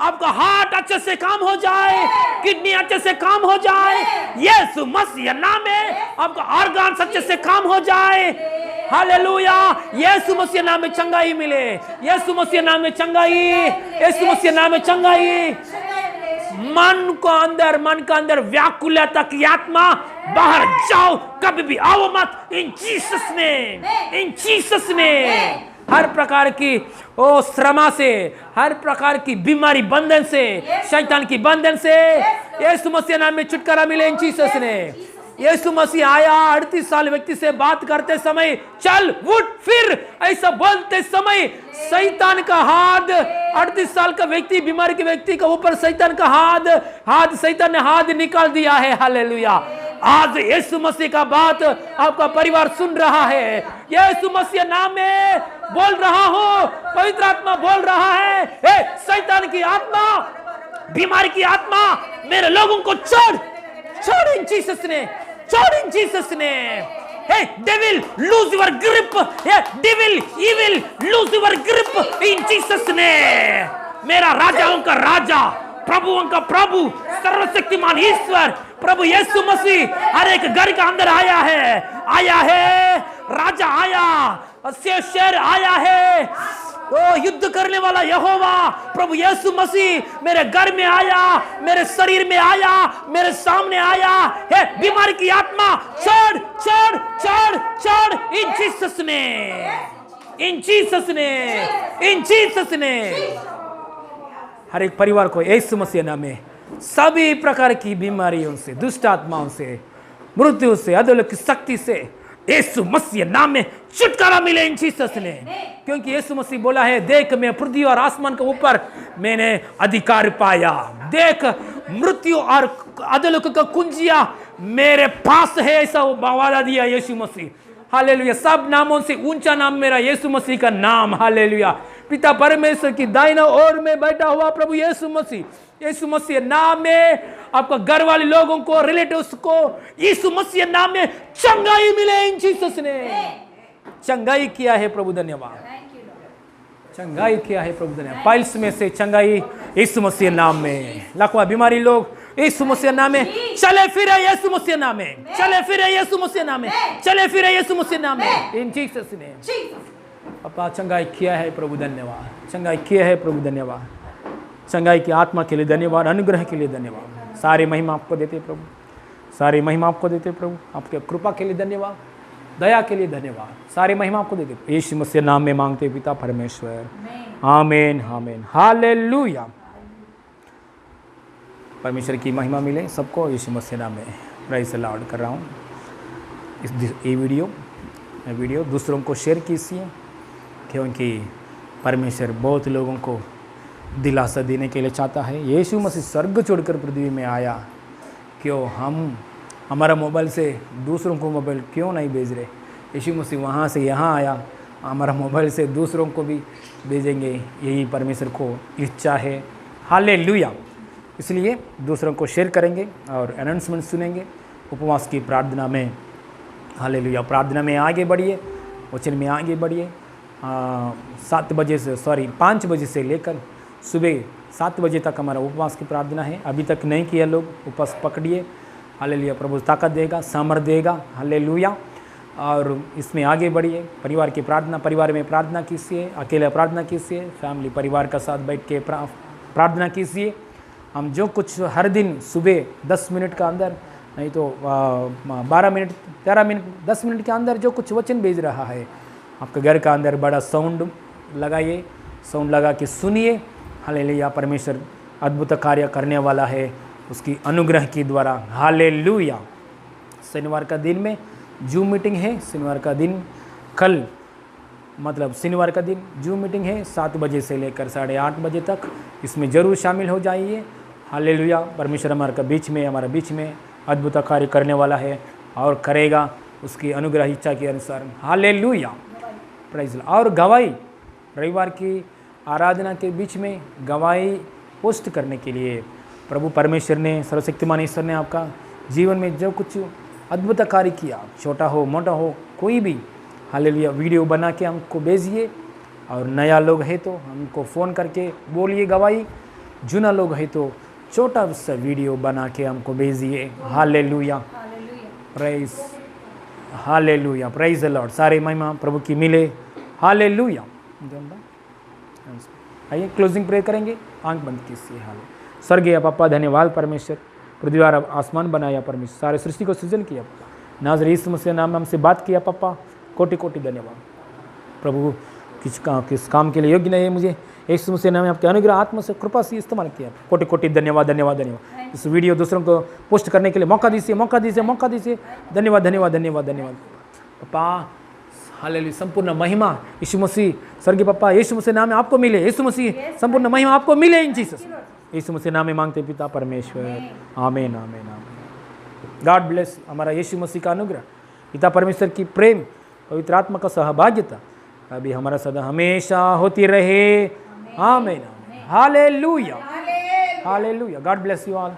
आपका हार्ट अच्छे से काम हो जाए, किडनी अच्छे से काम हो जाए। यीशु मसीह नाम में आपका ऑर्गन अच्छे से काम हो जाए। हालेलुया यीशु मसीह नाम में चंगाई मिले, यीशु मसीह नाम में चंगाई, यीशु मसीह नाम में चंगाई। मन का अंदर व्याकुलता की आत्मा बाहर जाओ, कभी भी आओ मत। इन जीसस नेम हर प्रकार की ओ श्रमा से, हर प्रकार की बीमारी बंधन से, शैतान की बंधन से यीशु मसीह नाम में छुटकारा मिले इन जीसस ने। यीशु मसीह आया 38 साल व्यक्ति से बात करते समय, चल उठ फिर, ऐसा बोलते समय शैतान का हाथ, 38 साल का व्यक्ति, बीमारी के व्यक्ति के ऊपर शैतान का हाथ शैतान ने हाथ निकाल दिया है। हालेलुया। आज यीशु मसीह का बात आपका परिवार सुन रहा है। यीशु मसीह नाम में बोल रहा हूं, पवित्र आत्मा बोल रहा है, शैतान की आत्मा, बीमारी की आत्मा मेरे लोगों को छोड़ इन जीसस ने, छोड़ इन जीसस ने। Hey, devil, lose your grip. Yeah, devil, evil, lose your grip in Jesus name. मेरा राजाओं का राजा, प्रभुओं का प्रभु, सर्वशक्तिमान ईश्वर प्रभु यीशु मसीह हर एक घर का अंदर आया है, राजा आया, शेर आया है, ओ युद्ध करने वाला यहोवा प्रभु यीशु मसीह मेरे घर में आया, मेरे शरीर में आया, मेरे सामने आया है। बीमारी की आत्मा छोड़ छोड़ छोड़ छोड़ इन जीसस ने, इन जीसस ने, इन जीसस ने। हर एक परिवार को यीशु मसीह नाम में सभी प्रकार की बीमारियों से, दुष्ट आत्माओं से, मृत्यु से, अधोलोक की शक्ति से यीशु मसीह नाम में छुटकारा मिले इन जीसस ने। क्योंकि यीशु मसीह बोला है, देख मैं पृथ्वी और आसमान के ऊपर मैंने अधिकार पाया, देख मृत्यु और अधोलोक का कुंजिया मेरे पास है, ऐसा वादा दिया यीशु मसीह। हालेलुया। सब नामों से ऊंचा नाम मेरा यीशु मसीह का नाम। हालेलुया। पिता परमेश्वर की दाहिना ओर में बैठा हुआ प्रभु यीशु मसीह, यीशु मसीह नाम में आपका घर वाले लोगों को, रिलेटिव्स को यीशु मसीह नाम में चंगाई मिले इन जीसस ने। चंगाई किया है प्रभु, धन्यवाद। चंगाई किया है प्रभु, धन्यवाद। पाइल्स में से चंगाई यीशु मसीह नाम में। लकवा बीमारी लोग यीशु मसीह नाम में चले फिरे, यीशु मसीह नाम में चले फिरे, यीशु मसीह नाम में चले फिरे, यीशु मसीह नाम में इन जीसस ने। अपा चंगाई किया है प्रभु, धन्यवाद। चंगाई किया है प्रभु, धन्यवाद। चंगाई की आत्मा के लिए धन्यवाद, अनुग्रह के लिए धन्यवाद। सारी महिमा आपको देते प्रभु, सारी महिमा आपको देते प्रभु। आपके कृपा के लिए धन्यवाद, दया के लिए धन्यवाद। सारी महिमा आपको देते यीशु मसीह नाम में मांगते पिता परमेश्वर, आमीन आमीन। हालेलुया। परमेश्वर की महिमा मिले सबको यीशु मसीह नाम में प्रेज़ द लॉर्ड कर रहा हूँ। ये वीडियो दूसरों को शेयर कीजिए, क्योंकि परमेश्वर बहुत लोगों को दिलासा देने के लिए चाहता है। यीशु मसीह स्वर्ग छोड़कर पृथ्वी में आया, क्यों हम हमारा मोबाइल से दूसरों को मोबाइल क्यों नहीं भेज रहे? यीशु मसीह वहाँ से यहाँ आया, हमारा मोबाइल से दूसरों को भी भेजेंगे, यही परमेश्वर को इच्छा है। हालेलुया। इसलिए दूसरों को शेयर करेंगे और अनाउंसमेंट सुनेंगे। उपवास की प्रार्थना में, हालेलुया, प्रार्थना में आगे बढ़िए, वचन में आगे बढ़िए। 5 बजे से लेकर सुबह 7 बजे तक हमारा उपवास की प्रार्थना है। अभी तक नहीं किया लोग, उपवास पकड़िए। हालेलुया। प्रभु ताकत देगा, सामर्थ देगा। हालेलुया। और इसमें आगे बढ़िए। परिवार की प्रार्थना, परिवार में प्रार्थना कीजिए, अकेले प्रार्थना कीजिए, फैमिली परिवार का साथ बैठ के प्रार्थना कीजिए। हम जो कुछ हर दिन सुबह 10 मिनट का अंदर, नहीं तो 12 मिनट, 13 मिनट, 10 मिनट के अंदर जो कुछ वचन भेज रहा है, आपके घर का अंदर बड़ा साउंड लगाइए, साउंड लगा के सुनिए। हालेलुया। परमेश्वर अद्भुत कार्य करने वाला है उसकी अनुग्रह के द्वारा। हालेलुया। शनिवार का दिन में जूम मीटिंग है। शनिवार का दिन, कल मतलब शनिवार का दिन जूम मीटिंग है 7 बजे से लेकर 8:30 बजे तक। इसमें ज़रूर शामिल हो जाइए। हालेलुया। परमेश्वर हमारे बीच में अद्भुत कार्य करने वाला है और करेगा उसकी अनुग्रह इच्छा के अनुसार। हालेलुया। प्राइज। और गवाही, रविवार की आराधना के बीच में गवाही पोस्ट करने के लिए प्रभु परमेश्वर ने, सर्वशक्तिमान ईश्वर ने आपका जीवन में जो कुछ अद्भुत कार्य किया, छोटा हो मोटा हो कोई भी, हालेलुया, वीडियो बना के हमको भेजिए। और नया लोग है तो हमको फ़ोन करके बोलिए गवाही, जुना लोग है तो छोटा सा वीडियो बना के हमको भेजिए। Hallelujah. Praise. Hallelujah. Praise the Lord. सारे महिमा प्रभु की मिले। हालेलुया। आइए क्लोजिंग प्रेयर करेंगे। आंख बंद कीजिए। हाल स्वर्गीय पापा, धन्यवाद परमेश्वर, पृथ्वी और आसमान बनाया परमेश्वर, सारे सृष्टि को सृजन किया नाज़रेत यीशु मसीह नाम में हमसे बात किया पापा, कोटि कोटि धन्यवाद प्रभु। किस काम के लिए योग्य नहीं है मुझे। यीशु मसीह नाम में आपके अनुग्रह आत्मा से कृपा से इस्तेमाल किया। कोटि कोटि धन्यवाद धन्यवाद धन्यवाद। इस वीडियो दूसरों को पोस्ट करने के लिए मौका दीजिए, मौका दीजिए, मौका दीजिए। धन्यवाद धन्यवाद धन्यवाद धन्यवाद पापा। हालेलुया, संपूर्ण महिमा यीशु मसीह स्वर्गीय पापा यीशु मसीह नाम में आपको मिले। यीशु मसीह संपूर्ण महिमा आपको मिले इन जीसस। यीशु मसीह नाम में मांगते पिता परमेश्वर, आमीन आमीन आमीन। God bless. हमारा यीशु मसीह का अनुग्रह, पिता परमेश्वर की प्रेम, पवित्र आत्मा का सहभागिता अभी हमारा सदा हमेशा होती रहे। आमीन आमीन। Hallelujah hallelujah. God bless you all.